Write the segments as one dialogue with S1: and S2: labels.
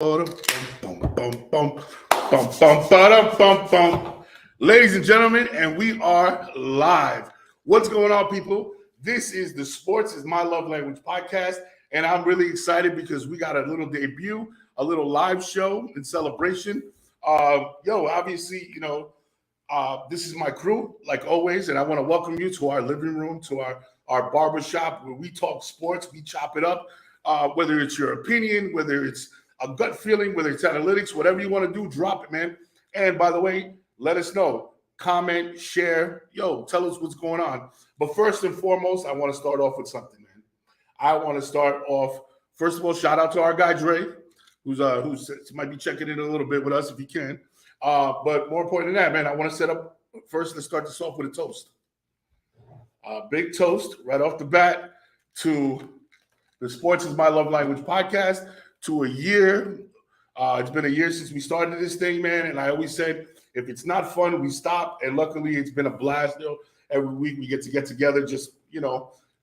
S1: Ladies and gentlemen, and we are live. What's going on, people? This is the Sports is My Love Language podcast, and I'm really excited because we got a little debut, a little live show in celebration. Obviously, this is my crew, like always, and I want to welcome you to our living room, to our barber shop where we talk sports, we chop it up. Whether it's your opinion, whether it's a gut feeling, whether it's analytics, whatever you want to do, drop it, man. And by the way, let us know. Comment, share. Tell us what's going on. But first and foremost, I want to start off with something, man. I want to start off, first of all, shout out to our guy, Dre, who's might be checking in a little bit with us if he can. But more important than that, man, I want to set up, first, let's start this off with a toast. Big toast right off the bat to the Sports is My Love Language podcast, to a year. It's been a year since we started this thing, man. And I always said, if it's not fun, we stop. And luckily, it's been a blast. Every week we get together, just,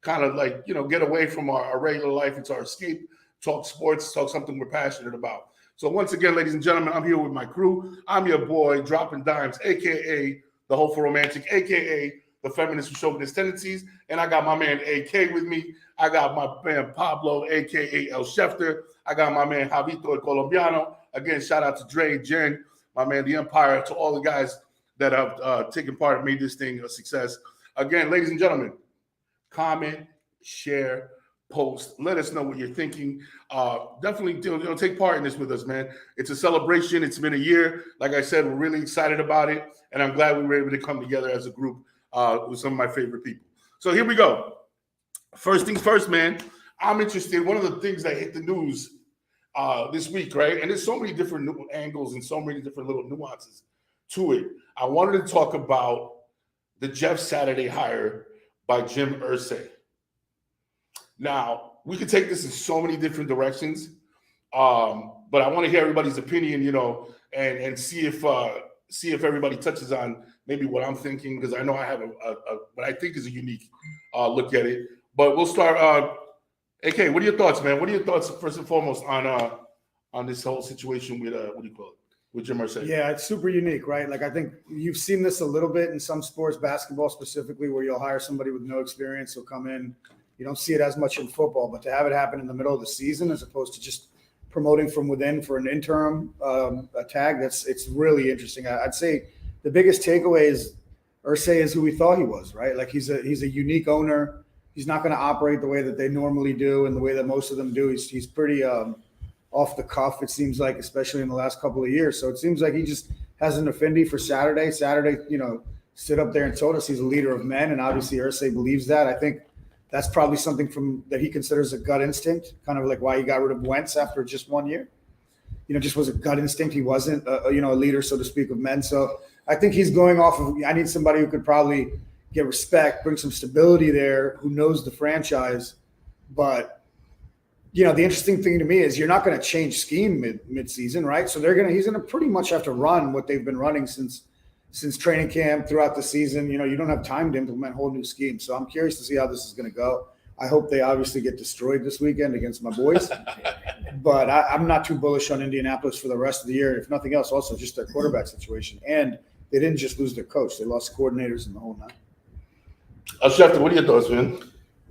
S1: kind of like, get away from our regular life. It's our escape, talk sports, talk something we're passionate about. So once again, ladies and gentlemen, I'm here with my crew. I'm your boy, Dropping Dimes, a.k.a. the Hopeful Romantic, a.k.a. the Feminist with Chauvinist Tendencies. And I got my man, AK, with me. I got my man, Pablo, a.k.a. El Schefter. I got my man, Javito El Colombiano. Again, shout out to Dre, Jen, my man, The Empire, to all the guys that have taken part and made this thing a success. Again, ladies and gentlemen, comment, share, post. Let us know what you're thinking. Definitely take part in this with us, man. It's a celebration. It's been a year. Like I said, we're really excited about it. And I'm glad we were able to come together as a group with some of my favorite people. So here we go. First things first, man. I'm interested. One of the things that hit the news this week, right? And there's so many different angles and so many different little nuances to it. I wanted to talk about the Jeff Saturday hire by Jim Irsay. Now, we could take this in so many different directions, but I want to hear everybody's opinion, and see if everybody touches on maybe what I'm thinking, because I know I have what I think is a unique look at it. But we'll start. AK, what are your thoughts, man? What are your thoughts first and foremost on this whole situation with with Jim Irsay?
S2: Yeah, it's super unique, right? Like, I think you've seen this a little bit in some sports, basketball specifically, where you'll hire somebody with no experience who'll come in. You don't see it as much in football, but to have it happen in the middle of the season as opposed to just promoting from within for an interim tag, it's really interesting. I'd say the biggest takeaway is Irsay is who we thought he was, right? Like, he's a unique owner. He's not going to operate the way that they normally do and the way that most of them do. He's pretty off the cuff, it seems like, especially in the last couple of years. So it seems like he just has an affinity for Saturday. Saturday, stood up there and told us he's a leader of men, and obviously Irsay believes that. I think that's probably something that he considers a gut instinct, kind of like why he got rid of Wentz after just 1 year. Just was a gut instinct. He wasn't, a leader, so to speak, of men. So I think he's going off of, I need somebody who could probably get respect, bring some stability there, who knows the franchise. But, the interesting thing to me is you're not going to change scheme mid-season, right? So he's going to pretty much have to run what they've been running since training camp, throughout the season. You don't have time to implement a whole new scheme. So I'm curious to see how this is going to go. I hope they obviously get destroyed this weekend against my boys. But I'm not too bullish on Indianapolis for the rest of the year. If nothing else, also just their quarterback situation. And they didn't just lose their coach. They lost coordinators in the whole nine.
S1: Schefter, what are your thoughts, man?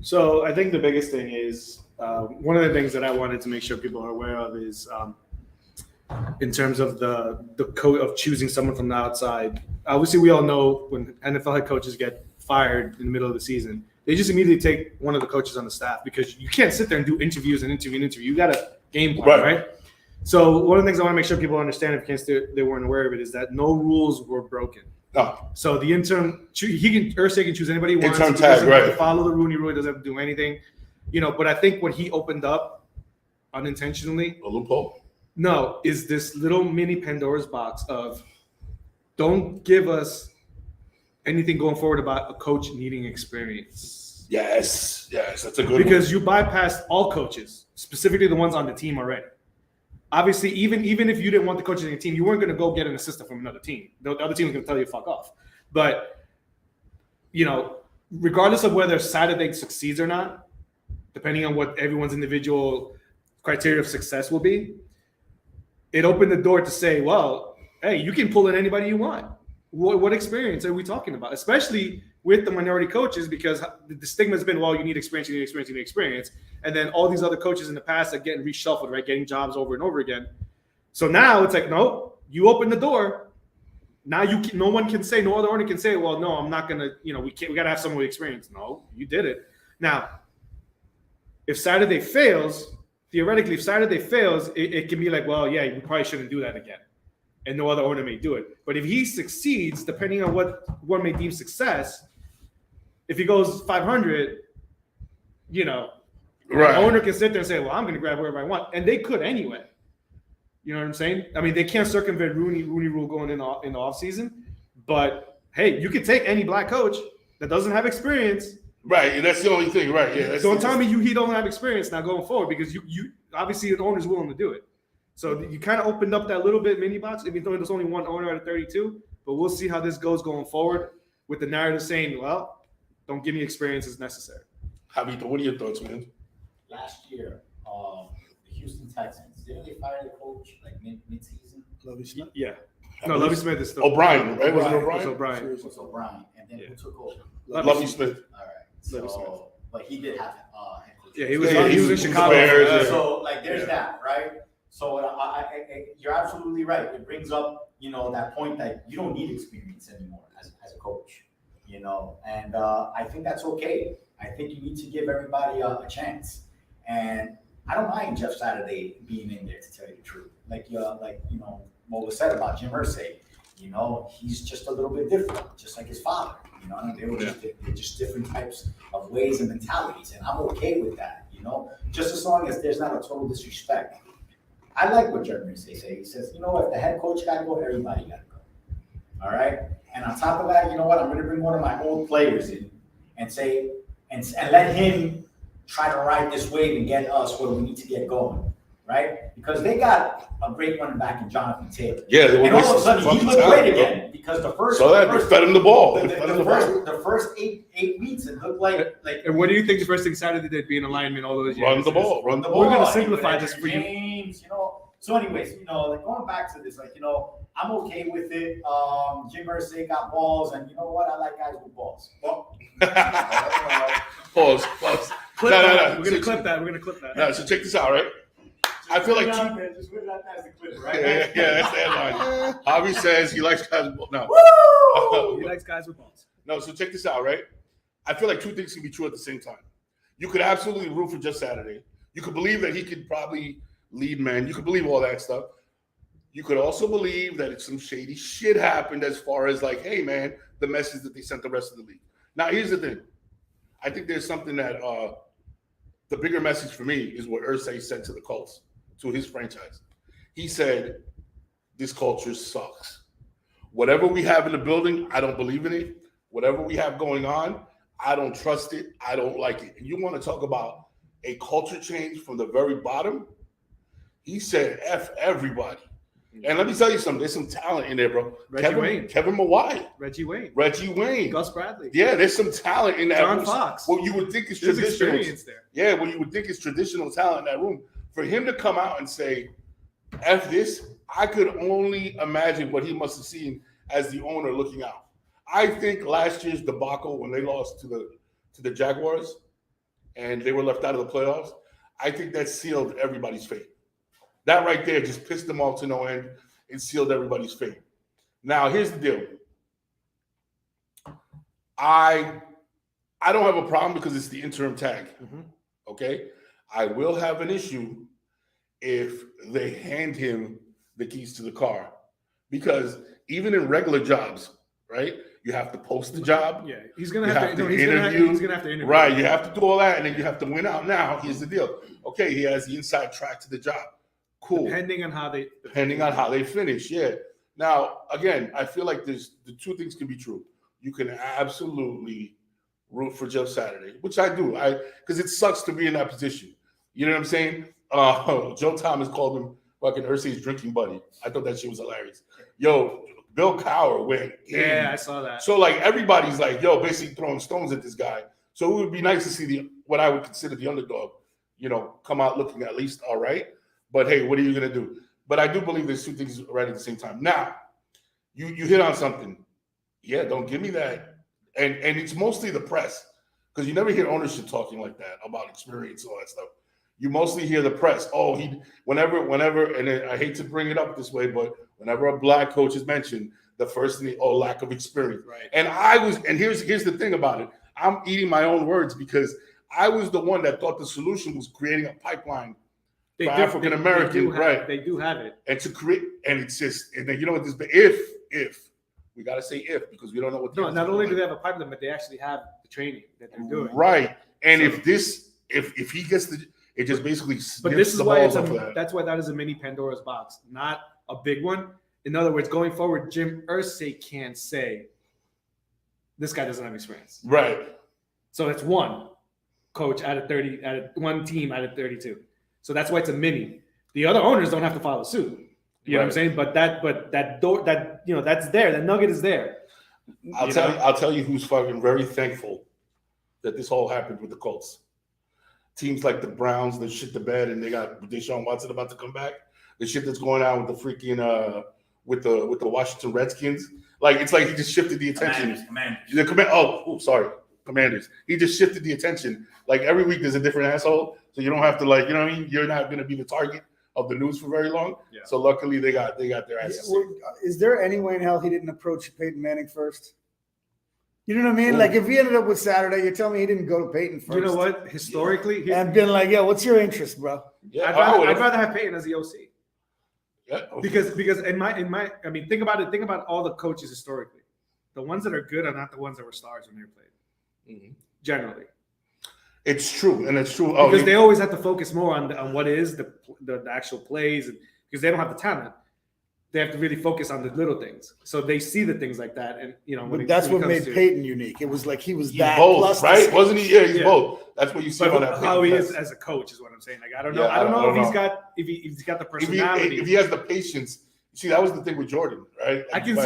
S3: So I think the biggest thing is one of the things that I wanted to make sure people are aware of is in terms of the code of choosing someone from the outside. Obviously, we all know when NFL head coaches get fired in the middle of the season, they just immediately take one of the coaches on the staff, because you can't sit there and do interviews and interview. You got to game plan, right? So one of the things I want to make sure people understand, in case they weren't aware of it, is that no rules were broken.
S1: No.
S3: So the interim, Irsay can choose anybody he wants.
S1: Interim
S3: he
S1: tag,
S3: doesn't
S1: right?
S3: have to follow the Rooney Rule. He doesn't have to do anything, But I think what he opened up unintentionally,
S1: A loophole.
S3: no, is this little mini Pandora's box of don't give us anything going forward about a coach needing experience.
S1: Yes, that's a good
S3: because you bypassed all coaches, specifically the ones on the team already. Obviously, even if you didn't want the coach on your team, you weren't going to go get an assistant from another team. The other team was going to tell you fuck off. But, regardless of whether Saturday succeeds or not, depending on what everyone's individual criteria of success will be, it opened the door to say, well, hey, you can pull in anybody you want. What experience are we talking about? Especially with the minority coaches, because the stigma has been, well, you need experience, you need experience, you need experience. And then all these other coaches in the past are getting reshuffled, right? Getting jobs over and over again. So now it's like, no, you open the door. Now no one can say, no other owner can say, well, no, I'm not going to, we got to have someone with experience. No, you did it. Now, if Saturday fails, theoretically, if Saturday fails, it can be like, well, yeah, we probably shouldn't do that again. And no other owner may do it. But if he succeeds, depending on what one may deem success, if he goes 500,
S1: Right.
S3: the owner can sit there and say, well, I'm going to grab whoever I want. And they could anyway. You know what I'm saying? I mean, they can't circumvent Rooney rule going in the offseason. But, hey, you could take any black coach that doesn't have experience.
S1: Right. That's the only thing. Right. Yeah.
S3: Don't tell me he don't have experience now going forward, because you obviously the owner's willing to do it. So you kind of opened up that little bit mini box, even though there's only one owner out of 32. But we'll see how this goes going forward with the narrative saying, well, don't give me experience as necessary.
S1: Javito, what are your thoughts, man?
S4: Last year, the Houston Texans, didn't they fire the coach like mid-season?
S2: Lovie Smith.
S3: Yeah. No, Lovie Smith is still
S1: O'Brien, right? Was it
S2: O'Brien.
S1: O'Brien?
S3: It's O'Brien.
S4: It was O'Brien, and then
S3: Yeah.
S4: who took over?
S1: Lovie Smith.
S4: All right.
S3: Lovie Smith.
S4: So, but he did have head coach.
S3: Yeah, he was
S1: Yeah,
S3: he was in
S1: he was
S3: Chicago.
S1: Bears, yeah.
S4: So, like, there's
S3: Yeah.
S4: that, right? So, you're absolutely right. It brings up, that point that you don't need experience anymore as a coach, and I think that's okay. I think you need to give everybody a chance. And I don't mind Jeff Saturday being in there, to tell you the truth. What was said about Jim Irsay, he's just a little bit different, just like his father. They're just different types of ways and mentalities, and I'm okay with that. Just as long as there's not a total disrespect. I like what Jim Irsay said. He says, if the head coach got to go, everybody got to go. All right. And on top of that, you know what? I'm going to bring one of my old players in and say, and let him try to ride this wave and get us where we need to get going, right? Because they got a great running back in Jonathan Taylor.
S1: Yeah, they were
S4: And all of a sudden, he
S1: fucking
S4: looked
S1: talented,
S4: great
S1: bro.
S4: again because the first,
S1: So that they fed him the ball.
S4: the,
S1: They
S4: the,
S1: fed him
S4: the
S1: the ball.
S4: first, the first eight weeks, it looked like
S3: And what do you think the first thing Saturday did being a lineman all those years?
S1: Run the ball. Run the
S4: the
S1: ball.
S3: We're gonna
S4: ball,
S3: simplify
S4: and
S3: this for you.
S4: James, So, anyways, going back to this, I'm okay with it. Jim Irsay got balls, and you know what? I like guys with balls. Well,
S1: Pause.
S3: Clip
S1: No,
S3: that.
S1: no.
S3: We're gonna clip that.
S1: No, so check this out, right? I feel like
S4: just put it out there as a clip, right?
S1: yeah, that's the headline. Javi says he likes guys with balls. No.
S4: Woo!
S3: He likes guys with balls.
S1: No, so check this out, right? I feel like two things can be true at the same time. You could absolutely root for Jeff Saturday. You could believe that he could probably lead men. You could believe all that stuff. You could also believe that some shady shit happened as far as like, hey, man, the message that they sent the rest of the league. Now, here's the thing. I think there's something that the bigger message for me is what Irsay said to the Colts, to his franchise. He said, this culture sucks. Whatever we have in the building, I don't believe in it. Whatever we have going on, I don't trust it. I don't like it. And you want to talk about a culture change from the very bottom? He said, F everybody. And let me tell you something. There's some talent in there, bro. Kevin Mawai.
S3: Reggie Wayne.
S1: Gus
S3: Bradley.
S1: Yeah, there's some talent in that
S3: John
S1: room.
S3: Fox.
S1: What you would think is
S3: There's
S1: traditional.
S3: experience there.
S1: Yeah, what you would think is traditional talent in that room. For him to come out and say, F this, I could only imagine what he must have seen as the owner looking out. I think last year's debacle when they lost to the Jaguars and they were left out of the playoffs, I think that sealed everybody's fate. That right there just pissed them off to no end. It sealed everybody's fate. Now, here's the deal. I don't have a problem because it's the interim tag.
S3: Mm-hmm.
S1: Okay? I will have an issue if they hand him the keys to the car. Because even in regular jobs, right? You have to post the job.
S3: Yeah, he's gonna
S1: You
S3: have
S1: have
S3: to
S1: to
S3: interview. He's
S1: interview.
S3: gonna have to interview.
S1: Right, you have to do all that, and then you have to win out. Now, here's the deal. Okay, he has the inside track to the job. Cool.
S3: Depending on how they
S1: finish, yeah. Now, again, I feel like the two things can be true. You can absolutely root for Jeff Saturday, which I do. Because it sucks to be in that position. You know what I'm saying? Joe Thomas called him fucking Irsay's drinking buddy. I thought that shit was hilarious. Yo, Bill Cowher went in.
S3: Yeah, I saw that.
S1: So like everybody's like, yo, basically throwing stones at this guy. So it would be nice to see what I would consider the underdog, come out looking at least all right. But hey, what are you gonna do? But I do believe there's two things right at the same time. Now, you hit on something. Yeah, don't give me that. And it's mostly the press, because you never hear ownership talking like that about experience and all that stuff. You mostly hear the press. Oh, whenever, and I hate to bring it up this way, but whenever a black coach is mentioned, the first thing, lack of experience.
S3: Right.
S1: And here's the thing about it. I'm eating my own words because I was the one that thought the solution was creating a pipeline for African American, right?
S3: They do have it.
S1: And to create, and it's just, and then you know what this, if we got to say if, because we don't know what.
S3: No, not only do they have a pipeline, but they actually have the training that they're doing.
S1: Right. And
S3: So-
S1: if he gets it just basically.
S3: But this is
S1: the
S3: why
S1: balls off of that.
S3: that's why that is a mini Pandora's box, not a big one. In other words, going forward, Jim Irsay can't say this guy doesn't have experience.
S1: Right.
S3: So it's one coach out of 30, one team out of 32. So that's why it's a mini. The other owners don't have to follow suit. You know what I'm saying? But that door, that that's there. That nugget is there.
S1: I'll tell you who's fucking very thankful that this all happened with the Colts. Teams like the Browns that shit the bed and they got Deshaun Watson about to come back. The shit that's going on with the freaking with the Washington Redskins. Like it's like he just shifted the attention. Commanders. He just shifted the attention. Like every week there's a different asshole. So you don't have to what I mean? You're not gonna be the target of the news for very long.
S3: Yeah.
S1: So luckily they got their asses.
S2: Is there any way in hell he didn't approach Peyton Manning first? You know what I mean? Like if he ended up with Saturday, you're telling me he didn't go to Peyton first.
S3: You know what? Historically,
S2: And been like, yo, what's your interest, bro?
S1: Yeah,
S3: I'd rather have Peyton as the OC.
S1: Yeah.
S3: Because in my I mean think about it. Think about all the coaches historically. The ones that are good are not the ones that were stars when they played.
S1: Mhm.
S3: Generally,
S1: It's true, and it's true.
S3: because they always have to focus more on what is the actual plays, and because they don't have the talent, they have to really focus on the little things. So they see the things like that, and
S2: But that's what made Peyton unique. It was like he was
S1: he's
S2: that
S1: both,
S2: plus the
S1: right?
S2: skill.
S1: Wasn't he? Yeah, he's
S3: Yeah.
S1: both. That's what you see on that.
S3: How he
S1: Peyton
S3: is
S1: test.
S3: as a coach is what I'm saying. Like I don't know.
S1: Yeah,
S3: I don't know if
S1: know.
S3: he's got the personality.
S1: If he has the patience. See, that was the thing with Jordan, right?
S3: I can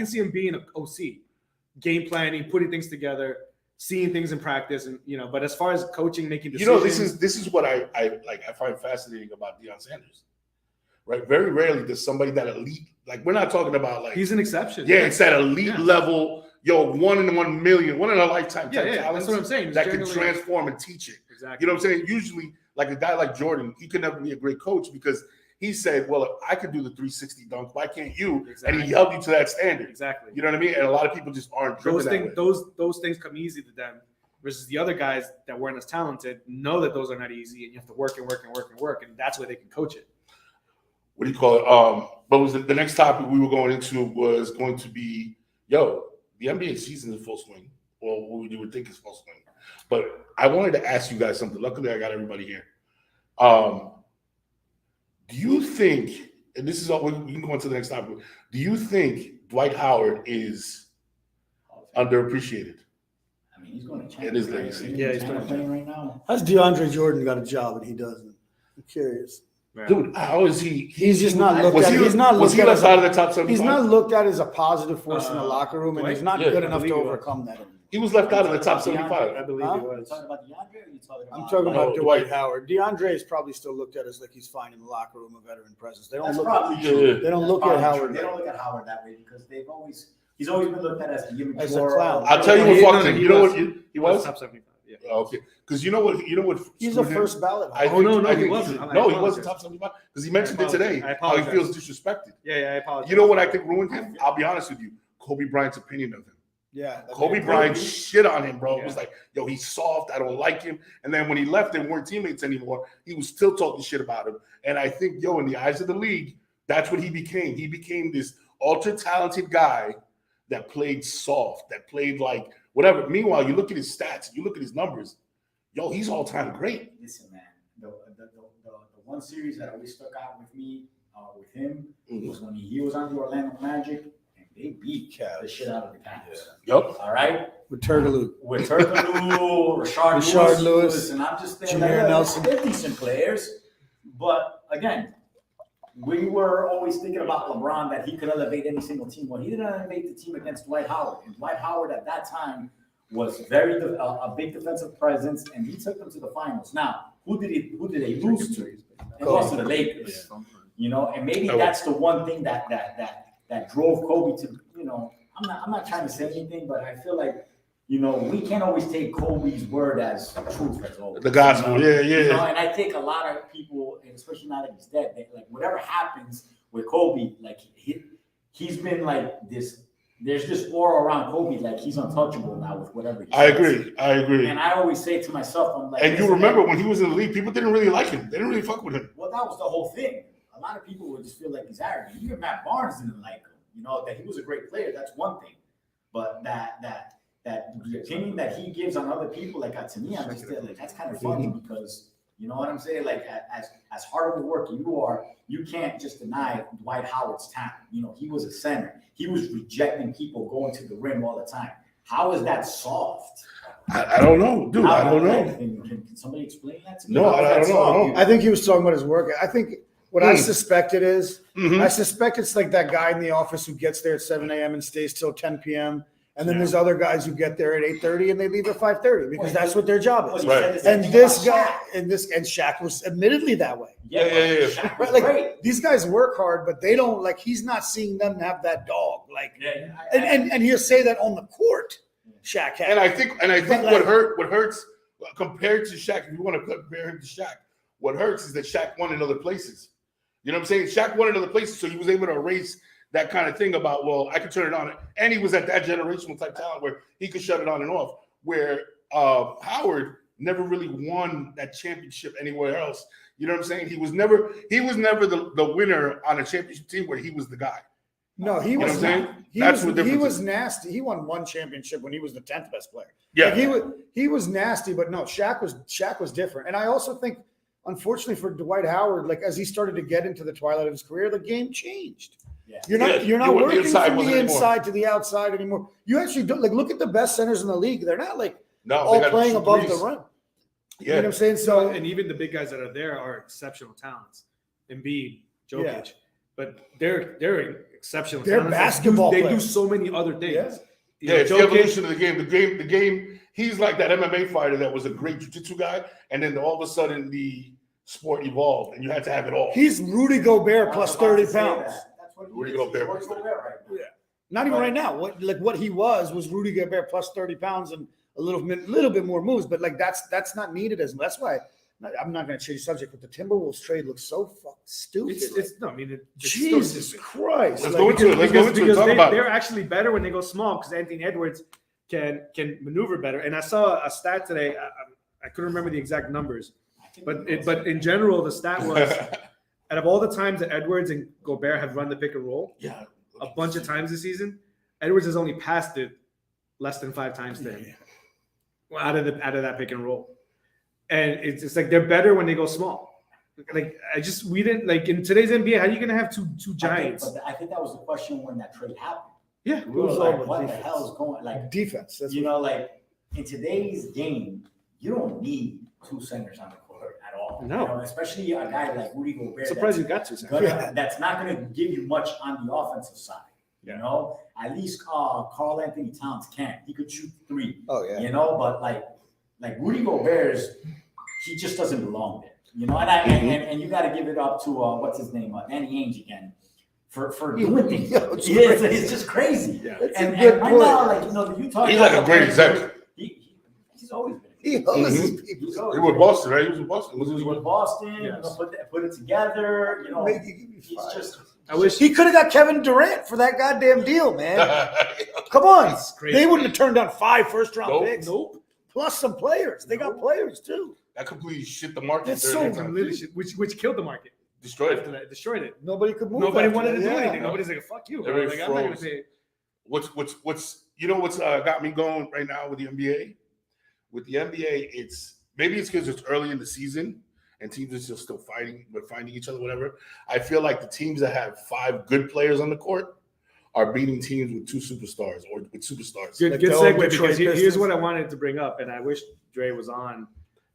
S3: see him being an OC, game planning, putting things together, seeing things in practice, and But as far as coaching, making decisions,
S1: this is what I find fascinating about Deion Sanders, right? Very rarely does somebody that elite, like we're not talking about like
S3: he's an exception.
S1: yeah, it's that elite
S3: Yeah.
S1: level, 1 in 1 million, 1 in a lifetime.
S3: Yeah,
S1: type
S3: yeah.
S1: talents
S3: That's what I'm saying. It's
S1: that can
S3: generally-
S1: transform and teach it.
S3: Exactly.
S1: You know what I'm saying? Usually, like a guy like Jordan, he could never be a great coach because he said, "Well, if I could do the 360 dunk, why can't you?" And
S3: Exactly.
S1: he held you to that standard.
S3: Exactly.
S1: You know what I mean? And a lot of people just aren't driven
S3: Those
S1: that
S3: things,
S1: way.
S3: those things come easy to them, versus the other guys that weren't as talented know that those are not easy, and you have to work and work and work and work, and that's where they can coach it.
S1: What do you call it? But was the next topic we were going into was going to be, the NBA season is in full swing, or what you would think is full swing. But I wanted to ask you guys something. Luckily, I got everybody here. Do you think, and this is all, we can go on to the next topic. Do you think Dwight Howard is underappreciated?
S4: I mean, he's going to change.
S1: It is legacy.
S3: Yeah, he's gonna
S4: playing right now.
S2: How's DeAndre Jordan got a job and he doesn't? I'm curious.
S1: Dude, how is he?
S2: He's just not looked
S1: Was
S2: at.
S1: he,
S2: He's not
S1: was
S2: looked
S1: he
S2: at.
S1: left
S2: As
S1: out of
S2: a,
S1: the top 75?
S2: he's not looked at as a positive force in the
S3: Uh,
S2: locker room, and
S3: Dwight?
S2: he's not
S1: Yeah,
S2: good
S3: I
S2: enough to
S3: believe he was.
S2: overcome that.
S1: He was left out of the top
S3: I
S1: 75.
S3: believe
S2: Huh?
S3: he
S4: Are you
S3: was.
S4: talking about DeAndre or are you talking about?
S2: I'm talking about
S1: No,
S2: Dwight
S1: Dwight.
S2: Howard. DeAndre is probably still looked at as like he's fine in the locker room, a veteran presence. They don't
S4: That's
S2: look.
S4: probably
S2: At,
S4: true.
S2: they don't
S4: That's
S2: look at
S4: probably
S2: Howard.
S4: true. They
S2: that
S4: don't look at Howard that way because he's always been looked at as the immature.
S2: As a clown.
S1: I'll tell you
S3: He-
S1: what
S3: no,
S1: fucked him.
S3: he
S1: You know
S3: was.
S1: what?
S3: He
S1: was?
S3: was top 75. Yeah.
S1: Okay. Because you know what?
S2: He's a
S1: screwed him?
S2: first ballot.
S1: I
S3: Oh, no,
S1: I
S3: he wasn't. I
S1: No, he
S3: apologize.
S1: wasn't top 75 because he mentioned it today.
S3: I
S1: How he
S3: apologize.
S1: feels disrespected.
S3: Yeah, I apologize.
S1: You know what I think ruined him? I'll be honest with you. Kobe Bryant's opinion of him.
S2: Yeah.
S1: Kobe Bryant shit on him, bro. It was
S3: Yeah.
S1: like, he's soft. I don't like him. And then when he left and weren't teammates anymore, he was still talking shit about him. And I think, in the eyes of the league, that's what he became. He became this ultra talented guy that played soft, that played like whatever. Meanwhile, you look at his stats, you look at his numbers. He's all time great.
S4: Listen, man, the one series that always stuck out with me with him was when he was on the Orlando Magic and they beat the shit out of the Cavs.
S1: Yup.
S4: All right,
S2: With Turkoglu.
S4: with Turkoglu, Rashard
S2: Rashard
S4: Lewis,
S2: Lewis,
S4: and I'm just saying
S2: Jameer
S4: that
S2: Nelson.
S4: they're decent players, but again. We were always thinking about LeBron that he could elevate any single team. Well, he didn't elevate the team against Dwight Howard. And Dwight Howard at that time was a big defensive presence, and he took them to the finals. Now, who did they lose to? They lost to the Lakers. you know, and maybe
S1: I would.
S4: that's the one thing that drove Kobe to, you know, I'm not trying to say anything, but I feel like, you know, we can't always take Kobe's word as truth as always.
S1: The gospel,
S4: you know?
S1: yeah.
S4: You know, and I think a lot of people, and especially now that he's dead, they, like whatever happens with Kobe, like he's been like this. There's this aura around Kobe, like he's untouchable now with whatever.
S1: I
S4: says.
S1: agree.
S4: And I always say to myself, I'm like,
S1: And you
S4: listen,
S1: remember
S4: man,
S1: when he was in the league, people didn't really like him. They didn't really fuck with him.
S4: well, that was the whole thing. A lot of people would just feel like he's arrogant. Even Matt Barnes didn't like him. You know, that he was a great player, that's one thing. But that the opinion that he gives on other people, like to me, I'm just like, that's kind of funny because you know what I'm saying? Like as hard of a worker you are, you can't just deny Dwight Howard's talent. You know, he was a center. He was rejecting people going to the rim all the time. How is that soft?
S1: I don't know, dude. I don't know.
S4: Can somebody explain that to me?
S1: No,
S4: How is
S1: I
S4: that
S1: don't know.
S4: soft?
S2: I think he was talking about his work. I think what I suspect it is,
S1: Mhm.
S2: I suspect it's like that guy in the office who gets there at 7 a.m. and stays till 10 p.m. And then there's other guys who get there at 8:30 and they leave at 5:30 because that's what their job
S4: Well,
S2: is.
S4: he said
S1: Right.
S4: the same
S2: And
S4: thing
S2: this
S4: about
S2: guy,
S4: Shaq.
S2: and Shaq was admittedly that way.
S4: Yeah. Shaq was
S2: Like
S4: great.
S2: these guys work hard, but they don't like. He's not seeing them have that dog. Like,
S4: Yeah,
S2: and he'll say that on the court, Shaq had.
S1: And I think
S2: But
S1: what
S2: like-
S1: hurts compared to Shaq, if you want to compare him to Shaq, what hurts is that Shaq won in other places. You know what I'm saying? Shaq won in other places, so he was able to erase that kind of thing about, well, I could turn it on. And he was at that generational type talent where he could shut it on and off. Where Howard never really won that championship anywhere else. You know what I'm saying? He was never the winner on a championship team where he was the guy.
S2: No, he
S1: You know
S2: was
S1: what I'm
S2: not.
S1: saying?
S2: He
S1: That's
S2: was,
S1: what difference
S2: he was
S1: is.
S2: nasty. He won one championship when he was the 10th best player.
S1: Yeah.
S2: Like he was nasty, but no, Shaq was different. And I also think, unfortunately for Dwight Howard, like as he started to get into the twilight of his career, the game changed.
S4: Yeah.
S2: You're not
S1: Yeah,
S2: you're not
S1: the
S2: working
S1: inside
S2: from the
S1: wasn't anymore.
S2: inside to the outside anymore. You actually don't like look at the best centers in the league. They're not like
S1: No, they
S2: all
S1: got
S2: playing
S1: two
S2: above
S1: threes.
S2: the rim. You know
S1: Yeah.
S2: what I'm saying?
S3: So,
S2: So
S3: and even the big guys that are there are exceptional talents. Embiid, Jokic,
S2: Yeah.
S3: but they're exceptional.
S2: They're
S3: talents.
S2: basketball
S3: They do
S2: players.
S3: so many other things.
S2: Yeah.
S3: You
S1: Yeah,
S3: know,
S1: it's the
S3: Jokic,
S1: evolution of the game. The game. He's like that MMA fighter that was a great jiu-jitsu guy, and then all of a sudden the sport evolved, and you had to have it all.
S2: he's Rudy Gobert
S4: I was
S2: plus
S4: about to
S2: 30
S4: say
S2: pounds.
S4: that. That's what he
S1: Rudy
S4: is.
S1: Gobert.
S4: He's Rudy Gobert right now.
S2: Not even
S4: Right.
S2: right now. What he was Rudy Gobert plus 30 pounds and a little bit more moves, but like that's not needed as much. That's why I'm not going to change the subject, but the Timberwolves trade looks so fucking stupid.
S3: it's no, I mean, it's still
S2: Jesus
S3: stupid.
S2: Christ!
S1: Let's
S2: Like,
S1: go into it. Let's go into it.
S3: Because
S1: Talk about it.
S3: they're actually better when they go small because Anthony Edwards can maneuver better. And I saw a stat today. I couldn't remember the exact numbers,
S4: I think
S3: but
S4: he knows.
S3: but in general, the stat was out of all the times that Edwards and Gobert have run the pick and roll
S1: Yeah.
S3: a bunch of times this season, Edwards has only passed it less than 5 times to him out of that pick and roll. And it's like they're better when they go small. Like we didn't like in today's NBA. How are you gonna have two giants?
S4: I think that was the question when that trade happened.
S3: Yeah,
S4: We were
S2: was all
S4: like,
S2: about
S4: what the
S2: defense.
S4: hell is going like
S2: defense. That's
S4: you know, like in today's game, you don't need 2 centers on the court at all.
S3: No.
S4: You know, especially a guy like Rudy Gobert.
S3: surprised you
S4: that's
S3: got 2 seconds.
S4: that's not going to give you much on the offensive side. You know, at least Carl Anthony Towns can. He could shoot 3.
S2: Oh yeah.
S4: You know, but like Rudy Gobert's, he just doesn't belong there. You know, and you got to give it up to what's his name, Danny Ainge again, for doing things.
S2: Yo, it's
S4: It's just crazy.
S3: Yeah.
S2: That's
S4: And
S2: a good
S4: right
S2: point.
S4: now, like the Utah,
S1: He's like a
S4: Jazz
S1: great
S4: are
S1: exec.
S4: He's always been.
S2: He
S1: Mm-hmm.
S2: hoses people.
S4: He's always
S1: He was
S4: been.
S1: Boston, right? He was in Boston.
S4: He was with Boston. You
S3: Yes.
S4: know, put it together. You know,
S2: Make you give me
S4: he's
S2: five.
S4: just.
S3: I wish
S2: He could have got Kevin Durant for that goddamn deal, man. Come on.
S3: That's crazy.
S2: They wouldn't have turned down 5 first-round
S1: Nope.
S2: picks.
S3: Nope.
S2: Plus some players. They got players too.
S1: That completely shit the market.
S2: That's
S1: during
S2: so
S1: that time.
S3: Literally, which killed the market.
S1: Destroyed
S3: After
S1: it.
S3: that, destroyed it.
S2: Nobody could move.
S3: Nobody
S2: after
S3: wanted to
S2: that.
S3: do
S2: Yeah.
S3: anything. Nobody's like, "Fuck you." Bro.
S1: Everybody
S3: Like, I'm not gonna
S1: froze.
S3: pay.
S1: What's you know what's got me going right now with the NBA? With the NBA, it's because it's early in the season and teams are still fighting, but finding each other, whatever. I feel like the teams that have 5 good players on the court are beating teams with 2 superstars or with superstars.
S3: Good,
S2: Like
S3: good
S2: the old
S3: segue
S2: Detroit
S3: because here's
S2: Pistons.
S3: what I wanted to bring up, and I wish Dre was on.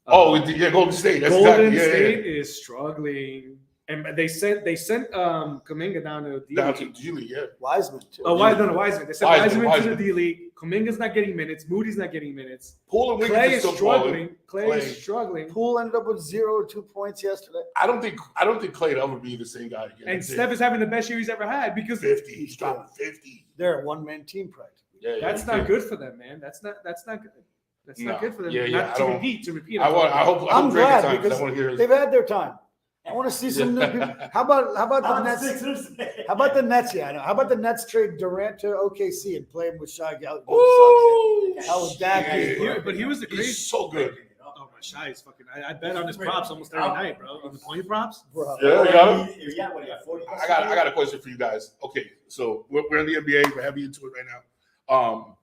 S1: Oh, yeah, Golden State. That's
S3: Golden
S1: exactly, yeah,
S3: State is struggling. And they sent Kuminga down to the D
S1: Down to
S3: League.
S1: G League, yeah.
S2: Wiseman too.
S3: Oh, Wiseman. They sent Wiseman to
S1: Wiseman.
S3: the D League. Kuminga's not getting minutes. Moody's not getting minutes.
S1: Paul and
S3: Clay
S1: Wiggins
S3: is
S1: is still balling.
S3: struggling. Clay is struggling.
S2: Poole ended up with 0 or 2 points yesterday.
S1: I don't think Clay will ever be the same guy again.
S3: And
S1: That's it.
S3: Steph is having the best year he's ever had because
S1: 50. He's dropping 50.
S2: They're a one-man team practically.
S1: Yeah,
S3: that's not good for them, man. That's not good. That's
S1: No.
S3: not good for them.
S1: Yeah, yeah,
S3: Not
S1: I
S3: to
S1: don't-
S3: repeat.
S1: I hope
S2: I'm
S1: Drake
S2: glad
S1: gets time,
S2: because
S1: I want to hear his.
S2: they've had their time. I want to see some new people. How about the Nets?
S4: Sixers?
S2: How about the Nets? Yeah, I know. How about the Nets trade Durant to OKC and play him with Shai Gallagher?
S1: Ooh,
S2: How would that
S1: shit.
S2: be?
S3: But he was the crazy.
S1: He's so good.
S3: Oh my Shai is fucking. I bet on his props almost every night, bro. On the point props.
S2: Bro.
S1: Yeah, you got him?
S4: Yeah, what, 40
S1: I got a question for you guys. Okay, so we're in the NBA. We're heavy into it right now.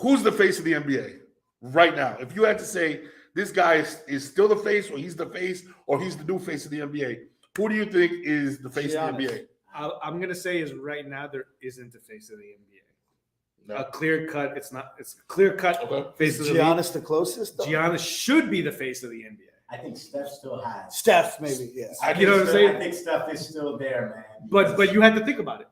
S1: Who's the face of the NBA right now? If you had to say this guy is still the face, or he's the face, or he's the new face of the NBA, who do you think is the face of the NBA?
S3: I'm gonna say is right now there isn't a face of the NBA.
S1: No.
S3: A clear cut. It's not. It's a clear cut
S1: Okay.
S3: face
S2: Is
S3: of the league.
S2: Giannis the closest? Though?
S3: Giannis should be the face of the NBA.
S4: I think Steph still has.
S2: Steph, maybe. Yeah.
S3: You know what I'm saying?
S4: I think Steph is still there, man.
S3: But you had to think about it.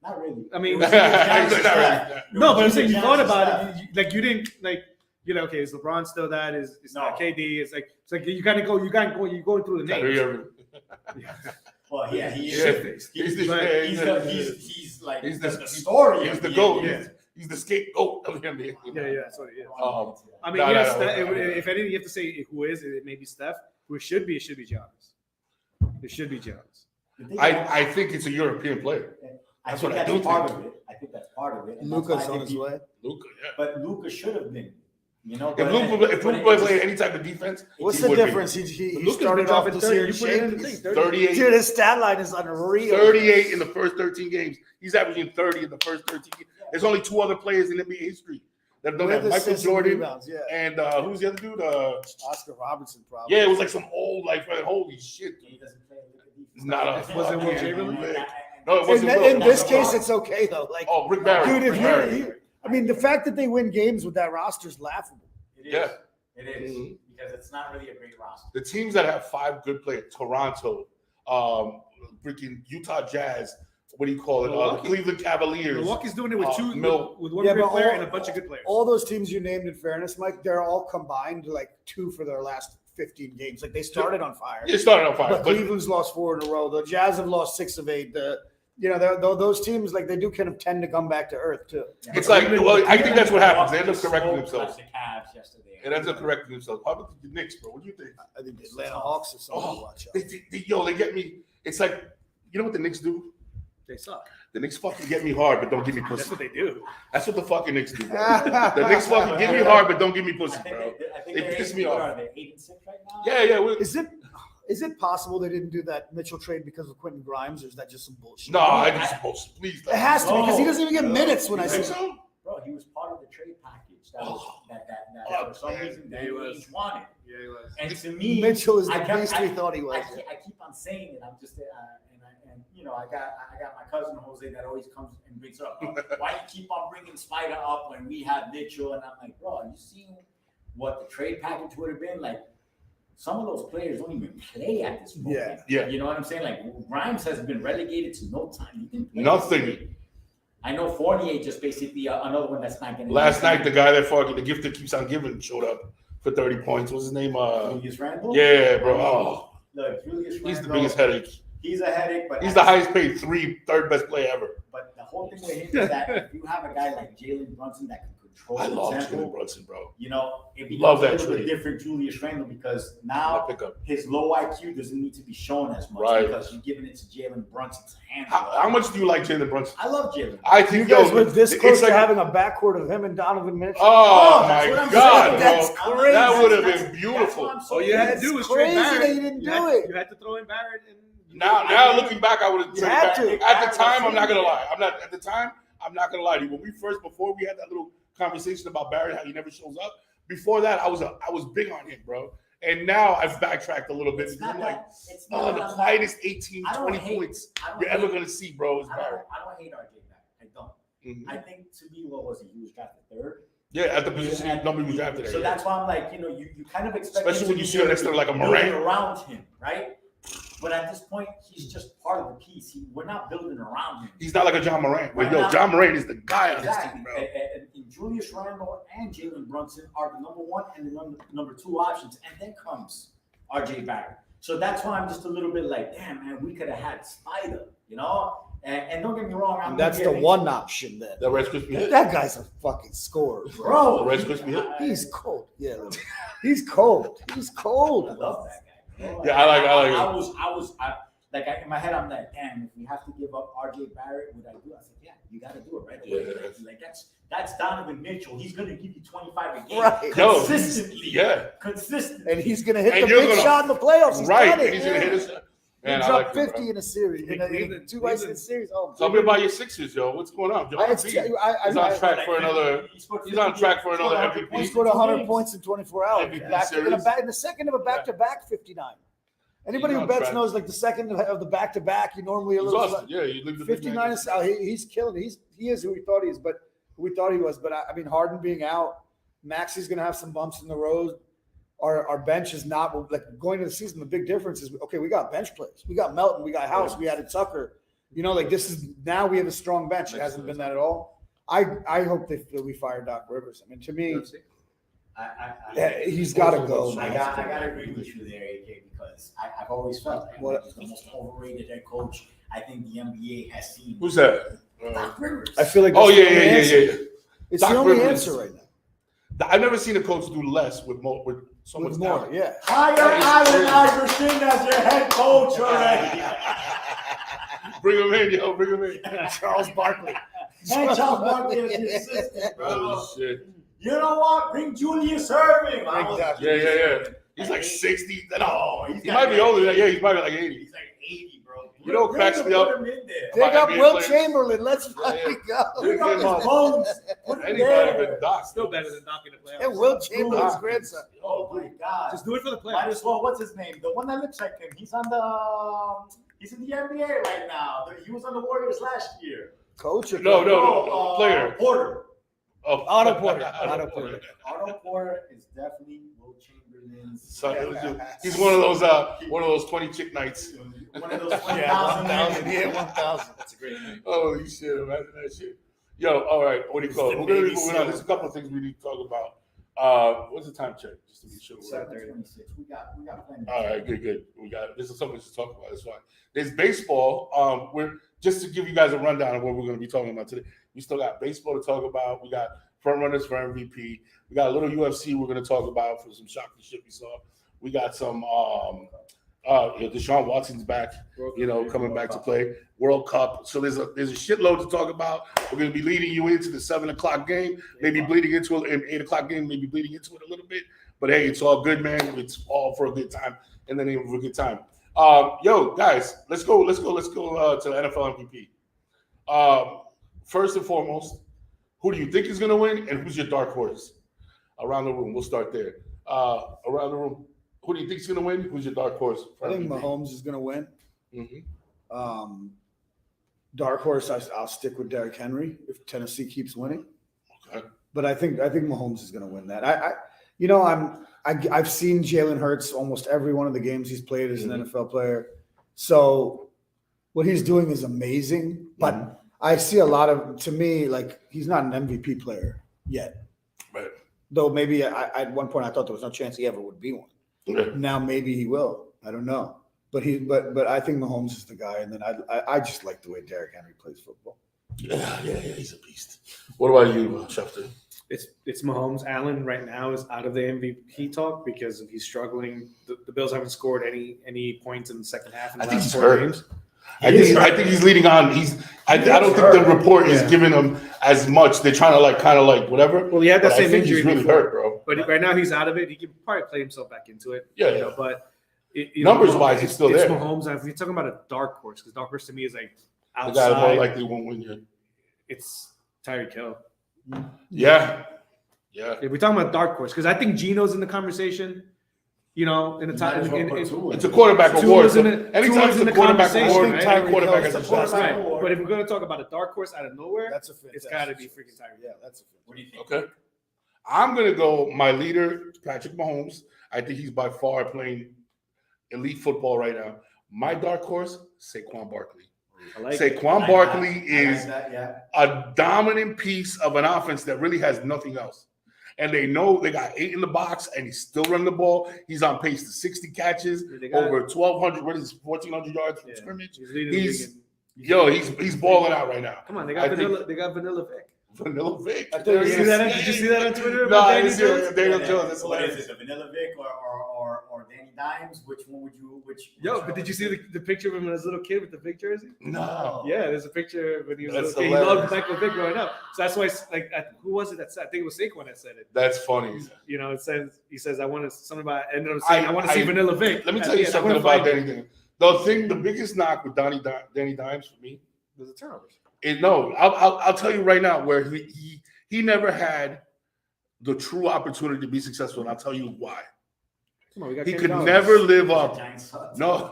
S4: Not really.
S3: I mean,
S4: It was either Giannis or Steph.
S3: No, but I'm
S4: It was
S3: saying you
S4: either
S3: thought
S4: Giannis or
S3: about
S4: Steph.
S3: it. Like you didn't like. Okay, is LeBron still that? Is
S4: No.
S3: not KD? It's like you gotta go. You're going through the names.
S4: Well, yeah, he
S1: Yeah.
S4: is.
S1: He's the-
S3: But
S1: yeah,
S4: He's like
S1: he's
S4: the
S1: the-
S4: story.
S1: He's
S4: of
S1: the GOAT.
S3: Yeah.
S1: He's the scapegoat of the NBA.
S3: Yeah, that's what it is. I mean,
S1: No,
S3: yes,
S1: no,
S3: if anything, you have to say who is it. It may be Steph. Who it should be Giannis. It should be Giannis.
S1: I think it's a European player.
S4: I
S1: That's
S4: think
S1: what I
S4: that's
S1: do
S4: part
S1: think.
S4: of it. I think that's part of it. And that's why
S2: Luka's
S4: I
S2: on
S4: think
S2: his
S4: he-
S2: way.
S1: Luka, yeah.
S4: But Luka should have been. You know,
S1: If Luka played any type of defense,
S2: What's
S1: he
S2: the
S1: would be.
S2: difference? He
S3: Luka's
S2: started
S3: been
S2: off
S3: dropping
S2: this
S3: 30.
S2: year
S3: You
S2: in
S3: put it in the
S2: shape.
S3: thing.
S1: 38.
S2: Dude, his stat line is unreal.
S1: 38 in the first 13 games. He's averaging 30 in the first 13 games. There's only two other players in NBA history that have done
S2: With
S1: that. Michael
S2: assists and
S1: Jordan
S2: rebounds, yeah.
S1: and who's the other dude?
S2: Oscar Robertson, probably.
S1: Yeah, it was like some old, like, holy shit.
S4: He doesn't play a good defense.
S1: It's not a
S3: Was it Will
S1: fucking
S3: Chamberlain?
S1: leg.
S4: And-
S1: No, it
S2: In,
S1: wasn't.
S2: in
S1: Will.
S2: this case, it's okay though. Like,
S1: Oh, Rick Barry.
S2: dude, if
S1: Rick
S2: you're,
S1: Barry.
S2: I mean, the fact that they win games with that roster is laughable.
S4: It is.
S1: Yeah.
S4: It is.
S1: Mhm.
S4: Because it's not really a great roster.
S1: The teams that have five good players: Toronto, freaking Utah Jazz. What do you call it?
S3: Milwaukee.
S1: Cleveland Cavaliers.
S3: Milwaukee's doing it with two,
S1: Mil-
S3: with one
S2: Yeah,
S3: great
S2: but
S3: player
S2: all-
S3: and a bunch of good players.
S2: All those teams you named, in fairness, Mike, they're all combined like 2 for their last 15 games. Like they started on fire.
S1: It started on fire,
S2: But
S1: but
S2: Cleveland's lost 4 in a row. The Jazz have lost 6 of 8. Those teams, like they do kind of tend to come back to earth too.
S1: it's like, well, I think that's what happens. They end up correcting
S4: Smoked
S1: themselves.
S4: like the Cavs yesterday.
S1: It ends up correcting themselves. How about the Knicks, bro? What do you think?
S2: I think the Atlanta Hawks are something to
S1: Oh,
S2: watch out.
S1: they get me. It's like, you know what the Knicks do?
S3: They suck.
S1: The Knicks fucking get me hard, but don't give me
S3: That's
S1: pussy.
S3: what they do.
S1: That's what the fucking Knicks do, bro. The Knicks fucking get me hard, but don't give me
S4: I
S1: pussy,
S4: think
S1: bro.
S4: they
S1: They
S4: they're
S1: piss
S4: 8
S1: me
S4: what
S1: off.
S4: Are they 8-6 right now?
S1: Yeah.
S2: Is it possible they didn't do that Mitchell trade because of Quentin Grimes, or is that just some bullshit?
S1: No, I just bullshit. Please.
S2: It has to be because he doesn't even get
S1: No.
S2: minutes when I
S1: You
S2: see
S1: think
S2: him.
S1: so?
S4: Bro, he was part of the trade package. That was
S1: Oh.
S4: that
S1: Oh,
S4: for some
S1: man.
S4: reason
S3: Yeah, he
S4: Danny
S3: was.
S4: Ainge wanted.
S3: Yeah, he was.
S4: And to me,
S2: Mitchell is the
S4: I kept-
S2: beast we thought he was.
S4: I keep on saying it. I'm just and you know I got my cousin Jose that always comes and brings up. Why you keep on bringing Spider up when we have Mitchell? And I'm like, bro, are you seeing what the trade package would have been like? Some of those players don't even play at this point.
S1: Yeah.
S4: You know what I'm saying? Like Grimes has been relegated to no time. He didn't play
S1: Nothing.
S4: yesterday. I know Fournier just basically another one that's not getting.
S1: Last night, the guy that fucking the gift that keeps on giving showed up for 30 points. What's his name?
S4: Julius Randle.
S1: Yeah, bro. Oh,
S4: Look, Julius Randle.
S1: he's the biggest headache.
S4: He's a headache, but
S1: He's the highest paid third best player ever.
S4: But the whole thing with him is that if you have a guy like Jalen Brunson that can control
S1: I
S4: the
S1: love
S4: tempo,
S1: Jalen Brunson, bro.
S4: you know, it becomes
S1: Love
S4: a
S1: that
S4: little bit
S1: trade.
S4: different Julius Randle because
S1: I
S4: now
S1: pick up.
S4: his low IQ doesn't need to be shown as much
S1: Right.
S4: because you're giving it to Jalen Brunson to handle.
S1: How much do you like Jalen Brunson?
S4: I love Jalen.
S1: I
S2: You
S1: think
S2: guys
S1: yo,
S2: were this
S1: it's
S2: close
S1: like-
S2: to having a backcourt of him and Donovan Mitchell.
S1: Oh
S4: that's
S1: my
S4: what I'm
S1: God,
S4: saying.
S1: bro.
S2: That's crazy.
S1: That would have
S4: That's-
S1: been beautiful.
S4: that's what I'm so
S3: All you had to
S2: That's
S3: do was
S2: crazy
S3: trade Barrett.
S2: that you didn't do it.
S3: You had to throw in Barrett and
S1: Now looking back, I would have
S2: You
S1: traded
S2: had
S1: back.
S2: to.
S1: At the time, I'm not gonna lie. I'm not gonna lie to you. When before we had that little conversation about Barrett, how he never shows up. Before that, I was big on him, bro. And now I've backtracked a little bit
S4: It's
S1: because
S4: not
S1: I'm like,
S4: that. It's not
S1: the
S4: that I'm
S1: quietest 18,
S4: I don't
S1: 20
S4: hate-
S1: points
S4: I don't
S1: you're ever
S4: hate-
S1: gonna see, bro, is Barrett.
S4: I don't hate RJ Barrett. I don't.
S1: Mhm.
S4: I think to me, what was he was drafted third.
S1: Yeah, at the position nobody was drafted there.
S4: So
S1: yeah.
S4: that's why I'm like, you kind of expect
S1: Especially
S4: him
S1: when
S4: to
S1: you
S4: be
S1: see him next to like a
S4: building
S1: Morant.
S4: around him, right? But at this point, he's just part of the piece. We're not building around him.
S1: He's not like a John Morant. But
S4: Right
S1: yo,
S4: now-
S1: John Morant is the guy on this
S4: Exactly.
S1: team, bro.
S4: And Julius Randle and Jalen Brunson are the number one and the number two options. And then comes RJ Barrett. So that's why I'm just a little bit like, damn, man, we could have had Spider, you know? And don't get me wrong. I'm
S2: That's the
S4: getting-
S2: one option then.
S1: That Red Crispy hit.
S2: That guy's a fucking scorer, bro.
S4: Bro.
S1: The Red Crispy hit.
S2: He's cold. Yeah, he's cold. He's
S4: I
S2: cold.
S4: love that guy. Bro.
S1: Yeah, I like
S4: In my head, I'm like, damn, if we have to give up RJ Barrett, would I do it? I said, yeah, you got to do it right away.
S1: Yeah.
S4: Like that's Donovan Mitchell. He's gonna give you 25 a game
S2: Right.
S1: Yo,
S4: consistently.
S1: Yeah.
S4: Consistently.
S2: And he's gonna hit
S1: And
S2: the
S1: you're
S2: big
S1: gonna-
S2: shot in the playoffs. He's
S1: Right.
S2: done it.
S1: And he's gonna hit us.
S2: He
S1: Man, I
S2: dropped
S1: like it,
S2: 50
S1: bro.
S2: in a series. In
S3: Cleveland-
S2: two ice in a series. Oh,
S1: Tell me about your Sixers, yo. What's going on? Joel
S2: He's
S1: Embiid. He's on track for another. He's on track for another MVP.
S2: He scored 100 points in 24 hours.
S1: MVP
S2: Back
S1: series.
S2: in the second of a back-to-back 59. Anybody
S1: He's
S2: who
S1: on
S2: bets
S1: track.
S2: knows like the second of the back-to-back, you normally a
S1: He's
S2: little
S1: awesome. Yeah, you leave the
S2: 59 is he's killing it. He is who we thought he is, but who we thought he was. But I mean, Harden being out, Maxi's gonna have some bumps in the road. Our bench is not like going into the season. The big difference is okay. We got bench players. We got Melton. We got House. We added Tucker. You know, like this is now we have a strong bench. It hasn't been that at all. I hope that we fire Doc Rivers. I mean, to me, he's got to go.
S4: I
S2: man.
S4: got to agree with you there, AK, because I've always felt like he's the most overrated head coach I think the NBA has seen.
S1: Who's that?
S4: Doc Rivers.
S2: I feel like
S1: Oh
S2: that's
S1: yeah,
S2: the only
S1: yeah,
S2: answer.
S1: yeah, yeah.
S2: It's
S1: Doc
S2: the only
S1: Rivers.
S2: answer right now.
S1: I've never seen a coach do less with so much
S2: With more,
S1: talent.
S2: yeah.
S4: Hire Allen Iverson as your head coach already.
S1: Bring him in, yo. Bring him in.
S2: Charles Barkley.
S4: And Charles Barkley as your assistant, bro.
S1: Oh shit.
S4: You know what? Bring Julius Irving.
S2: Exactly.
S1: Yeah. He's like 60.
S4: No,
S1: He might be older than that. Yeah, he's probably like 80.
S4: He's like 80, bro.
S1: You know what cracks me up?
S4: Put him in there.
S2: Dig up
S1: NBA
S2: Will
S1: players.
S2: Chamberlain. Let's
S1: Yeah.
S2: fucking go.
S4: Bring up his
S1: him up.
S4: bones. Put him
S1: Anybody
S4: there.
S1: but Doc.
S3: Still better than knocking the playoffs.
S2: And Will Chamberlain's
S1: Doc.
S2: grandson.
S4: Oh my God.
S3: Just do it for the
S4: Might
S3: playoffs.
S4: as well. What's his name? The one that looks like him. He's on the. He's in the NBA right now. He was on the Warriors last year.
S2: Coach or
S1: No, player.
S4: Porter.
S1: Oh,
S2: Otto Porter. Otto Porter.
S4: Otto Porter is definitely Will Chamberlain's.
S1: So he's one of those 20 chick nights.
S4: One of those
S2: Yeah,
S4: 1,000.
S2: 1,000. Yeah, 1,000.
S3: That's a great name.
S1: Holy shit! Imagine that shit. Yo, all right. What do you call it? We're gonna be moving on. There's a couple of things we need to talk about. What's the time check? Just to be sure.
S4: 7:26. We got plenty.
S1: All right, good. This is something to talk about. That's fine. There's baseball. We're just to give you guys a rundown of what we're going to be talking about today. We still got baseball to talk about. We got front runners for MVP. We got a little UFC we're going to talk about for some shocking shit we saw. We got some. Deshaun Watson's back. Coming back to play World Cup. So there's a shitload to talk about. We're going to be leading you into the 7:00 game, maybe bleeding into an 8:00 game, maybe bleeding into it a little bit. But hey, it's all good, man. It's all for a good time, and the name of a good time. Yo, guys, let's go to the NFL MVP. First and foremost, who do you think is going to win, and who's your dark horse? Around the room, we'll start there. Around the room, who do you think is going to win? Who's your dark horse? For
S2: I think
S1: MVP?
S2: Mahomes is going to win.
S1: Mm-hmm.
S2: Dark horse, I'll stick with Derrick Henry if Tennessee keeps winning.
S1: Okay.
S2: But I think Mahomes is going to win that. I've seen Jalen Hurts almost every one of the games he's played as an NFL player. So what he's doing is amazing. But I see a lot of, to me, like he's not an MVP player yet.
S1: Right.
S2: Though maybe at one point I thought there was no chance he ever would be one.
S1: Okay.
S2: Now maybe he will. I don't know. But I think Mahomes is the guy. And then I just like the way Derrick Henry plays football.
S1: Yeah, he's a beast. What about you, Schefter?
S3: It's Mahomes. Allen right now is out of the MVP talk because he's struggling. The Bills haven't scored any points in the second half. In the
S1: I think
S3: last
S1: he's
S3: 4
S1: hurt.
S3: games.
S1: I think he's leading on. I don't think the report is giving him as much. They're trying to kind of whatever.
S3: Well, he had that
S1: But I
S3: same
S1: think
S3: injury
S1: he's really
S3: before,
S1: hurt, bro.
S3: but right now he's out of it. He can probably play himself back into it.
S1: Yeah.
S3: But
S1: Numbers-wise, he's still
S3: it's
S1: there.
S3: Mahomes. If you're talking about a dark horse, because dark horse to me is like
S1: The guy more
S3: outside.
S1: likely won't win you.
S3: It's Tyreek Hill.
S1: Yeah.
S3: If we're talking about dark horse, because I think Geno's in the conversation. In the time,
S1: It's a quarterback
S3: Tua
S1: award.
S3: was
S1: So
S3: in it-
S1: anytime
S3: Tua
S1: it's
S3: was in
S1: a
S3: the
S1: quarterback
S3: conversation,
S1: award,
S3: right?
S1: any quarterback
S2: Tyreek
S1: has a
S2: Hill's the
S1: shot.
S2: best.
S3: right. But if we're going to talk about a dark horse out of nowhere,
S2: That's a
S3: it's got to be freaking Tyreek.
S2: Yeah, that's a
S4: What do you think?
S1: Okay. I'm going to go my leader, Patrick Mahomes. I think he's by far playing elite football right now. My dark horse, Saquon Barkley.
S3: I like
S1: Saquon
S4: I
S1: Barkley
S4: like
S1: is
S4: that, yeah.
S1: a dominant piece of an offense that really has nothing else. And they know they got 8 in the box, and he's still running the ball. He's on pace to 60 catches,
S3: They got-
S1: over 1,200. What is it, 1,400 yards from
S3: Yeah.
S1: scrimmage?
S3: He's leading the
S1: He's-
S3: league in-
S1: He's balling out right now.
S3: Come on, they
S1: I
S3: got
S1: think-
S3: Vanilla. They got Vanilla Vic.
S1: Vanilla Vic.
S2: I thought
S1: There
S2: you
S1: he
S2: see
S1: is.
S2: that?
S3: Did you see that on Twitter?
S1: No,
S3: about
S1: I
S3: Danny
S1: didn't see it.
S3: Jones?
S1: Daniel Jones. That's
S4: What is
S1: hilarious.
S4: it, the Vanilla Vic or Danny Dimes? Which one would you? Which?
S3: Yo, but did you see the picture of him as a little kid with the Vic jersey?
S1: No.
S3: Yeah, there's a picture when he was a
S1: That's
S3: little kid. He loved
S1: hilarious.
S3: Michael Vick growing up. So that's why, who was it that said? I think it was Saquon that said it.
S1: That's funny.
S3: You know, it says he says I want to. Something about ended up
S1: I-
S3: saying I want to see
S1: I-
S3: Vanilla Vic.
S1: Let me
S3: At
S1: tell
S3: the
S1: you
S3: end, I
S1: something
S3: wanna
S1: about
S3: find
S1: Danny Dimes. The biggest knock with Danny Dimes for me
S3: There's a turnovers.
S1: is no. I'll tell you right now where he never had the true opportunity to be successful, and I'll tell you why.
S3: Come on, we got
S1: He
S3: Kenny
S1: could
S3: Galladay.
S1: never live up.
S4: Giants sucks.
S1: No,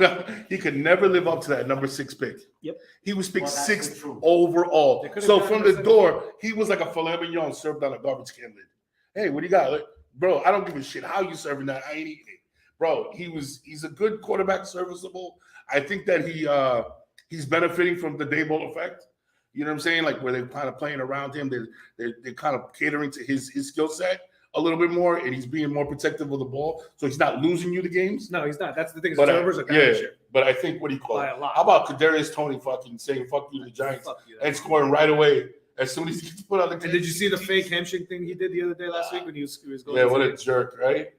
S1: he could never live up to that number 6 pick.
S3: Yep.
S1: He was picked
S4: Well, that's
S1: 6th
S4: true.
S1: overall.
S3: They could've
S1: So
S3: gotten
S1: from
S3: the
S1: the door, he was like a filet mignon served on a garbage can lid. Hey, what do you got? Like, bro, I don't give a shit how you serving that. I ain't eating it. Bro, he's a good quarterback, serviceable. I think that he's benefiting from the Daboll effect. You know what I'm saying? Like where they're kind of playing around him, they're kind of catering to his skill set a little bit more, and he's being more protective of the ball, so he's not losing you the games.
S3: No, he's not. That's the thing. Is
S1: But
S3: turnovers are kind
S1: yeah,
S3: of shit.
S1: but I think what do you call
S3: By
S1: it?
S3: a lot.
S1: How about Kadarius Toney fucking saying "fuck you" to the Giants
S3: Fuck you,
S1: and scoring right away as soon as he gets put on the?
S3: And did you see the fake hamstring thing he did the other day last week when he was going?
S1: Yeah, what a jerk, right?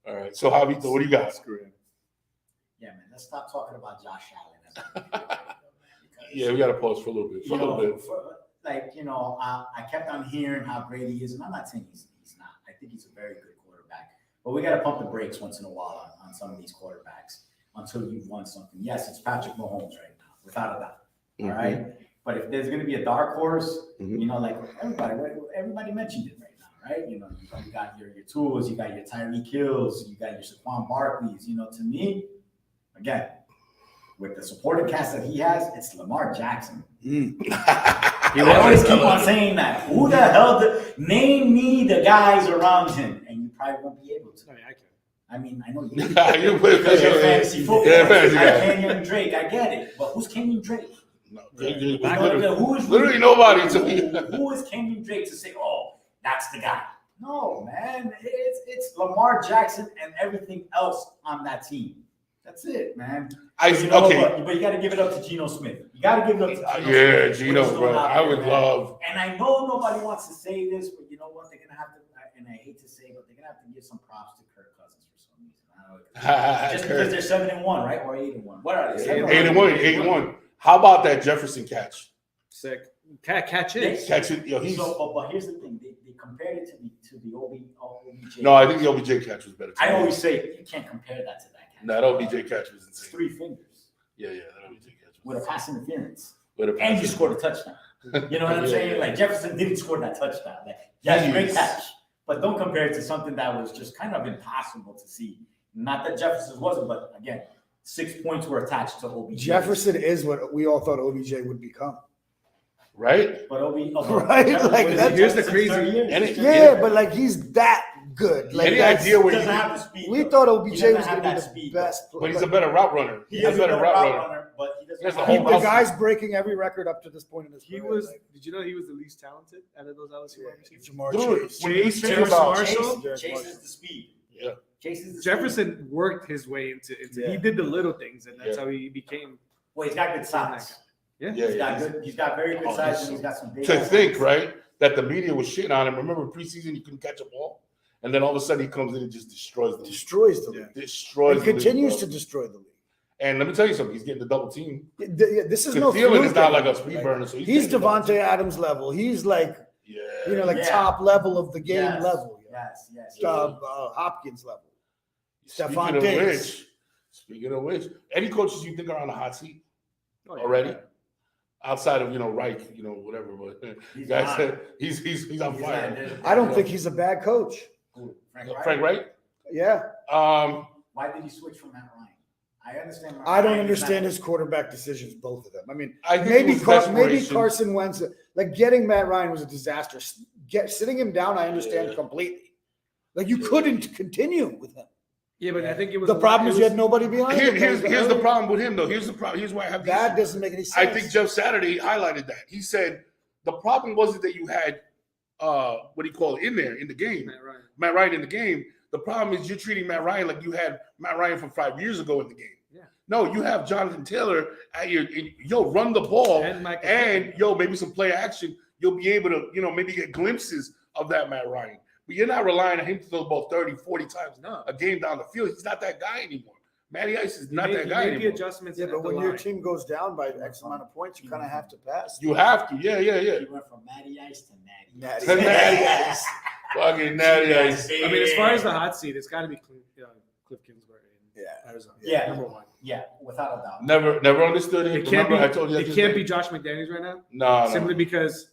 S1: All right, so Javito, what do you got?
S3: Screw him.
S4: Yeah, man. Let's stop talking about Josh Allen.
S1: Yeah, we got to pause for a little bit. For a little bit.
S4: I kept on hearing how great he is, and I'm not saying he's not. I think he's a very good quarterback. But we got to pump the brakes once in a while on some of these quarterbacks until you've won something. Yes, it's Patrick Mahomes right now, without a doubt. All right. But if there's going to be a dark horse,
S1: Mhm.
S4: you know, like everybody mentioned it right now, right? You know, you got your tools, you got your Tyreek Hills, you got your Saquon Barkleys. You know, to me, again, with the supporting cast that he has, it's Lamar Jackson. I always keep on saying that. Who the hell? Name me the guys around him, and you probably won't be able to.
S3: I mean, I can.
S4: I mean, I know you
S1: You-
S4: because you're fantasy football.
S1: Yeah, fantasy
S4: I
S1: guy.
S4: Kenyon Drake, I get it, but who's Kenyon Drake?
S1: No,
S4: Who is
S1: literally nobody to me.
S4: Who is Kenyon Drake to say, "Oh, that's the guy"? No, man, it's Lamar Jackson and everything else on that team. That's it, man. But you got to give it up to Geno Smith. You got to give it up to Geno
S1: Yeah,
S4: Smith.
S1: Geno,
S4: What he's
S1: bro.
S4: doing out
S1: I
S4: there,
S1: would
S4: man.
S1: love.
S4: And I know nobody wants to say this, but you know what? They're gonna have to, and I hate to say, but they're gonna have to give some props to Kirk Cousins for some reason. I don't know, just because they're 7-1, right, or 8-1. What are they?
S1: 8-1. How about that Jefferson catch?
S3: Sick. Catch it.
S1: Catch it. Yo, he's.
S4: But here's the thing: they compared it to the OBJ.
S1: No, I think the OBJ catch was better.
S4: I always say you can't compare that to that catch.
S1: That OBJ catch was
S4: It's
S1: insane.
S4: 3 fingers
S1: Yeah, that OBJ catch
S4: with a
S1: was
S4: pass interference,
S1: with a
S4: and you scored a touchdown. You know what I'm
S1: Yeah,
S4: saying?
S1: yeah.
S4: Like Jefferson didn't score that touchdown. Like, yes, great
S1: Jeez.
S4: catch, but don't compare it to something that was just kind of impossible to see. Not that Jefferson wasn't, but again, 6 points were attached to OBJ.
S2: Jefferson is what we all thought OBJ would become.
S1: right.
S4: But
S2: Right?
S4: Jefferson-
S2: Like,
S4: what is
S2: that's-
S4: it,
S3: here's the
S4: Jefferson's
S3: crazy-
S4: 30 years?
S1: and it-
S2: Yeah, but like he's that good. Like
S1: Any
S2: that's-
S1: idea
S4: He
S1: where
S4: doesn't
S1: you?
S4: have the speed.
S2: we
S4: though.
S2: thought
S4: He
S2: OBJ
S4: doesn't
S2: was
S4: have
S2: going to
S4: that
S2: be the
S4: speed,
S2: best.
S1: But he's a better route runner.
S4: He
S1: He's
S4: is
S1: a better route runner.
S4: but he doesn't
S1: Yes,
S4: have
S1: the whole
S2: The
S1: house-
S2: guy's breaking every record up to this point in his
S3: He
S2: career.
S3: was.
S2: Like,
S3: Did you know he was the least talented out of those LSU wide receivers?
S2: Jamar
S1: Dude,
S2: Chase.
S1: when you
S3: Chase,
S1: think
S3: Terrace
S1: about
S3: Marshall.
S4: chases the speed.
S1: Yeah.
S4: Chases the speed.
S3: Jefferson worked his way into.
S2: Yeah.
S3: He did the little things, and that's
S1: Yeah.
S3: how he became.
S4: Well, he's got good size.
S3: Yeah.
S4: He's got good. He's got very good
S1: Oh,
S4: size,
S1: he's-
S4: and he's got some big.
S1: To
S4: ass
S1: think,
S4: hands.
S1: right, that the media was shitting on him. Remember preseason, he couldn't catch a ball, and then all of a sudden he comes in and just destroys the league.
S2: Destroys the league.
S1: Destroys.
S2: And
S1: the league,
S2: continues
S1: bro.
S2: to destroy the league.
S1: And let me tell you something. He's getting the double team.
S2: This is
S1: The
S2: no
S1: Thielen is
S2: fluke
S1: not like a
S2: anymore.
S1: speed
S2: Like,
S1: burner, so
S2: he's
S1: getting the double
S2: Devontae Adams level. He's like,
S1: team.
S2: you know, like
S4: Yeah.
S2: top level of the game
S4: Yes.
S2: level.
S4: Yes. Yes.
S2: Hopkins level.
S1: Speaking
S2: Stephon
S1: of
S2: Diggs.
S1: which, any coaches you think are on the hot seat
S3: Oh, yeah.
S1: already? Outside of Reich, whatever, but
S4: He's
S1: guys
S4: not.
S1: said he's on
S4: He's
S1: fire.
S4: not.
S2: I don't think he's a bad coach.
S4: Who? Frank
S1: Frank Wright.
S2: Yeah.
S4: Why did he switch from Matt Ryan? I understand. Matt
S2: I don't
S4: Ryan is
S2: understand
S4: not-
S2: his quarterback decisions, both of them. I mean,
S1: I think
S2: maybe
S1: it was
S2: maybe
S1: desperation.
S2: Carson Wentz, like getting Matt Ryan was a disaster. Sitting him down, I understand
S1: Yeah.
S2: completely. Like you
S1: Yeah.
S2: couldn't continue with him.
S3: Yeah, but I think it was
S2: The problem is you had nobody behind him.
S1: Here's the problem with him though. Here's the problem. Here's why I have the
S2: That
S1: issue.
S2: doesn't make any sense.
S1: I think Jeff Saturday highlighted that. He said the problem wasn't that you had what do you call it in there in the game, Matt Ryan in the game. The problem is you're treating Matt Ryan like you had Matt Ryan from 5 years ago in the game.
S3: Yeah.
S1: No, you have Jonathan Taylor at yo run the ball and yo maybe some play action. You'll be able to maybe get glimpses of that Matt Ryan. But you're not relying on him to throw the ball 30, 40 times a game down the field. He's not that guy anymore. Matty Ice is not that guy anymore.
S3: Adjustments
S2: Yeah, but when your team goes down by X amount of points, you kind of have to pass.
S1: You have to. Yeah.
S4: He went from Matty Ice to Natty.
S1: Natty Ice. Fucking Natty Ice.
S3: I mean, as far as the hot seat, it's got to be Cliff Kingsbury in Arizona.
S4: Yeah.
S3: Number one.
S4: Yeah, without a doubt.
S1: Never understood it.
S3: It can't
S1: Remember, I told you that
S3: It can't be Josh McDaniels right now.
S1: No.
S3: Simply because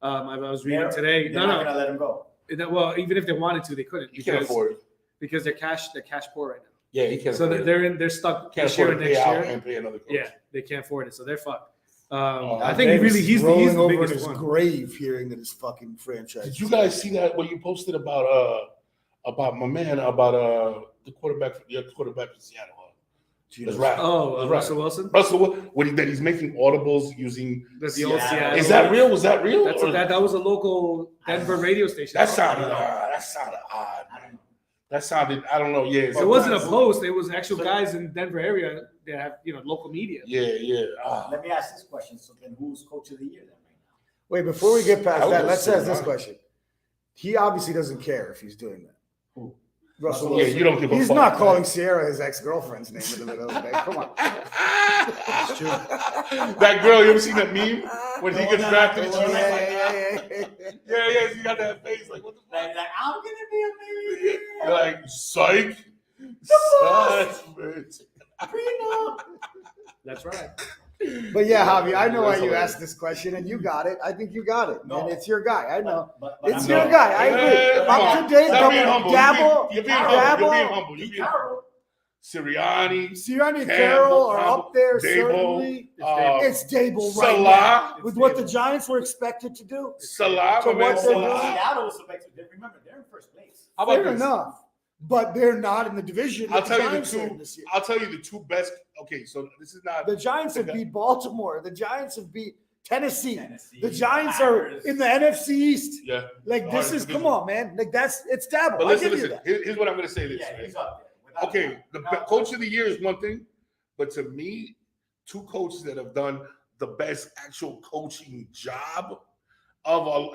S3: I was reading today.
S4: They're not gonna let him go.
S3: Well, even if they wanted to, they couldn't.
S1: You can't afford it.
S3: Because they're cash poor right now.
S1: Yeah, he can't.
S3: So they're stuck
S1: can't
S3: this year
S1: afford
S3: and
S1: to
S3: next
S1: pay
S3: year.
S1: out and pay another coach.
S3: Yeah, they can't afford it, so they're fucked.
S1: I
S3: I think he's
S2: rolling
S3: the
S2: over in
S3: biggest
S2: his
S3: one.
S2: grave, hearing that his fucking franchise.
S1: Did you guys see that what you posted about my man about the quarterback from Seattle?
S2: Jesus.
S1: Rap.
S3: Oh, Russell Wilson.
S1: That he's making audibles using.
S3: That's the old Seattle.
S1: Is that real? Was that real?
S3: That was a local Denver radio station.
S1: That sounded odd. That sounded. I don't know. Yeah.
S3: So it wasn't a post. It was actual guys in Denver area that have local media.
S1: Yeah.
S4: Let me ask this question. So then, who's coach of the year then right now?
S2: Wait, before we get past
S1: I
S2: that,
S1: would
S2: let's
S1: say
S2: ask this
S1: not.
S2: question. He obviously doesn't care if he's doing that.
S4: Who?
S2: Russell
S1: Yeah,
S2: Wilson.
S1: you don't give a
S2: He's
S1: fuck.
S2: not calling Sierra his ex-girlfriend's name in the middle of the day. Come on.
S1: That girl, you ever seen that meme when he gets drafted? And she's like,
S2: Yeah.
S1: He got that face like, what the fuck?
S4: Like I'm gonna be a millionaire.
S1: You're like, psych.
S3: That's right.
S2: But yeah, Javi, I know why
S1: That's
S2: you
S1: hilarious.
S2: asked this question, and you got it. I think you got it, man.
S4: No.
S2: It's your guy. I know.
S4: But
S2: It's
S4: I'm
S2: your
S4: not-
S2: guy. I agree.
S1: Yeah, come
S2: Up
S1: on.
S2: to date,
S1: Stop being humble.
S2: dabble,
S1: You're being humble.
S2: dabble.
S1: You're being humble. You're
S4: Pete
S1: being humble.
S4: Carroll.
S1: Sirianni,
S2: Sirianni,
S1: Campbell,
S2: Carroll are up there,
S1: Dable,
S2: certainly. It's Dable right
S1: Salah.
S2: now. With what the Giants were expected to do.
S1: Salah,
S2: So
S1: my man,
S2: what's the-
S1: Salah.
S4: Seattle was supposed to. Remember, they're in first place.
S1: How about
S2: Fair
S1: this?
S2: enough. But they're not in the division.
S1: I'll
S2: that
S1: tell you the
S2: Giants are
S1: two.
S2: in this year.
S1: I'll tell you the two best. Okay, so this is not.
S2: The Giants have beat Baltimore. The Giants have beat Tennessee.
S4: Tennessee,
S2: The Giants are
S4: Packers.
S2: in the NFC East.
S1: Yeah.
S2: Like this
S1: Hardest
S2: is, come
S1: division.
S2: on, man. Like it's dabble.
S1: But
S2: I
S1: listen,
S2: give you
S1: listen.
S2: that.
S1: Here's what I'm going to say. This.
S4: Yeah,
S1: right?
S4: he's up there. Without
S1: Okay,
S4: doubt.
S1: the
S4: Without
S1: coach
S4: doubt.
S1: of the year is one thing, but to me, two coaches that have done the best actual coaching job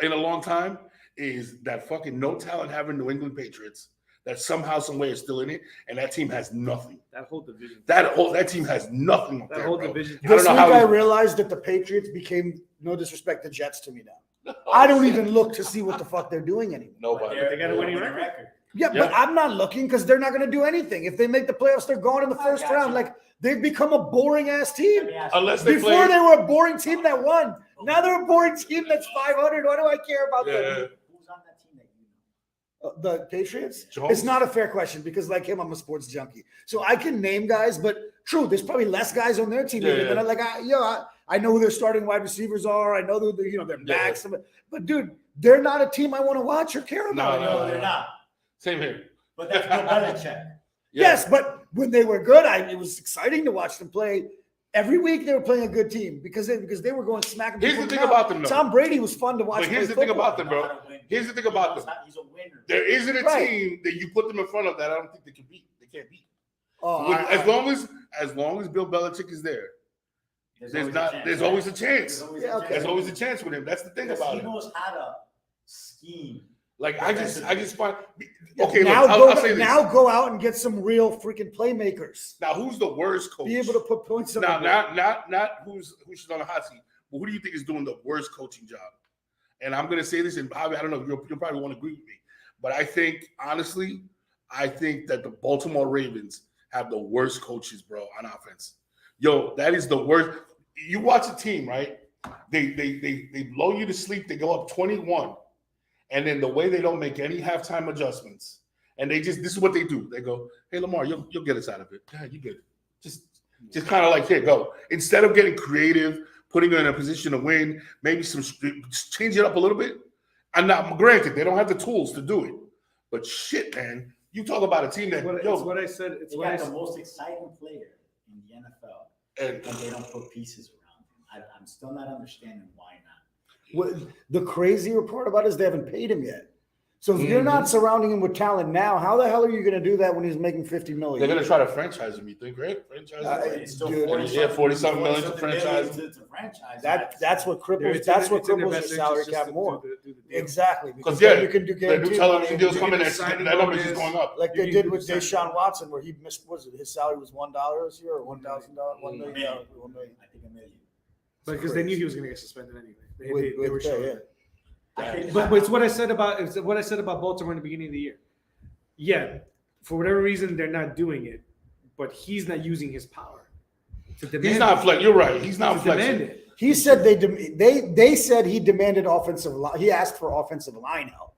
S1: in a long time is that fucking no talent having New England Patriots that somehow, some way is still in it, and that team has nothing.
S3: That whole division.
S1: That team has nothing up
S3: That
S1: there,
S3: whole
S1: bro.
S3: division.
S1: I don't
S2: This
S1: know
S2: week
S1: how
S2: I
S1: he-
S2: realized that the Patriots became, no disrespect to Jets to me now. I don't even look to see what the fuck they're doing anymore.
S4: But
S1: Nobody.
S4: they're-
S3: They got a
S4: they're
S3: winning record.
S2: Yeah,
S1: Yeah.
S2: but I'm not looking because they're not going to do anything. If they make the playoffs, they're gone in the
S4: I
S2: first
S4: got
S2: round.
S4: you.
S2: Like they've become a boring ass
S4: Let
S2: team.
S4: me ask you.
S1: Unless they
S2: Before
S1: play.
S2: they were a boring team that won. Now they're a boring team that's 500. Why do I care about
S1: Yeah.
S2: them?
S4: Who's on that team that you know?
S2: The Patriots?
S1: Jones?
S2: It's not a fair question because, like him, I'm a sports junkie. So I can name guys, but true, there's probably less guys on their team.
S1: Yeah,
S2: even,
S1: yeah.
S2: But I know who their starting wide receivers are. I know their
S1: Yeah.
S2: backs. But dude, they're not a team I want to watch or care about.
S1: No,
S4: No, they're not.
S1: Same here.
S4: But that's Bill Belichick.
S1: Yeah.
S2: Yes, but when they were good, it was exciting to watch them play. Every week they were playing a good team because they were going smacking.
S1: Here's the
S2: people
S1: thing
S2: down.
S1: about them, though.
S2: Tom Brady was fun to watch.
S1: But here's
S2: play
S1: the thing
S2: football.
S1: about them, bro.
S4: Know how to win.
S1: Here's the thing about them.
S4: He's a winner.
S1: There isn't a
S2: Right.
S1: team that you put them in front of that I don't think they can beat. They can't beat.
S2: Oh,
S1: As long as Bill Belichick is there, there's always a chance.
S2: Yeah, okay.
S1: There's always a chance with him. That's the thing about
S4: He
S1: it.
S4: knows how to scheme.
S1: Like I just find okay.
S2: now
S1: Look, I'll say this.
S2: now go out and get some real freaking playmakers.
S1: Now, who's the worst coach?
S2: Be able to put points on
S1: now,
S2: the board.
S1: not who's on the hot seat, but who do you think is doing the worst coaching job? And I'm going to say this, and Bobby, I don't know, you'll probably won't agree with me, but I think honestly, that the Baltimore Ravens have the worst coaches, bro, on offense. Yo, that is the worst. You watch a team, right? They blow you to sleep. They go up 21. And then the way they don't make any halftime adjustments, and this is what they do. They go, hey, Lamar, you'll get us out of it. Yeah, you get it. Just kind of like, here, go. Instead of getting creative, putting her in a position to win, maybe change it up a little bit. And now, granted, they don't have the tools to do it. But shit, man, You talk about a team that
S3: It's what I said. It's
S4: They
S3: what I
S4: got the
S3: said.
S4: most exciting player in the NFL,
S1: and
S4: and they don't put pieces around him. I'm still not understanding why not.
S2: What the crazier part about it is they haven't paid him yet. So if you're
S1: Mhm.
S2: not surrounding him with talent now, how the hell are you going to do that when he's making $50 million?
S1: they're gonna try to franchise him. You think, right? Franchise. him?
S4: It's still
S2: dude,
S1: 40-something million to
S4: 40-something
S1: franchise.
S4: million to franchise.
S2: That's what cripples.
S3: It's in
S2: That's
S3: the-
S2: what
S3: it's in their
S2: cripples your
S3: best
S2: salary
S3: interest just
S2: cap
S3: to
S2: more.
S3: do the deal.
S2: Exactly,
S1: Because
S2: then you can do
S1: the new
S2: guaranteed
S1: television
S2: money.
S1: deals
S3: You
S1: come in,
S3: get
S1: that
S3: the signing
S1: number's just
S3: bonus.
S1: going up.
S2: Like
S3: You
S2: they
S3: can
S2: did
S3: do
S2: with
S3: the signing
S2: Deshaun
S3: bonus.
S2: Watson, where he missed. Was it his salary was $1 this year or $1,000, $1 million, $1 million?
S4: I think $1 million.
S3: Because they knew he was going to get suspended anyway. They were
S2: With
S3: sure.
S2: pay,
S3: of
S2: yeah.
S3: it.
S4: I think-
S3: But it's what I said about Baltimore in the beginning of the year. Yeah, for whatever reason they're not doing it, but he's not using his power to demand.
S1: He's not flex. You're right. He's not
S3: to demand
S1: flexing.
S3: it.
S2: He said they said he demanded offensive line. He asked for offensive line help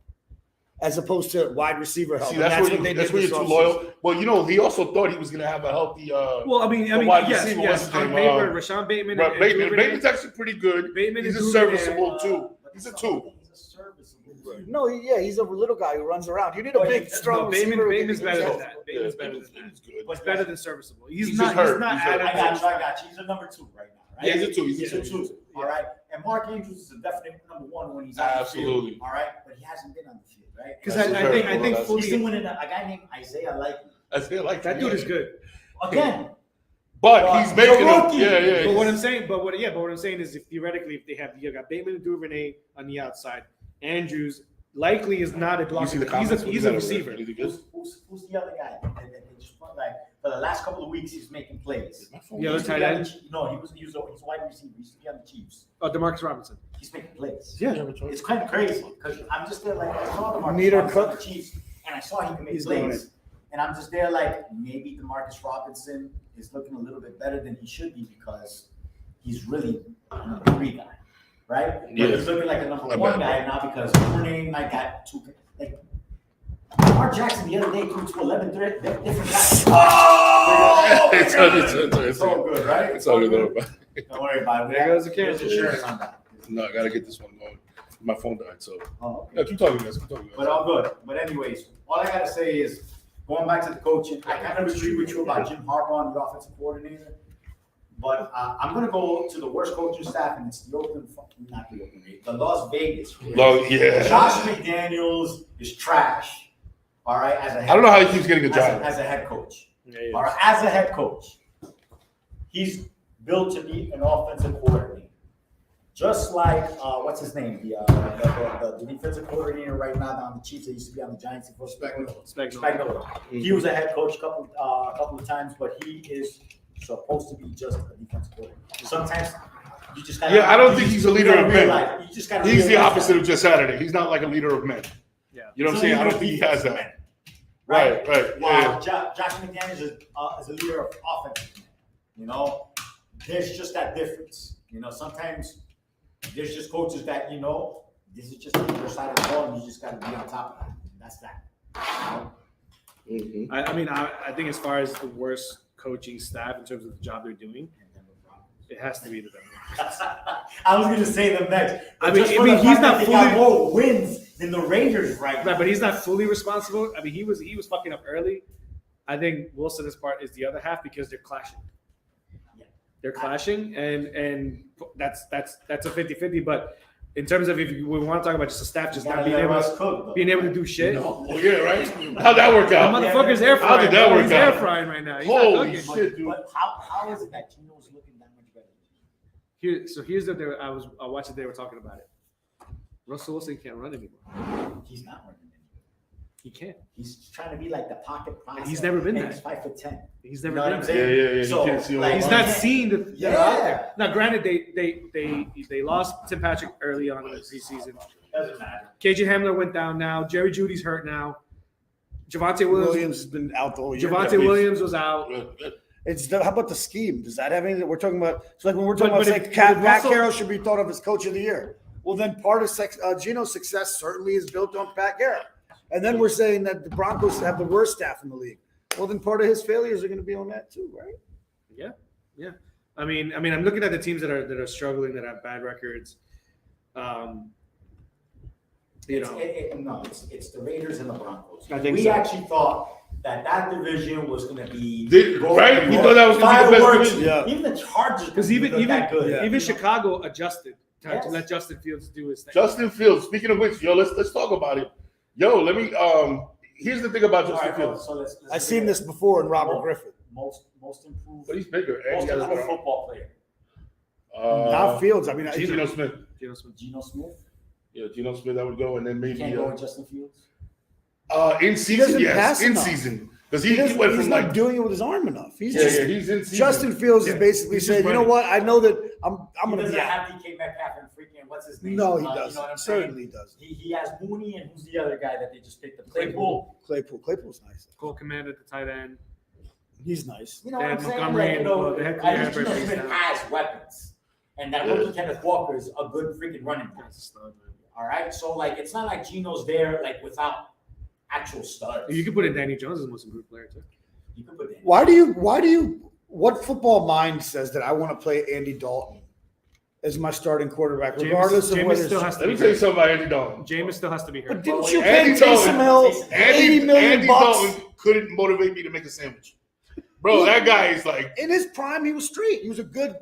S2: as opposed to wide receiver help.
S1: See,
S2: And
S1: that's where
S2: what they
S1: that's
S2: did
S1: where you're
S2: this
S1: too
S2: offseason.
S1: loyal. Well, you know, he also thought he was gonna have a healthy.
S3: Well, I mean,
S1: wide
S3: yes,
S1: receiver, what's his
S3: on
S1: name?
S3: paper, Rashawn Bateman.
S1: Right,
S3: and
S1: Bateman.
S3: Duvernay-
S1: Bateman's actually pretty good.
S3: Bateman
S1: He's
S3: and
S1: a
S3: Duvernay,
S1: serviceable too. He's a two.
S4: He's a serviceable
S2: No, he's a little guy who runs around. You need a
S4: But
S2: big,
S4: he-
S2: strong
S3: No,
S2: receiver. who
S3: Bateman's
S2: can
S3: better
S2: catch.
S3: than that. Bateman's better than that.
S1: He's good.
S3: He's better than serviceable. He's
S1: He's
S3: not.
S1: just hurt.
S3: He's not
S1: He's hurt.
S3: Adam.
S4: I got you. He's a number 2 right now, right?
S1: Yeah, he's a two.
S4: He's a 2. All right. And Mark Andrews is a definite number 1 when he's on
S1: Absolutely.
S4: the field. All right. But he hasn't been on the field, right?
S3: Because
S1: That's
S3: I think
S1: terrible. That's-
S3: fully
S4: He's been winning a guy named Isaiah Likely.
S1: I feel like
S3: that dude is good.
S4: Again,
S1: but he's
S4: But
S1: making
S4: he's a
S1: him.
S4: rookie.
S1: Yeah.
S3: But what I'm saying, but what I'm saying is, if theoretically, if they have you got Bateman and Duvernay on the outside, Andrews likely is not a
S1: You
S3: blocker.
S1: see the comments?
S3: He's a receiver.
S1: Is he good?
S4: who's the other guy? That they just put, like, for the last couple of weeks, he's making plays.
S3: Yeah,
S4: He
S3: let's
S4: used to
S3: tight
S4: be on
S3: end.
S4: the No, he's a wide receiver. He used to be on the Chiefs.
S3: Oh, Demarcus Robinson.
S4: He's making plays.
S3: Yeah.
S4: It's kind of crazy because I'm just there like I saw the
S2: Meter
S4: Robinson on
S2: Cook.
S4: the Chiefs and I saw he can make
S2: He's doing
S4: plays. And I'm just there like maybe DeMarcus Robinson is looking a little bit better than he should be because he's really a number 3 guy, right?
S1: Yeah.
S4: But he's looking like a number
S1: Not
S4: 1
S1: bad.
S4: guy now because Duvernay might got 2. Like Lamar Jackson the other day threw to 11 different guys. Oh!
S1: It's
S4: all good, right?
S1: It's all good.
S4: Don't worry about it.
S3: There goes the
S4: There's
S3: camera.
S4: insurance on that.
S1: No, I gotta get this one going. My phone died, so
S4: Oh, okay.
S1: yeah, keep talking, guys. Keep talking,
S4: But
S1: guys.
S4: all good. But anyways, all I gotta say is, going back to the coaching, I kind of agree with you about Jim Harbaugh and the offensive coordinator. But I'm gonna go to the worst coaching staff, and it's the Las Vegas. Raiders.
S1: Yeah.
S4: Josh McDaniels is trash. All right, as a head
S1: I don't know how he
S4: coach.
S1: keeps getting a job.
S4: As a head coach.
S3: Yeah,
S4: All right, as a head coach, he's built to be an offensive coordinator. Just like what's his name, the defensive coordinator right now on the Chiefs that used to be on the Giants before Spagnuolo. He was a head coach a couple of times, but he is supposed to be just a defensive coordinator. Sometimes you just gotta.
S1: Yeah, I don't think he's a leader of men.
S4: men. You just gotta.
S1: He's the
S4: realize
S1: opposite
S4: that.
S1: of just Saturday. He's not like a leader of men.
S3: Yeah.
S1: You know what I'm
S4: He's a
S1: saying? I
S4: leader
S1: don't
S4: of
S1: think he has
S4: defensive
S1: that.
S4: men.
S1: Right.
S4: While Josh McDaniels is a leader of offensive men. You know, there's just that difference. You know, sometimes there's just coaches that, you know, this is just the other side of the ball and you just got to be on top of that. That's that. You know?
S1: Mhm.
S3: I mean, I think as far as the worst coaching staff in terms of the job they're doing, it has to be the Bengals.
S4: I was going to say them next.
S3: I mean,
S4: just for the
S3: he's
S4: fact
S3: not
S4: that they got
S3: fully-
S4: more wins than the Rangers right now.
S3: Right, but he's not fully responsible. I mean, he was fucking up early. I think Wilson's part is the other half because they're clashing.
S4: Yeah.
S3: They're clashing, and that's a 50-50. But in terms of if we want to talk about just a staff just
S4: You
S3: not
S4: gotta
S3: being
S4: let
S3: able
S4: Russ cook, though.
S3: being able to do shit,
S1: Oh, yeah, right? How'd that work
S3: the
S1: out?
S3: motherfucker's air
S1: How
S3: frying.
S1: did that
S3: bro.
S1: work
S3: He's
S1: out?
S3: air frying right now. He's not
S1: Holy
S3: cooking.
S1: shit, dude.
S4: But how is it that Gino's looking that much better?
S3: Here's what I watching. They were talking about it. Russell Wilson can't run anymore.
S4: He's not running anymore.
S3: He can't.
S4: He's trying to be like the pocket passer.
S3: He's never been
S4: and
S3: that.
S4: He's 5'10".
S3: He's
S4: You
S3: never
S4: know what
S3: been
S4: I'm
S3: there.
S4: saying?
S1: Yeah.
S4: So,
S1: You can't see all
S4: like,
S1: the
S3: He's
S1: lines.
S3: not seen the
S4: Yeah.
S3: out there. Now, granted, they lost Tim Patrick early on in the preseason.
S4: Doesn't matter.
S3: KJ Hamler went down now. Jerry Judy's hurt now. Javante Williams
S2: has been out the whole year.
S3: Javante Williams was out.
S2: How about the scheme? Does that have anything that we're talking about? It's like when we're talking
S3: But
S2: about,
S3: if-
S2: say, Pat
S3: Russell-
S2: Carroll should be thought of as coach of the year. Well, then part of Gino's success certainly is built on Pat Carroll. And then we're saying that the Broncos have the worst staff in the league. Well, then part of his failures are going to be on that too, right?
S3: Yeah. I mean, I'm looking at the teams that are struggling, that have bad records. You know,
S4: No, it's the Raiders and the Broncos.
S3: I think
S4: we
S3: so.
S4: actually thought that division was going to be
S1: Right? We thought that was gonna be the best
S4: fireworks.
S1: division.
S2: Yeah.
S4: Even the Chargers,
S3: because
S4: didn't look that good.
S2: yeah.
S3: even Chicago adjusted to
S4: Yes.
S3: let Justin Fields do his thing.
S1: Justin Fields. Speaking of which, yo, let's talk about it. Yo, let me. Here's the thing about
S4: All
S1: Justin
S4: right,
S1: Fields.
S4: so let's
S2: I've seen this before in Robert Griffin.
S4: most improved,
S1: But he's bigger. And
S4: most
S1: he has
S4: improved
S1: better.
S4: football player.
S2: Not Fields. I mean,
S1: Geno Smith.
S3: Geno Smith.
S4: Geno Smith.
S1: Yeah, Geno Smith. That would go, and then maybe
S4: Can't go with Justin Fields.
S1: in season.
S2: doesn't
S1: Yes,
S2: pass
S1: in
S2: enough.
S1: season because
S2: he
S1: he went
S2: he's
S1: from
S2: not
S1: like
S2: doing it with his arm enough. He's
S1: yeah,
S2: just
S1: yeah, he's in season.
S2: Justin Fields
S1: Yeah.
S2: is basically
S1: He's just
S2: saying, you know
S1: running.
S2: what? I know that I'm
S4: He
S2: going to
S4: doesn't
S2: be out.
S4: have DK Metcalf and freaking what's his name?
S2: No, he
S4: You know
S2: doesn't.
S4: what I'm saying?
S2: Certainly does.
S4: He has Mooney and who's the other guy that they just picked up?
S3: Claypool.
S2: Claypool's nice.
S3: Cole Command at the tight end.
S2: He's nice.
S4: You know
S3: They
S4: what I'm
S3: had
S4: saying?
S3: Montgomery
S4: Like, you
S3: and,
S4: know,
S3: they had
S4: at
S3: Cleveland
S4: least Geno
S3: Everett
S4: Smith
S3: based
S4: has weapons, and that
S1: Yeah.
S4: rookie Kenneth Walker is a good freaking running back.
S3: That's a stud, man.
S4: All right, so like it's not like Geno's there like without actual studs.
S3: You could put in Danny Jones as the most improved player too.
S4: You could put in.
S2: What football mind says that I want to play Andy Dalton as my starting quarterback, regardless of
S3: Jameis
S2: whether
S3: still
S2: it's-
S3: has to
S1: Let
S3: be
S1: me tell you
S3: hurt.
S1: something about Andy Dalton.
S3: Jameis still has to be hurt.
S2: But didn't
S4: Well,
S2: you
S1: Andy
S2: pay Taysom
S1: Dalton-
S2: Hill $80 million
S1: Andy
S2: bucks?
S1: Dalton couldn't motivate me to make a sandwich, bro. That guy is like
S2: In his prime, he was straight. He was a good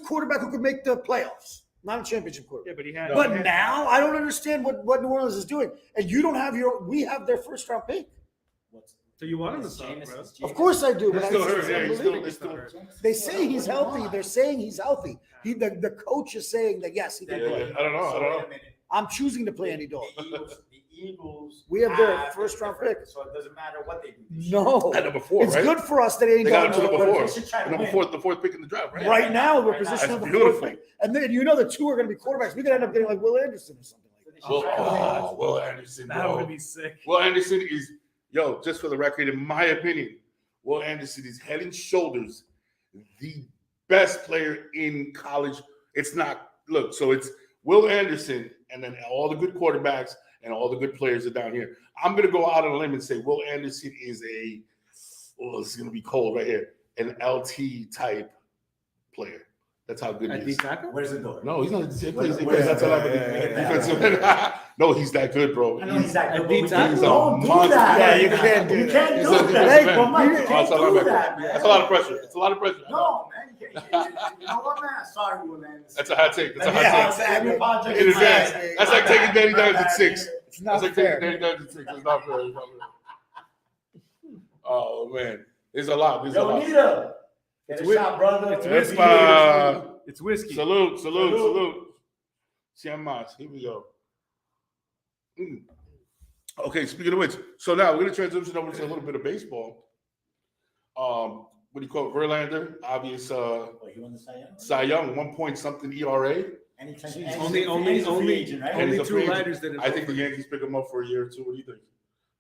S2: quarterback who could make the playoffs, not a championship quarterback.
S3: Yeah, but he had.
S2: But
S3: he had-
S2: now I don't understand what New Orleans is doing. And you don't have we have their first round pick.
S3: So you want him to
S4: Is
S3: suck,
S4: Jameis-
S3: bro?
S4: is
S2: Of
S4: Jameis-
S2: course I do, but
S1: He's
S2: I
S1: still
S2: it's
S1: hurt. Yeah, he's
S2: unbelievable.
S1: still hurt.
S2: They say he's healthy. They're saying he's healthy. The coach is saying that yes, he can
S1: Yeah,
S2: play.
S1: yeah. I don't know.
S4: So
S1: I don't
S4: wait
S1: know.
S4: a minute.
S2: I'm choosing to play Andy Dalton.
S4: The Eagles.
S2: We have their
S4: have
S2: first round
S4: different-
S2: pick.
S4: So it doesn't matter what they do. this year.
S2: No,
S1: At number 4,
S2: it's
S1: right?
S2: good for us that Andy
S1: They got him
S2: Dalton.
S1: to number
S4: They
S1: 4.
S4: should try to
S1: Number
S4: win.
S1: 4, the 4th pick in the draft, right?
S2: Right now, we're
S4: Right now.
S2: positioned
S1: That's
S2: of the fourth
S1: beautiful.
S2: pick, and then the two are going to be quarterbacks. We could end up getting like Will Anderson or something like that.
S1: Well,
S4: They should try to win.
S1: Will Anderson,
S3: That
S1: bro.
S3: would be sick.
S1: Will Anderson is, just for the record, in my opinion, Will Anderson is head and shoulders the best player in college. It's not, look, so it's Will Anderson and then all the good quarterbacks and all the good players are down here. I'm going to go out on a limb and say Will Anderson is this is going to be cold right here, an LT type player. That's how good
S3: At
S1: he
S3: D
S1: is.
S3: tackle?
S4: Where's the door?
S1: No, he's not. He plays
S4: Yeah,
S1: defense. That's a lot of
S2: yeah,
S1: defensive. No, he's that good, bro.
S4: I know he's that good,
S3: At
S4: but we
S3: D
S4: can't-
S3: tackle?
S4: don't
S1: He's
S4: do
S1: a monster.
S4: that.
S2: Yeah, you can't do
S4: You
S2: that.
S4: can't
S1: He's
S4: do
S1: a
S4: that.
S1: defensive
S2: Hey,
S1: man.
S4: Mike, you
S1: Oh,
S4: can't
S1: it's a
S4: do
S1: linebacker.
S4: that, man.
S1: That's a lot of pressure. It's a lot of pressure.
S4: No, man, you can't. You know what, man? Sorry, Will Anderson.
S1: That's a hot take. That's a
S2: Yeah,
S1: hot take.
S2: exactly.
S4: I apologize.
S1: In advance.
S2: Yeah,
S1: That's like taking Danny Dimes at 6.
S2: It's not
S1: That's like taking
S2: fair.
S1: Danny Dimes at 6. It's not fair. It's not fair. Oh man, there's a lot. There's a
S4: Yo,
S1: lot.
S4: Nita. Get a
S3: It's
S4: shot, brother.
S3: it's
S1: Yes,
S3: whiskey.
S1: ma.
S3: It's whiskey.
S1: Salute.
S4: Salute.
S1: Siam Mas. Here we go. Okay, speaking of which, so now we're gonna transition over to a little bit of baseball. What do you call it? Verlander, obvious
S4: Oh, you want to say it?
S1: Cy Young, 1 point something ERA.
S4: And he's
S3: Only-
S4: he's a free
S3: only-
S4: agent, right?
S1: And
S3: Only
S1: he's a
S3: two
S1: free agent.
S3: writers did it.
S1: I think the Yankees pick him up for a year or two. What do you think?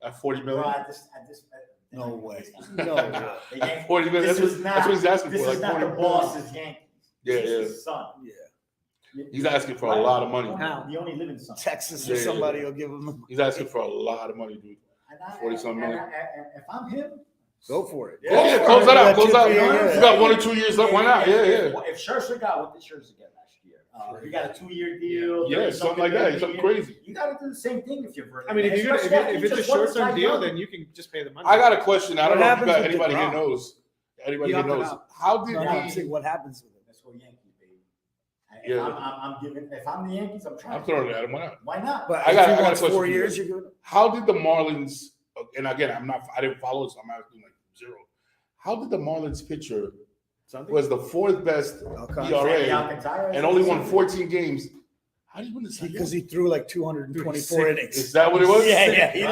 S1: At 40
S4: Bro,
S1: million?
S4: at this,
S2: No way.
S4: No,
S2: No.
S4: The Yankees-
S1: 40 million.
S4: This
S1: That's
S4: is
S1: what he's asking
S4: This
S1: for.
S4: is
S1: Like
S4: not
S1: 40
S4: the
S1: million.
S4: boss's Yankees.
S1: Yeah,
S4: This is
S1: yeah.
S4: his son.
S2: Yeah,
S1: He's asking for a lot of money.
S3: How?
S4: The only living son.
S2: Texas
S1: Yeah,
S2: or
S1: yeah,
S2: somebody
S1: yeah.
S2: will give him.
S1: He's asking for a lot of money, dude. 40-something million.
S4: If I'm him,
S2: Go for it.
S1: Yeah, close that out. Close out.
S2: Yeah.
S1: You got 1 or 2 years left. Why not? Yeah, yeah.
S4: If Scherzer got what did Scherzer get last year? He got a 2-year deal.
S1: Yeah, something like that. Something crazy.
S4: You got to do the same thing if you're Verlander.
S3: I mean, if you're
S4: Especially
S3: if it's a
S4: just won the
S3: short-term
S4: Cy
S3: deal,
S4: Young.
S3: then you can just pay the money.
S1: I got a question. I don't
S2: What
S1: know if you
S2: happens
S1: got
S2: with
S1: anybody here
S2: DeGrom?
S1: knows. Anybody
S3: He
S1: here
S3: opted
S1: knows.
S3: out.
S1: How did
S2: No, I'm saying
S1: he?
S2: what happens with him.
S4: Let's go Yankees, baby.
S1: Yeah.
S4: I'm giving. If I'm the Yankees, I'm trying.
S1: I'm throwing it at him. Why not?
S4: Why not?
S2: But
S1: I got
S2: if
S1: a
S2: he wants
S1: question
S2: 4
S1: for you.
S2: years, you're giving him.
S1: How did the Marlins? And again, I didn't follow, so I'm asking like zero. How did the Marlins pitcher
S3: Something?
S1: was the 4th best
S2: Alcantara.
S1: ERA
S4: Sandy Alcantara
S1: and only won 14 games? How did he win this?
S2: Because he threw like 224 innings.
S1: Is that what it was?
S2: Yeah. He
S1: Is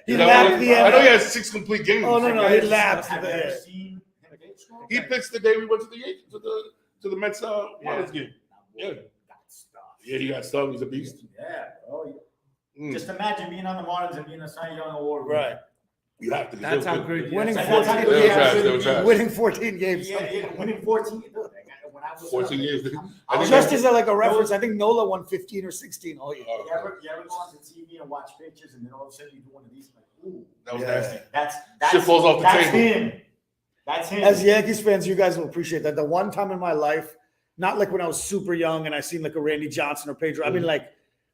S2: he
S1: that
S2: lapped
S1: what it
S2: the
S1: was? I know he
S2: end.
S1: has 6 complete games.
S2: Oh, no, he lapped
S4: Have
S2: the
S4: you ever
S2: end.
S4: seen him pitch?
S1: He pitched the day we went to the Yankees to the Mets Marlins game. Yeah.
S4: Got stuff.
S1: Yeah, he got stuff. He's a beast.
S4: Yeah, bro.
S1: Mm.
S4: Just imagine being on the Marlins and being a Cy Young Award winner.
S2: Right.
S1: You have to.
S3: That's how
S1: good.
S3: great.
S2: Winning
S4: That's
S2: 14
S4: how good
S1: They were
S4: he
S1: trash,
S4: has
S1: they were
S4: to
S1: trash.
S4: be.
S2: Winning 14 games.
S4: Yeah, winning 14. Look, when I was
S1: 14 years. I think
S2: Just as like a reference, I think Nola won 15 or 16 all year.
S1: Oh,
S4: You ever go onto TV and watch pictures and then all of a sudden you do one of these like, ooh,
S1: that was
S2: Yeah.
S1: nasty.
S4: that's
S1: Shit falls off the
S4: that's
S1: table.
S4: him. That's him.
S2: As Yankees fans, you guys will appreciate that. The one time in my life, not like when I was super young and I seen like a Randy Johnson or Pedro. I mean, like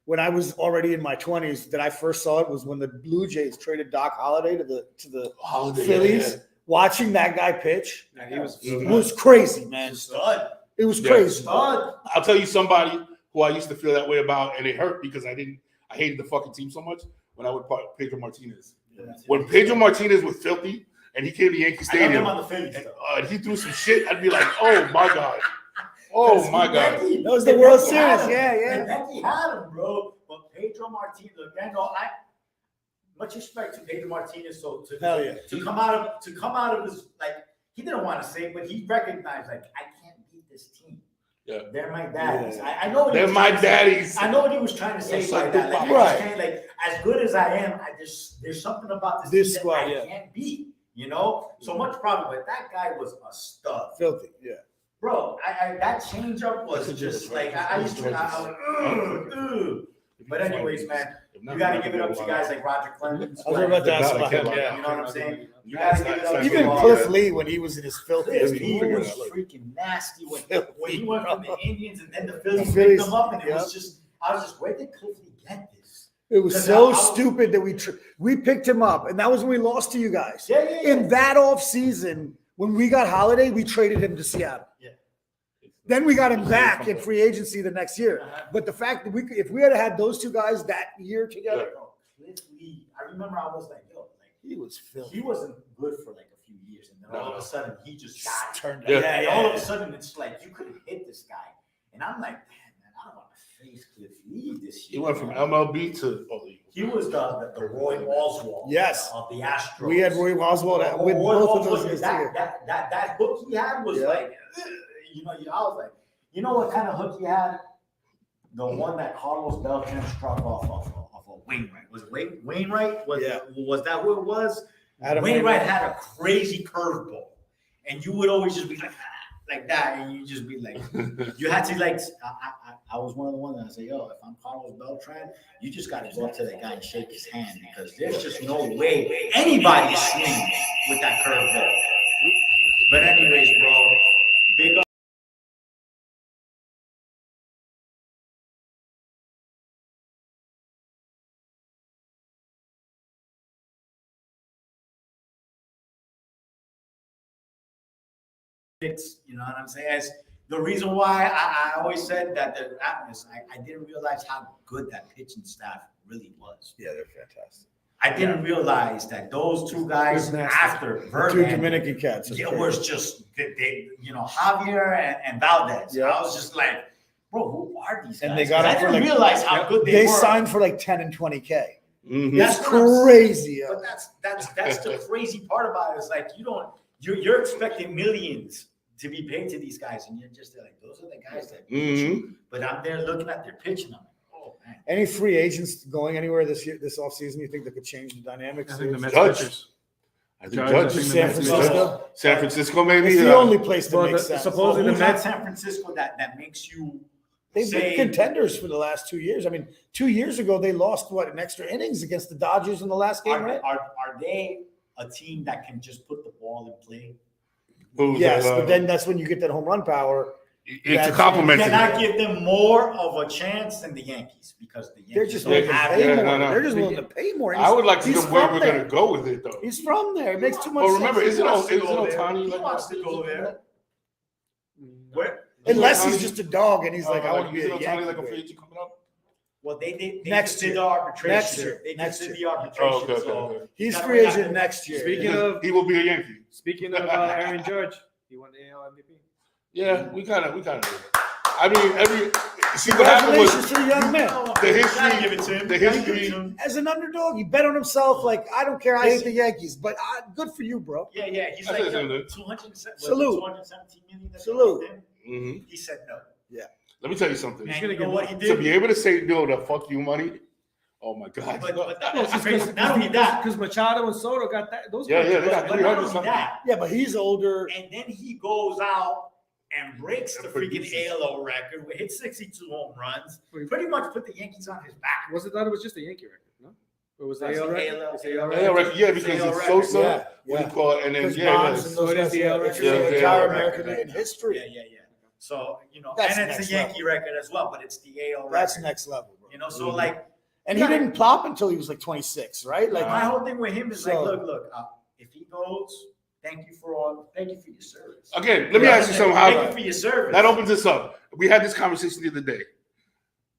S2: when I was already in my 20s that I first saw it was when the Blue Jays traded Doc Holliday to the
S1: Holiday,
S2: Phillies.
S1: yeah.
S2: Watching that guy pitch
S3: And he was
S2: was crazy, man.
S4: Stud.
S2: It was
S1: Yeah.
S2: crazy.
S4: Stud.
S1: I'll tell you somebody who I used to feel that way about, and it hurt because I hated the fucking team so much when I would part Pedro Martinez. When Pedro Martinez was filthy and he came to Yankee
S4: I love
S1: Stadium
S4: him on the Phillies.
S1: and,
S4: though.
S1: and he threw some shit, I'd be like, oh my God. Oh my God.
S4: Hideki-
S2: That was the World
S4: Hideki had
S2: Series.
S4: him.
S2: Yeah, yeah.
S4: Hideki had him, bro. But Pedro Martinez, again, much respect to Pedro Martinez. So
S2: Hell yeah.
S4: to come out of his, like, he didn't want to say it, but he recognized, like, I can't beat this team.
S1: Yeah.
S4: They're my daddies.
S2: Yeah.
S4: I know what he
S1: They're
S4: was
S1: my
S4: trying to say.
S1: daddies.
S4: I know what he was trying to say
S1: Yes,
S4: by
S1: I
S4: that.
S1: do.
S4: Like, I
S2: Right.
S4: just can't, like, as good as I am, there's something about
S2: This
S4: team
S2: squad,
S4: that I
S2: yeah.
S4: can't beat. You know, so much problem, but that guy was a stud,
S2: Filthy. Yeah.
S4: bro. That changeup was just like I used to. I was like, ugh. But anyways, man, you got to give it up to guys like Roger Clemens.
S2: I was about to ask
S1: about
S2: about him.
S1: him,
S2: Yeah.
S4: You know what I'm saying? You
S1: Yeah,
S4: got to
S1: it's
S4: give it
S1: not-
S4: up.
S1: it's
S4: to
S2: Even
S1: not-
S2: Cliff Lee when he was in his filthiest.
S4: Cliff, he
S1: figured
S4: was
S1: it out.
S4: freaking nasty when
S2: Filthy,
S4: he went from the Indians and then the Phillies
S2: Phillies,
S4: picked him up, and it
S2: yeah.
S4: was just I was just where did Cliff Lee get this?
S2: It was
S4: 'Cause
S2: so
S4: I was-
S2: stupid that we picked him up, and that was when we lost to you guys.
S4: Yeah.
S2: In that off season, when we got Holiday, we traded him to Seattle.
S4: Yeah.
S2: Then we got him back in free agency the next year.
S4: Uh-huh.
S2: But the fact that if we had had those two guys that year together,
S4: Bro, Cliff Lee. I remember I was like, yo, like.
S2: he was filthy.
S4: He wasn't good for like a few years, and then all of
S1: No.
S4: a sudden he just got it.
S2: Turned
S1: Yeah.
S4: And all of a sudden it's like you couldn't hit this guy, and I'm like, man, I don't want to face Cliff Lee this year.
S1: He went from
S4: man.
S1: MLB to
S4: He was the Roy Oswald.
S2: Yes.
S4: Of the Astros.
S2: We had Roy Oswald with
S4: Roy
S2: both of
S4: Oswald,
S2: those guys
S4: that,
S2: together.
S4: that hook he had was
S2: Yeah.
S4: like, I was like, you know what kind of hook he had? The one that Carlos Beltran struck off of Wainwright. Was it Wainwright? Was that who it was?
S2: Adam
S4: Wainwright had a crazy curveball, and you would always just be like that, and you just be like, you had to like. I was one of the ones that I say, yo, if I'm Carlos Beltran, you just got to go up to that guy and shake his hand because there's just no way anybody is swinging with that curveball. But anyways, bro, big up. You know what I'm saying? As the reason why I always said that the atmosphere, I didn't realize how good that pitching staff really was.
S2: Yeah, they're fantastic.
S4: I didn't realize that those two guys
S2: It was nasty.
S4: after
S2: Two
S4: Vernon,
S2: Dominican cats.
S4: it was just they Javier and Valdez.
S2: Yeah.
S4: I was just like, bro, who are these guys?
S2: And they got
S4: 'Cause
S2: up
S4: I
S2: for
S4: didn't
S2: like-
S4: realize how good
S2: They
S4: were.
S2: signed for like 10 and 20K.
S1: Mhm.
S4: That's
S2: It's
S4: what I'm saying.
S2: crazy.
S4: But that's the crazy part about it. Is like you're expecting millions to be paid to these guys, and you're just like, those are the guys that.
S1: Mhm.
S4: But I'm there looking at their pitching. I'm like, oh man.
S2: Any free agents going anywhere this year, this offseason, you think that could change the dynamics?
S3: I think the Mets
S1: Judge.
S3: pitchers.
S1: I think
S3: Judge,
S1: Judge.
S3: I think the
S2: San
S3: Mets
S2: Francisco?
S1: San Francisco, maybe.
S2: It's the only place that
S3: Well,
S2: makes
S3: the-
S2: sense.
S3: supposedly
S4: Who's
S3: the
S4: at
S3: Mets-
S4: San Francisco that makes you
S2: They've
S4: say
S2: been contenders for the last 2 years. I mean, 2 years ago, they lost in extra innings against the Dodgers in the last game, right?
S4: are they a team that can just put the ball in play?
S1: Who's,
S2: Yes, but then that's when you get that home run power.
S1: it's a compliment.
S4: Can I give them more of a chance than the Yankees because the Yankees
S2: They're just
S4: don't
S2: willing to
S4: have
S2: pay
S1: Yeah,
S2: more.
S1: no, no.
S2: They're just willing to pay more.
S1: I would like to
S2: He's
S1: know where
S2: from
S1: we're
S2: there.
S1: going to go with it, though.
S2: He's from there. It makes too much
S1: But remember,
S2: sense.
S1: isn't
S4: wants to
S1: isn't
S4: go there.
S1: Ohtani
S4: He
S1: like
S4: wants to go there. Where?
S2: Unless
S1: Isn't
S2: he's just a dog and he's like, I want to be
S1: isn't
S2: a
S1: Ohtani
S2: Yankee.
S1: like a free
S2: fan.
S1: agent coming up?
S4: Well, they
S2: Next
S4: just did
S2: year.
S4: the arbitration.
S2: Next year.
S4: They
S2: Next
S4: just did
S2: year.
S4: the arbitration.
S1: Oh, okay,
S4: so
S1: okay.
S2: He's
S4: gotta
S2: free
S4: wait
S2: agent
S4: after
S2: next year.
S3: Speaking
S2: Yeah.
S3: of
S1: He will be a Yankee.
S3: speaking of Aaron Judge, he won the AL MVP.
S1: Yeah, we kind of. I mean, see what happened was
S2: Congratulations to the young man.
S1: the history-
S4: Gotta give it to him.
S1: the
S4: Gotta give
S1: history-
S4: it to him.
S2: As an underdog, he bet on himself. Like, I don't care. I hate the Yankees, but good for you, bro.
S4: Yeah, he's
S1: I
S4: like
S1: said something.
S4: 217 million. that they
S2: Salute.
S4: paid him.
S1: Mhm.
S4: He said no.
S1: Let me tell you something.
S4: And
S3: gonna
S4: you know
S3: give
S4: what he
S1: To
S4: did?
S1: be able to say no to fuck you money, oh my God.
S4: But that's crazy. Not only that,
S3: Because Machado and Soto got that. Those
S1: Yeah,
S3: guys-
S1: yeah, they got
S4: but
S1: 300
S4: not only
S1: something.
S4: that,
S2: Yeah, but he's older.
S4: and then he goes out and breaks the
S1: And
S4: freaking
S1: produces.
S4: ALO record, hit 62 home runs, pretty much put the Yankees on his back.
S3: Was it thought it was just a Yankee record? No, or was the
S4: That's
S3: AL
S4: the
S3: record?
S4: AL
S3: It's the AL
S1: Yeah,
S3: record.
S1: record, yeah, because
S4: AL
S1: it's
S4: record.
S1: Sosa,
S2: Yeah,
S1: what do
S2: yeah.
S1: you call it, and then
S2: Because
S1: yeah,
S2: Bonds
S1: yeah.
S2: and those
S3: So it is
S2: guys,
S3: the
S2: yeah,
S3: AL
S2: it's
S1: record.
S2: the
S1: Yeah,
S2: entire
S1: yeah.
S2: American in history.
S4: Yeah. So,
S2: That's
S4: and it's
S2: next
S4: a Yankee record as well, but it's the AL
S2: That's
S4: record.
S2: next level, bro.
S4: You know, so like,
S2: And he didn't pop until he was like 26, right? Like
S4: my whole thing with him is like,
S2: So-
S4: look, if he goes, thank you for your service.
S1: Again, let me ask you something. How
S4: Thank you for your service.
S1: that opens this up. We had this conversation the other day.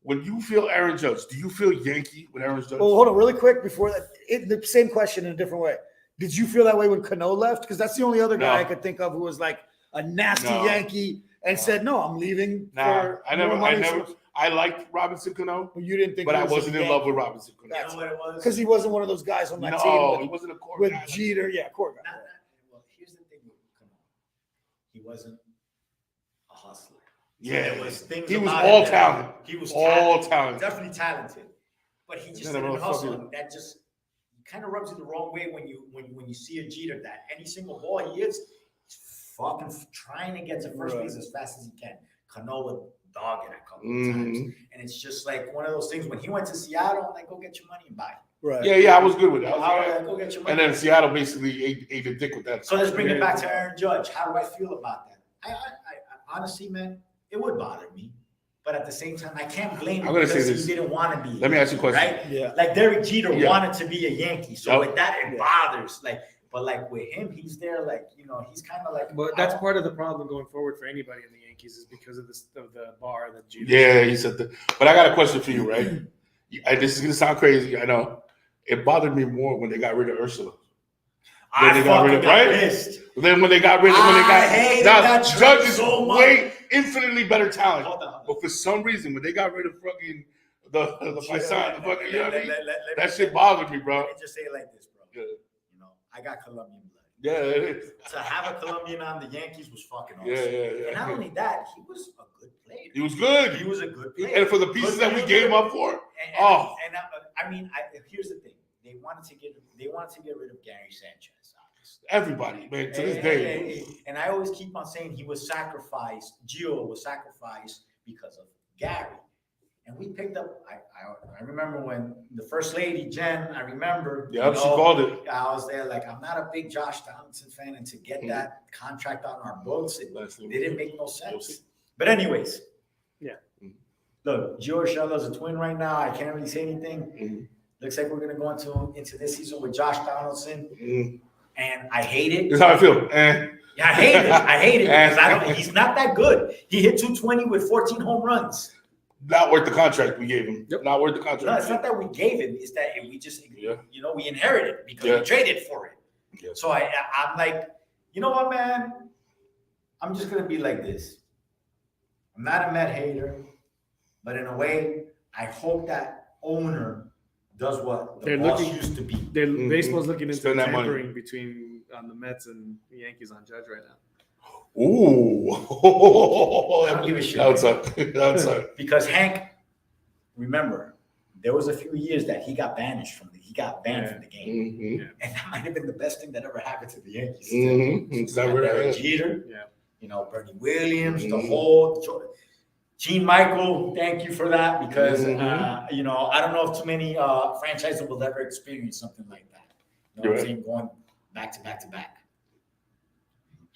S1: When you feel Aaron Judge, do you feel Yankee with Aaron Judge?
S2: Well, hold on, really quick before that. The same question in a different way. Did you feel that way when Cano left? Because that's the only other guy
S1: No.
S2: I could think of who was like a nasty
S1: No.
S2: Yankee and said, "No, I'm leaving."
S1: Nah,
S2: for
S1: I
S2: more
S1: never.
S2: money." So
S1: I liked Robinson Cano,
S2: you didn't think,
S1: but
S2: he
S1: I
S2: was a
S1: wasn't in
S2: Yankee.
S1: love with Robinson Cano.
S4: You know what it was?
S2: because he wasn't one of those guys on that
S1: No,
S2: team
S1: he
S2: with,
S1: wasn't a core
S2: with
S1: guy.
S2: Jeter. Yeah, core guy.
S4: Well, here's the thing with Cano. He wasn't a hustler.
S1: Yeah,
S4: There was things
S1: he was
S4: about
S1: all
S4: him that-
S1: talent.
S4: He was
S1: All talent.
S4: definitely talented, but he just
S1: Yeah,
S4: didn't
S1: motherfucker.
S4: hustle. And that just kind of rubs you the wrong way when you see a Jeter that any single ball he hits, he's fucking trying to get to first
S2: Right.
S4: base as fast as he can. Cano would dog it a couple of
S1: Mhm.
S4: times, and it's just like one of those things. When he went to Seattle, I'm like, go get your money and buy.
S2: Right.
S1: Yeah, I was good with it. I was
S4: Go
S1: good.
S4: get your money.
S1: And then Seattle basically ate a dick with that.
S4: So let's bring it back to Aaron Judge. How do I feel about that? I honestly, man, it would bother me, but at the same time, I can't blame him
S1: I'm gonna say
S4: because
S1: this.
S4: he didn't want to be.
S1: Let me ask you a question.
S4: Right?
S2: Yeah.
S4: Like Derek Jeter
S1: Yeah.
S4: wanted to be a Yankee, so
S1: Yep.
S4: with that it
S2: Yeah.
S4: bothers. But like with him, he's there. Like he's kind of like.
S3: But that's part of the problem going forward for anybody in the Yankees is because of the bar that Jeter.
S1: Yeah, he said that. But I got a question for you, right? This is gonna sound crazy. I know. It bothered me more when they got rid of Ursula.
S4: I
S1: they got rid
S4: fucking
S1: of-
S4: got
S1: right?
S4: pissed.
S1: Then when they got rid of
S4: I hated
S1: now
S4: that
S1: Judge
S4: trade
S1: is
S4: so much.
S1: way infinitely better talent.
S4: Hold on.
S1: But for some reason, when they got rid of fucking the Paisan, the fucking, you know what I mean?
S4: Let
S1: That
S4: me-
S1: shit bothered me, bro.
S4: Let me just say it like this, bro.
S1: Yeah.
S4: I got Colombian blood.
S1: Yeah, it is.
S4: To have a Colombian on the Yankees was fucking awesome.
S1: Yeah, yeah,
S4: And not
S1: yeah.
S4: only that, he was a good player.
S1: He was good.
S4: He was a good player.
S1: And for the pieces that we gave up for,
S4: Here's the thing: they wanted to get rid of Gary Sanchez. Obviously.
S1: everybody, man, to this day.
S4: And I always keep on saying he was sacrificed. Gio was sacrificed because of Gary. And we picked up. I remember when the first lady Jen. I remember.
S1: Yep, she called it.
S4: I was there. Like I'm not a big Josh Donaldson fan, and to get that contract on our books, it didn't make no sense. But anyways,
S3: Yeah.
S4: Look, Gio Urshela's a twin right now. I can't really say anything.
S1: Mhm.
S4: Looks like we're gonna go into this season with Josh Donaldson,
S1: Mm.
S4: and I hate it.
S1: That's how I feel.
S4: Yeah, I hate it. I hate it because he's not that good. He hit 220 with 14 home runs.
S1: Not worth the contract we gave him.
S3: Yep.
S1: Not worth the contract.
S4: No, it's not that we gave him. It's that we just,
S1: Yeah.
S4: we inherited it because
S1: Yeah.
S4: we traded for it.
S1: Yeah.
S4: So I'm like, you know what, man? I'm just gonna be like this. I'm not a Met hater, but in a way, I hope that owner does what the
S3: They're
S4: boss
S3: looking-
S4: used to be.
S3: Baseball's looking into
S1: Spend that money.
S3: tampering between the Mets and the Yankees on Judge right now.
S1: Ooh.
S4: I don't give a shit.
S1: Outside.
S4: Because Hank, remember, there was a few years that he got banned from the game.
S1: Mm-hmm.
S4: And that might have been the best thing that ever happened to the Yankees.
S1: Mm-hmm. Is that right?
S4: Derek Jeter,
S3: Yeah.
S4: Bernie Williams, the
S1: Mhm.
S4: whole Gene Michael. Thank you for that because
S1: Mhm.
S4: I don't know if too many franchises will ever experience something like that. You know
S1: You're
S4: what I'm saying? Going back to back to back,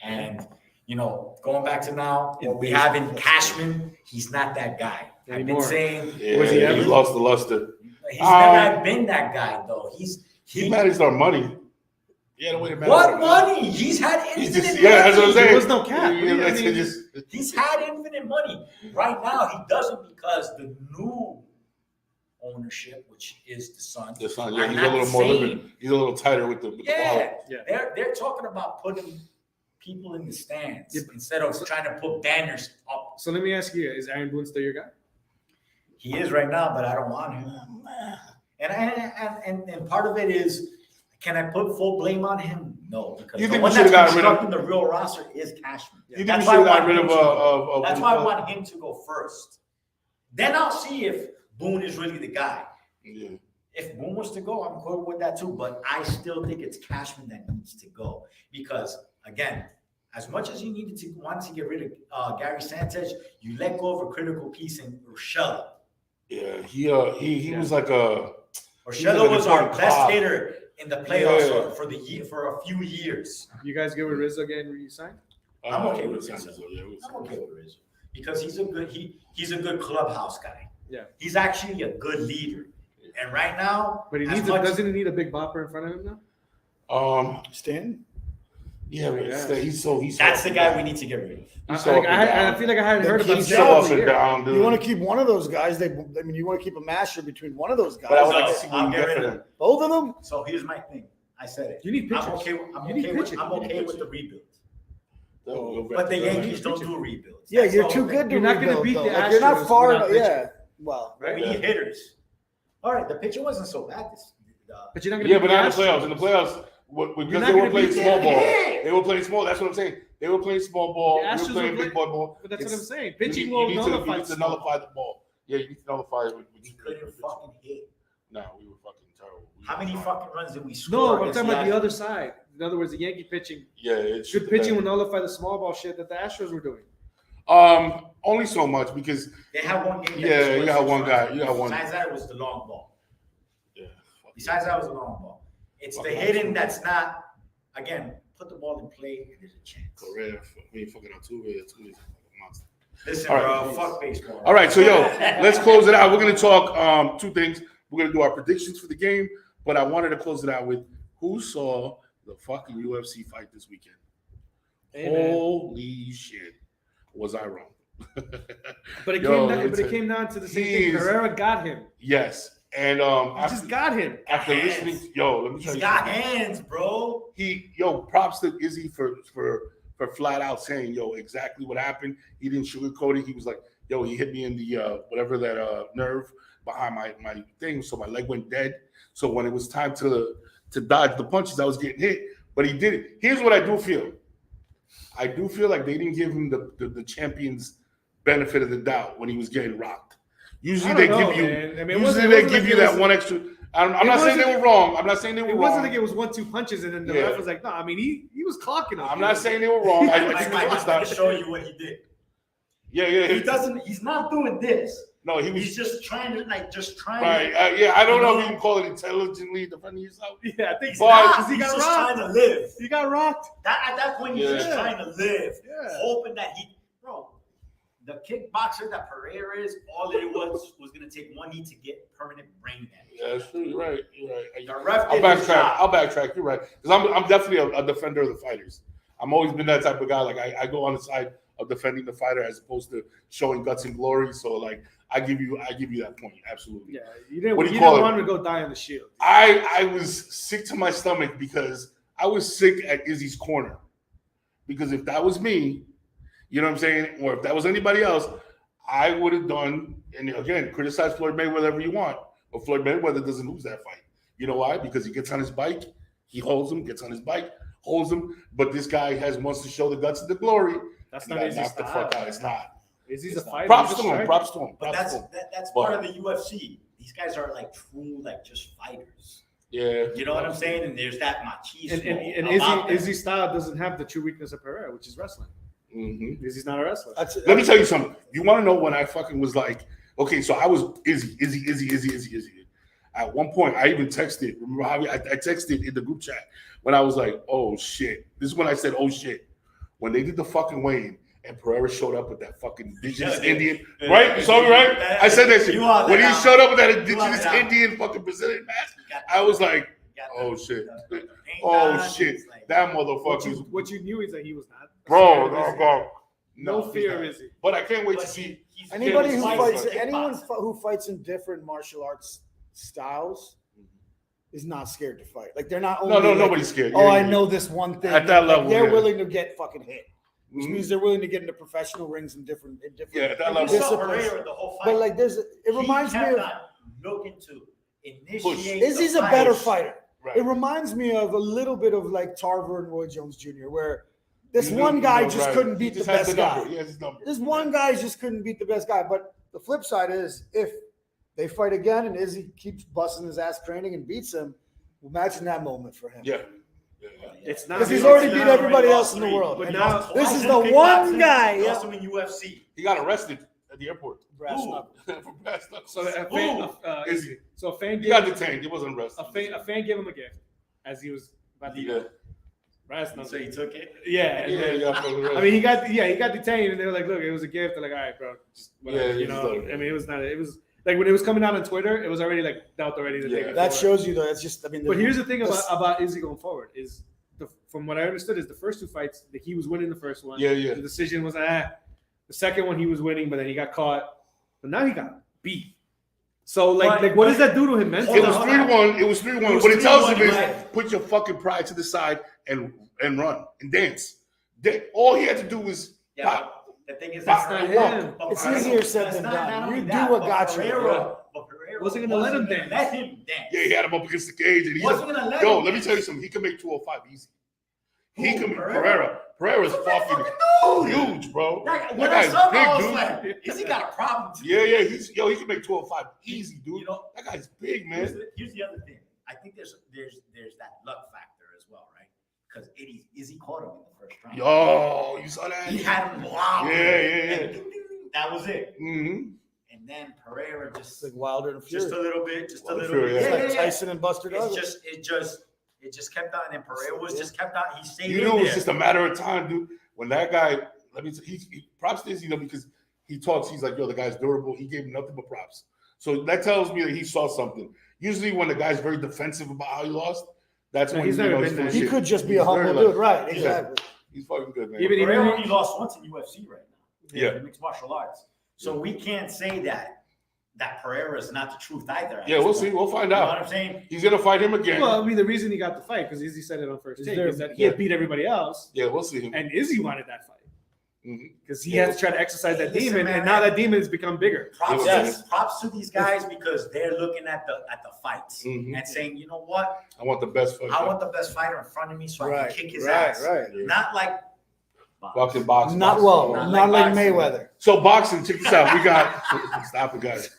S4: and going back to now, what we have in Cashman, he's not that guy. I've been
S3: Anymore.
S4: saying
S1: Yeah,
S3: Was he
S1: he
S3: ever?
S1: lost the luster.
S4: he's never been that guy though.
S1: He managed our money. Yeah, the way to manage
S4: What
S1: our
S4: money? He's had
S1: He's
S4: infinite
S1: just, yeah, that's what I'm
S4: money.
S1: saying.
S3: There was no cap.
S1: Yeah,
S3: I
S1: that's
S3: mean,
S1: just,
S4: He's had infinite money. Right now, he doesn't because the new ownership, which is the Suns,
S1: the son,
S4: are
S1: yeah, he's a
S4: not
S1: little
S4: the
S1: more
S4: same.
S1: limited. He's a little tighter with the wallet.
S4: Yeah, they're talking about putting people in the stands
S3: Yep.
S4: instead of trying to put banners up.
S3: So let me ask you: is Aaron Boone still your guy?
S4: He is right now, but I don't want him. And part of it is, can I put full blame on him? No, because
S1: You
S4: the
S1: think
S4: one
S1: we should've
S4: that's
S1: gotten rid of-
S4: constructing the real roster is Cashman.
S1: You think
S4: That's
S1: we
S4: why
S1: should have
S4: I
S1: got rid
S4: want
S1: of
S4: him to- That's why I
S1: Boone?
S4: want him to go first. Then I'll see if Boone is really the guy.
S1: Yeah.
S4: If Boone was to go, I'm cool with that too. But I still think it's Cashman that needs to go because, again, as much as you wanted to get rid of Gary Sanchez, you let go of a critical piece in Urshela.
S1: Yeah, he was like a
S4: Urshela was our
S1: important
S4: best
S1: cog.
S4: hitter in the playoffs
S1: Yeah.
S4: for a few years.
S3: You guys good with Rizzo getting re-signed?
S4: I'm okay with
S1: Sanchez,
S4: Rizzo.
S1: yeah, it was-
S4: I'm okay with Rizzo because he's a good clubhouse guy.
S3: Yeah.
S4: He's actually a good leader. And right now,
S3: But he
S4: as
S3: needs
S4: much-
S3: doesn't he need a big bopper in front of him now?
S2: Stanton?
S1: Yeah, but
S3: Yeah.
S1: he's so
S4: that's the guy we need to get rid of.
S3: I,
S1: so up and
S3: I
S1: down.
S3: feel like I hadn't heard about
S2: He's
S3: this
S1: so
S2: so
S1: up and down, dude.
S2: You want to keep one of those guys. You want to keep a masher between one of those guys.
S1: But I would like
S4: So,
S1: to see what
S4: I'll
S1: you
S4: get
S1: get
S4: rid
S1: for
S4: of
S1: them.
S2: Both of them?
S4: So here's my thing. I said it.
S3: You need pitchers.
S4: I'm okay. I'm
S3: You need
S4: okay with.
S3: pitchers.
S4: I'm
S3: You need
S4: okay with
S3: pitchers.
S4: the rebuild.
S1: They'll go
S4: But the
S1: back to
S4: Yankees
S1: that.
S4: don't do rebuilds.
S2: Yeah,
S4: That's
S2: you're
S4: the
S2: too
S4: whole
S2: good
S4: thing.
S2: to
S3: You're not gonna
S2: rebuild,
S3: beat
S2: though.
S3: the
S2: Like, you're not
S3: Astros
S2: far
S3: without
S2: enough.
S3: pitching.
S2: Yeah. Well,
S4: We need hitters. All right, the pitcher wasn't so bad.
S3: But you're not gonna
S1: Yeah,
S3: beat
S1: but not in the
S3: Astros.
S1: playoffs. In the playoffs, because
S3: not
S1: they were
S3: gonna
S1: playing
S3: beat
S1: small
S3: them.
S1: ball.
S4: Yeah.
S1: They were playing small. That's what I'm saying. They were playing small ball.
S3: The
S1: We
S3: Astros
S1: were playing
S3: were
S1: big ball ball.
S3: But that's what I'm
S1: It's-
S3: saying.
S1: you
S3: Pitching
S1: need-
S3: will
S1: you need to-
S3: nullify
S1: You need to nullify the ball. Yeah, you need to nullify it.
S4: We couldn't fucking hit.
S1: No, we were fucking terrible.
S4: How many fucking runs did we score?
S3: No, I'm
S4: against
S3: talking about the
S4: Astros?
S3: other side. In other words, the Yankee pitching,
S1: Yeah, it's
S3: good pitching will nullify the small ball shit that the Astros were doing.
S1: Only so much because
S4: They had one game. that
S1: Yeah,
S4: they scored
S1: you got
S4: 6
S1: one
S4: runs.
S1: guy, you got one.
S4: Besides that, it was the long ball.
S1: yeah, fuck
S4: Besides that, it was the long ball. It's the
S1: Fucking
S4: hitting
S1: Astros.
S4: that's not. Again, put the ball in play and there's a chance.
S1: Correa, we fucking Altuve is a monster.
S4: Listen,
S1: All right.
S4: bro, fuck baseball.
S1: All right, so yo, let's close it out. We're gonna talk two things. We're gonna do our predictions for the game, but I wanted to close it out with who saw the fucking UFC fight this weekend.
S3: Hey, man.
S1: Holy shit, was I wrong?
S3: But it
S1: Yo,
S3: came
S1: it's
S3: down to the same
S1: he
S3: thing.
S1: is-
S3: Herrera got him.
S1: Yes, and
S3: He just got him.
S1: after
S4: Hands.
S1: listening, yo, let me tell
S4: He's
S1: you,
S4: got
S1: something.
S4: hands, bro.
S1: Props to Izzy for flat out saying, yo, exactly what happened. He didn't sugarcoat it. He was like, yo, he hit me in the whatever that nerve behind my thing, so my leg went dead. So when it was time to dodge the punches, I was getting hit, but he did it. Here's what I do feel. I do feel like they didn't give him the champion's benefit of the doubt when he was getting rocked. Usually
S3: I
S1: they
S3: don't know,
S1: give you.
S3: man. I mean, it
S1: Usually
S3: wasn't- it
S1: they
S3: wasn't
S1: give
S3: like
S1: you
S3: it
S1: that
S3: was-
S1: one extra. I'm
S3: It
S1: not saying they
S3: wasn't-
S1: were wrong. I'm not saying they were
S3: It
S1: wrong.
S3: wasn't like it was 1-2 punches and then the
S1: Yeah.
S3: ref was like, no, I mean, he was clocking him.
S1: I'm not saying they were wrong. I
S4: Mike,
S1: think
S4: Mike,
S1: it was
S4: I'm gonna
S1: not.
S4: show you what he did.
S1: Yeah.
S4: He doesn't. He's not doing this.
S1: No, he was
S4: He's just trying to
S1: right. Yeah, I don't know if you can call it intelligently defending yourself.
S3: Yeah, I think
S4: He's
S3: so.
S1: But-
S3: Because he
S4: he's
S3: got
S4: just
S3: rocked.
S4: trying to live.
S3: He got rocked.
S4: At that point, he's just
S1: Yeah.
S4: trying to live,
S3: Yeah.
S4: hoping that bro, the kickboxer that Pereira is, all it was gonna take one knee to get permanent brain damage.
S1: Yeah, that's true. You're right.
S4: The ref
S1: I'll
S4: did his
S1: backtrack.
S4: job.
S1: I'll backtrack. You're right. Because I'm definitely a defender of the fighters. I'm always been that type of guy. Like I go on the side of defending the fighter as opposed to showing guts and glory. So like I give you that point. Absolutely.
S3: Yeah, you didn't,
S1: What do you
S3: you
S1: call
S3: didn't
S1: it?
S3: want him to go die on the shield.
S1: I was sick to my stomach because I was sick at Izzy's corner. Because if that was me, you know what I'm saying, or if that was anybody else, I would have done. And again, criticize Floyd Mayweather whatever you want, but Floyd Mayweather doesn't lose that fight. You know why? Because he gets on his bike, he holds him, gets on his bike, holds him. But this guy wants to show the guts and the glory.
S3: That's
S1: You
S3: not
S1: got
S3: easy.
S1: knocked the fuck out. It's not.
S3: Izzy's a fighter.
S1: Props
S3: he's
S1: to
S3: a
S1: him.
S3: striker.
S1: Props to him.
S4: But
S1: Props to him.
S4: that's
S1: But-
S4: part of the UFC. These guys are like true, like just fighters.
S1: Yeah.
S4: You know what I'm saying? And there's that machismo.
S3: And
S4: about them.
S3: Izzy's style doesn't have the true weakness of Pereira, which is wrestling.
S1: Mm-hmm.
S3: Izzy's not a wrestler.
S1: Let me tell you something. You want to know when I fucking was like, okay, so I was Izzy. At one point, I even texted. Remember how I texted in the group chat when I was like, oh shit. This is when I said, oh shit. When they did the fucking weigh-in and Pereira showed up with that fucking indigenous
S4: Yeah,
S1: Indian, right? You saw me, right? I said that shit.
S4: You are
S1: When he
S4: that
S1: showed up with that
S4: You are
S1: indigenous
S4: that
S1: Indian fucking Brazilian mask,
S4: You got
S1: I was like,
S4: you got
S1: oh
S4: the-
S1: shit.
S4: the paint
S1: Oh
S4: on,
S1: shit.
S4: it's like-
S1: That
S3: What
S1: motherfucker.
S3: you knew is that he was not.
S1: Bro,
S3: scared of Izzy.
S1: no.
S3: No
S1: he's
S3: fear
S1: not.
S3: of Izzy.
S1: But I can't wait to
S4: But
S1: see.
S4: he's
S2: Anybody
S1: Yeah,
S2: who
S1: it's
S2: fights,
S1: like
S2: anyone
S4: kickboxing.
S2: who fights in different martial arts styles is not scared to fight. Like they're not only.
S1: No,
S2: like,
S1: nobody's scared.
S2: Oh,
S1: Yeah,
S2: I
S1: yeah.
S2: know this one thing.
S1: At that
S2: Like,
S1: level,
S2: they're
S1: yeah.
S2: willing to get fucking hit, which
S1: Mhm.
S2: means they're willing to get into professional rings in different.
S1: Yeah, at that
S4: You
S1: level.
S4: saw
S2: disciplines.
S4: Pereira the whole fight.
S2: But like, it reminds me of.
S4: looking to initiate.
S2: Izzy's
S4: the
S2: a better
S4: fight.
S2: fighter.
S1: Right.
S2: It reminds me of a little bit of like Tarver and Roy Jones Jr., where this
S1: You know-
S2: one guy
S1: you know,
S2: just
S1: right.
S2: couldn't
S1: He
S2: beat the
S1: just has
S2: best
S1: number.
S2: guy.
S1: He has his number.
S2: This one guy just couldn't beat the best guy. But the flip side is if they fight again and Izzy keeps busting his ass training and beats him, imagine that moment for him.
S1: Yeah.
S3: It's not.
S2: Because he's
S3: it's
S2: already
S3: not-
S2: beat everybody else in the world.
S3: But
S4: And
S3: now-
S4: lost
S2: this
S4: twice
S2: is
S4: in
S2: the
S4: kickboxing,
S2: one guy,
S4: lost
S2: yeah.
S4: him in UFC.
S1: He got arrested at the airport.
S2: Brass
S4: Ooh.
S2: knuckles.
S1: For brass knuckles.
S3: So a fan,
S1: Ooh.
S3: Izzy. So a fan
S1: He
S3: gave
S1: got detained. He wasn't arrested.
S3: a fan gave him a gift as he was about to
S1: Yeah.
S3: brass
S4: So
S3: knuckles.
S4: he took it.
S3: Yeah,
S1: Yeah,
S3: and
S1: he got fucking arrested.
S3: I mean, he got detained, and they were like, "Look, it was a gift." They're like, "All right, bro, just whatever,"
S1: Yeah,
S3: you
S1: just
S3: know.
S1: let it go.
S3: I mean, it was not. It was. Like when it was coming out on Twitter, it was already like out already the day
S1: Yeah.
S3: before.
S2: That shows you though. It's just, I mean.
S3: But here's the thing
S2: that's-
S3: about Izzy going forward is, from what I understood, is the first two fights that he was winning the first one.
S1: Yeah.
S3: The decision was The second one he was winning, but then he got caught. But now he got beat. So like what does that do to him mentally?
S1: It was 3-1. It was 3-1.
S4: It was
S1: What it tells
S4: 3-1,
S1: him is
S4: right.
S1: put your fucking pride to the side and run and dance. All he had to do was
S4: Yeah,
S1: pop.
S4: but the thing is,
S1: That's
S4: that's
S1: not
S4: not
S3: him.
S4: but
S2: It's
S4: Pereira-
S2: easier said
S4: that's
S2: than
S4: not
S2: done.
S4: only
S2: You do
S4: that,
S2: what
S4: but
S2: got you.
S4: Pereira
S3: Wasn't gonna let him dance.
S4: Let him dance.
S1: Yeah, he had him up against the cage, and
S4: Wasn't gonna let
S1: yo,
S4: him
S1: let me
S4: dance.
S1: tell you something. He can make 205 easy. He
S4: Who,
S1: can
S4: Pereira?
S1: Pereira's
S4: What's that
S1: fucking
S4: dude?
S1: huge, bro.
S4: That,
S1: That
S4: when I
S1: guy's
S4: saw him, I was
S1: big,
S4: like, is he got a problem?
S1: Yeah, he can make 205 easy, dude.
S4: You know,
S1: That guy's big,
S4: here's
S1: man.
S4: here's the other thing. I think there's that luck factor as well, right? Because Izzy caught him in the first round.
S1: Yo, you saw that?
S4: He had him wow.
S1: Yeah.
S4: That was it.
S1: Mm-hmm.
S4: And then Pereira just
S2: It's like Wilder and Fury.
S4: just a little bit, just a
S1: Wilder
S4: little
S1: Fury,
S4: bit.
S1: yeah.
S2: It's like Tyson and Buster Douglas.
S4: It just kept on, and Pereira was just kept on. He stayed
S1: You
S4: in
S1: know,
S4: there.
S1: it's just a matter of time, dude. When that guy, let me say, he props to Izzy, because he talks, he's like, yo, the guy's durable. He gave him nothing but props. So that tells me that he saw something. Usually when the guy's very defensive about how he lost, that's
S3: No,
S1: when
S3: he's
S1: you
S3: never
S1: know
S3: been
S1: he's full
S3: that.
S1: of
S2: He
S1: shit.
S2: could just be
S1: He's
S2: a humble
S1: very,
S2: dude, right?
S1: yeah.
S2: Exactly.
S1: He's fucking good, man.
S3: Even-
S4: Pereira only lost once in UFC right now.
S1: Yeah.
S4: in mixed martial arts. So we can't say that Pereira is not the truth either. at
S1: Yeah,
S4: this
S1: we'll
S4: point.
S1: see. We'll find
S4: You know
S1: out.
S4: what I'm saying?
S1: He's gonna fight him again.
S3: Well, I mean, the reason he got the fight, because Izzy said it on first
S2: Is
S3: take,
S2: there-
S3: is that he had beat everybody else,
S1: Yeah, we'll see him.
S3: and Izzy wanted that fight
S1: Mhm.
S3: because he had to try to exercise that
S4: Listen,
S3: demon,
S4: man,
S3: and now that demon has become bigger.
S4: Props,
S1: Yes.
S4: props to these guys because they're looking at the fights
S1: Mhm.
S4: and saying, you know what?
S1: I want the best fight.
S4: I want the best fighter in front of me so I
S2: Right,
S4: can kick his
S2: right,
S4: ass.
S2: right.
S4: Not like
S1: Fucking boxing.
S2: Not
S1: boxing.
S2: well,
S4: Not
S2: not
S4: like
S2: like
S4: boxing.
S2: Mayweather.
S1: So boxing, check this out. We got stop it, guys.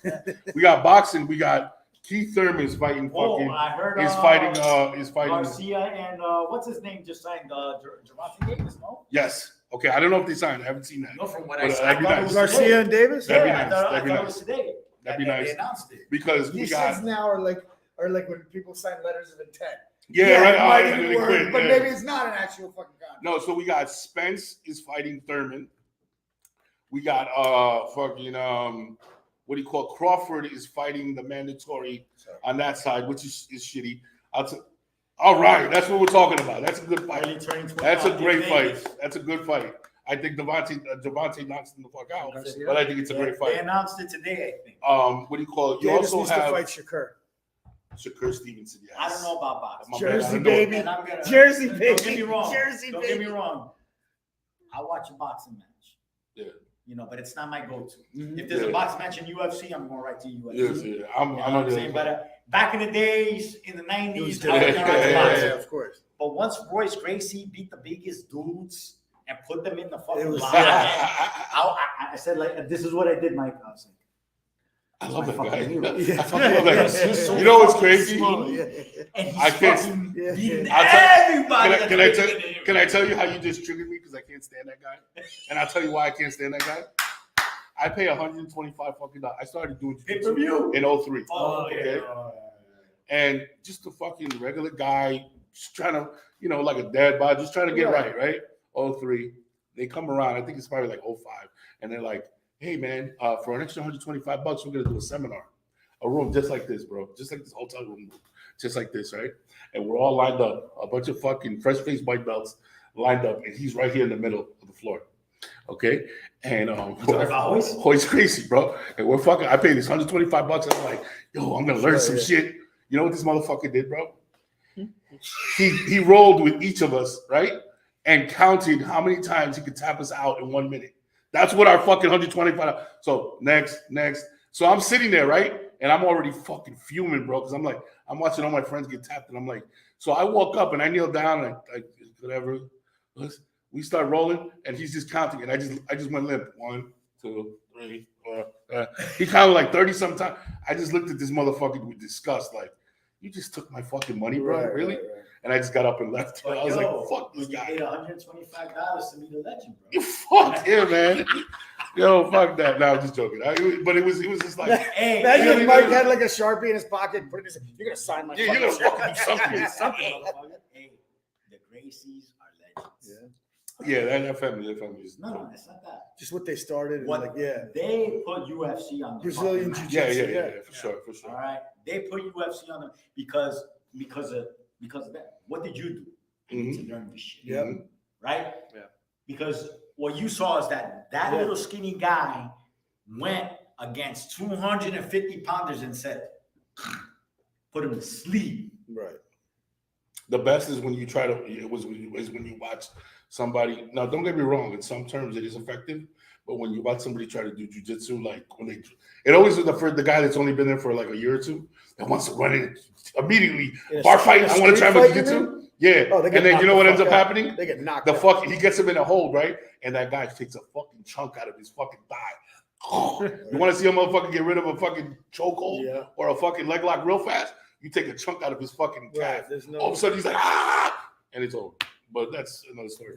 S1: We got boxing. We got Keith Thurman's fighting
S4: whoa,
S1: fucking.
S4: I heard
S1: Is fighting.
S4: Garcia and what's his name just signed Gervonta Davis, no?
S1: Yes. Okay. I don't know if they signed. I haven't seen that.
S4: No, from what
S1: But,
S4: I
S1: that'd be
S4: thought it
S1: nice.
S4: was
S2: Garcia
S4: today.
S2: and Davis?
S1: That'd be
S4: Yeah,
S1: nice.
S4: I
S1: That'd be
S4: thought it
S1: nice.
S4: was today.
S1: That'd be
S4: They
S1: nice.
S4: announced it.
S1: Because we
S5: These
S1: got.
S5: things now are like when people sign letters of intent.
S1: Yeah, right.
S5: it
S1: Oh,
S5: might
S1: yeah,
S5: even
S1: they
S5: work,
S1: quit,
S5: but
S1: yeah.
S5: maybe it's not an actual fucking contract.
S1: No, so we got Spence is fighting Thurman. We got fucking what do you call Crawford is fighting the mandatory on that side, which is shitty. All right, that's what we're talking about. That's a good fight.
S4: Early 2025
S1: That's a great
S4: in
S1: fight.
S4: Vegas.
S1: That's a good fight. I think Devontae knocks him the fuck out,
S2: Garcia?
S1: but I think it's a great
S4: They
S1: fight.
S4: announced it today, I think.
S1: What do you call it? You
S2: Davis
S1: also
S2: needs to
S1: have
S2: fight Shakur.
S1: Shakur Stevenson. Yes.
S4: I don't know about boxing.
S1: My
S2: Jersey,
S1: bad. I don't know.
S2: baby.
S4: And I'm gonna,
S2: Jersey,
S4: Don't get
S2: baby.
S4: me wrong.
S2: Jersey,
S4: Don't get me
S2: baby.
S4: wrong. I watch a boxing match.
S1: Yeah.
S4: You know, but it's not my go-to.
S2: Mhm.
S4: If there's
S1: Yeah.
S4: a boxing match in UFC, I'm going right to UFC.
S1: Yes, yeah.
S4: You know
S1: I'm
S4: what I'm saying? But back in the days, in the 90s, I was
S1: different.
S4: going
S1: Yeah,
S4: to
S1: yeah,
S4: boxing.
S1: yeah.
S2: of course.
S4: But once Royce Gracie beat the biggest dudes and put them in the fucking
S2: It was-
S4: line, I said, like, this is what I did, Mike. I was like,
S1: I love that
S4: My
S1: guy.
S4: fucking hero.
S2: Yeah.
S1: I fucking love that guy.
S4: He's so
S1: You know what's
S4: fucking
S1: crazy?
S4: smart.
S2: Yeah.
S4: and he's
S1: I can't-
S4: fucking
S2: Yeah.
S4: beating
S1: I'll tell-
S4: everybody.
S1: Can
S4: that's
S1: I
S4: bigger than him.
S1: Can I tell you how you just triggered me because I can't stand that guy? And I'll tell you why I can't stand that guy. I pay $125 fucking dollars. I started doing jiu-jitsu
S4: Pay-per-view?
S1: in 03.
S4: Oh, okay.
S1: And just a fucking regular guy, just trying to, like a dad bod, just trying to get right? 03. They come around, I think it's probably like 05. And they're like, hey man, for an extra $125, we're gonna do a seminar. A room just like this, bro. Just like this hotel room, just like this, right? And we're all lined up, a bunch of fucking fresh-faced white belts lined up, and he's right here in the middle of the floor. Okay? And Royce Gracie, bro. And we're fucking, I paid this $125, and I'm like, yo, I'm gonna learn some shit. You know what this motherfucker did, bro? He rolled with each of us, right? And counted how many times he could tap us out in 1 minute. That's what our fucking $125. So next. So I'm sitting there, right? And I'm already fucking fuming, bro, because I'm like, I'm watching all my friends get tapped, and I'm like, so I walk up and I kneel down and I whatever. We start rolling, and he's just counting, and I just went limp. 1, 2, 3, 4. He counted like 30 sometimes. I just looked at this motherfucker with disgust, like, you just took my fucking money, bro, really? And I just got up and left.
S4: But
S1: I was
S4: yo,
S1: like, fuck this
S4: You
S1: guy.
S4: paid $125 to meet a legend, bro.
S1: You fuck him, man. Yo, fuck that. No, I'm just joking. But it was just like,
S4: Hey,
S2: Imagine
S1: Yeah,
S2: if Mike had like a Sharpie in his pocket, put it in his, you're gonna sign my
S1: yeah, you're
S2: fucking
S1: gonna fucking do something.
S4: Hey, the Gracies are legends.
S1: Yeah, that family is.
S4: No, it's not that.
S2: Just what they started. And
S4: What
S2: like, yeah.
S4: they put UFC on the
S2: Brazilian
S4: fucking map.
S2: Jiu-Jitsu.
S1: Yeah, for sure.
S4: All right, they put UFC on them because of that. What did you do? I need to learn this shit.
S2: Yep.
S4: Right?
S3: Yeah.
S4: Because what you saw is that
S2: Yeah.
S4: little skinny guy went against 250 pounders and said, put him to sleep.
S2: Right.
S1: The best is when you try to. Is when you watch somebody. Now, don't get me wrong. In some terms, it is effective. But when you watch somebody try to do jujitsu, like it always is the guy that's only been there for like a year or two that wants to run in immediately. Bar fight. I want to try my jujitsu. Yeah.
S2: Oh, they get
S1: and then
S2: knocked
S1: you know
S2: the
S1: what ends
S2: fuck
S1: up
S2: out.
S1: happening?
S2: They get knocked
S1: The
S2: out.
S1: fuck he gets him in a hold, right? And that guy takes a fucking chunk out of his fucking thigh. You want to see a motherfucker get rid of a fucking chokehold
S2: Yeah.
S1: or a fucking leg lock real fast? You take a chunk out of his fucking calf.
S2: Right. There's no.
S1: All of a sudden he's like, ah, and it's over. But that's another story.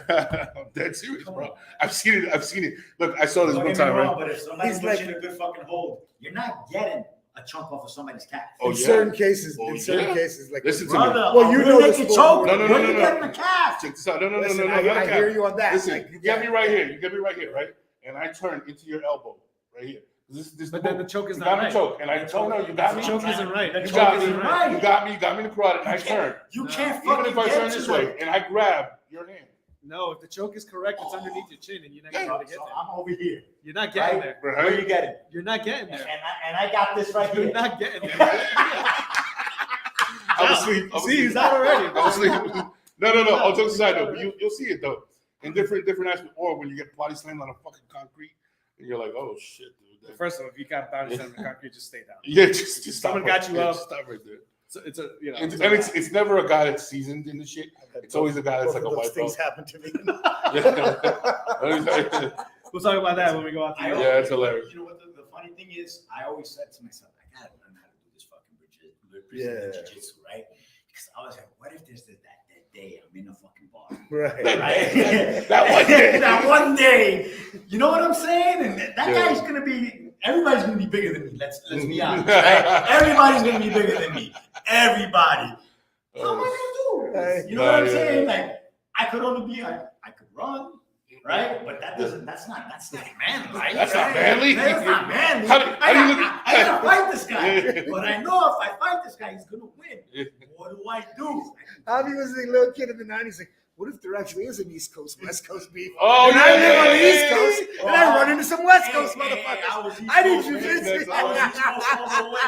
S1: I'm dead serious, bro. I've seen it. Look, I saw this
S4: Don't
S1: one
S4: get me
S1: time,
S4: wrong,
S1: right?
S4: but if somebody
S2: He's
S4: puts
S2: like-
S4: you in a good fucking hold, you're not getting a chunk off of somebody's calf.
S1: Oh,
S2: in
S1: yeah?
S2: certain cases,
S1: Oh,
S2: in certain
S1: yeah.
S2: cases, like
S1: Listen to me.
S4: Brother,
S2: Well, you
S4: you
S2: know
S4: make
S2: the
S4: it
S2: sport.
S4: choke.
S1: No,
S4: When
S1: no,
S4: you
S1: no.
S4: getting the calf?
S1: Check this out. No,
S2: Listen,
S1: not
S2: I
S1: a
S2: hear
S1: calf.
S2: you on that.
S1: Listen,
S2: Like,
S1: you got me right here. You got me right here, right? And I turn into your elbow right here. This
S3: But then the choke is
S1: you
S3: not
S1: got me
S3: right.
S1: choked, and I told no, you got
S3: The
S1: me.
S3: choke isn't right.
S4: The
S1: You
S4: choke
S1: got me.
S4: isn't right.
S1: You got me in the carotid, and I turn.
S4: You
S3: No.
S4: can't
S1: Even
S4: fucking
S1: if I
S4: get
S1: turn
S4: to
S1: this
S4: the-
S1: way and I grab your hand,
S3: No, if the choke is correct, it's underneath your chin, and you're not going to get
S4: So
S3: there.
S4: I'm over here.
S3: You're not getting
S4: Right?
S3: there.
S4: Where you getting?
S3: You're not getting
S4: And
S3: there.
S4: I got this right
S3: You're
S4: here.
S3: not getting there.
S1: I'm asleep.
S3: See, he's out already.
S1: I'm asleep. No. All jokes aside, though, but you'll see it though in different aspects. Or when you get body slammed on a fucking concrete, and you're like, oh shit, dude.
S3: First of all, if you got bounce on the concrete, just stay down.
S1: Yeah, just stop.
S3: Someone
S1: right
S3: got you
S1: there.
S3: up.
S1: Just stop right there.
S3: So it's a
S1: It's never a guy that's seasoned in the shit. It's always a guy that's
S2: both
S1: like a
S2: of those
S1: white
S2: things
S1: belt.
S2: happen to me.
S1: Yeah,
S3: We'll talk about that when we go out to
S4: I
S3: the
S1: Yeah, it's hilarious.
S4: You know what the funny thing is? I always said to myself, I gotta learn how to do this fucking
S2: Yeah.
S4: jiu-jitsu, right? Because I was like, what if there's that day I'm in a fucking bar?
S2: Right.
S4: Right?
S1: That one day.
S4: That one day. You know what I'm saying? And that guy's gonna be. Everybody's gonna be bigger than me. Let's be honest. Right? Everybody's gonna be bigger than me. Everybody. How am I gonna do?
S2: Right.
S4: You know what I'm
S1: Yeah,
S4: saying?
S1: yeah.
S4: Like I could only be. I could run. Right, but that doesn't. That's not manly. Right?
S1: That's not manly?
S4: That's not manly.
S1: How do you
S4: I gotta fight this guy,
S1: Yeah.
S4: but I know if I fight this guy, he's gonna win. What do I do?
S2: Javi was a little kid in the 90s. Like, what if there actually is an East Coast, West Coast beef?
S1: Oh,
S2: and I live on the
S1: yeah,
S2: East
S1: yeah,
S2: Coast,
S4: yeah.
S2: and I run into some West
S4: Hey,
S2: Coast
S4: hey, hey,
S2: motherfuckers.
S4: I was East
S2: I need
S4: Coast,
S2: you
S4: man.
S2: to
S4: I was East Coast all the way,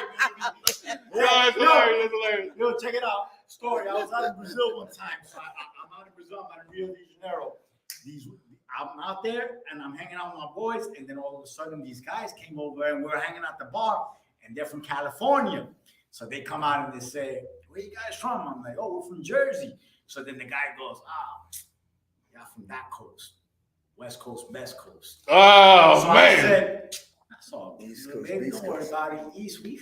S4: baby.
S1: No, that's hilarious. That's hilarious.
S4: Yo, check it out. Story. I was out in Brazil one time. So I'm out in Brazil. I'm out in Rio de Janeiro. I'm out there and I'm hanging out with my boys, and then all of a sudden these guys came over and we were hanging out the bar, and they're from California. So they come out and they say, "Where you guys from?" I'm like, "Oh, we're from Jersey." So then the guy goes, y'all from that coast, West Coast, Best Coast.
S1: Oh,
S4: So I
S1: man.
S4: said, that's all,
S2: East
S4: East
S2: Coast,
S4: baby.
S2: East
S4: Don't worry
S2: Coast.
S4: about it. East, we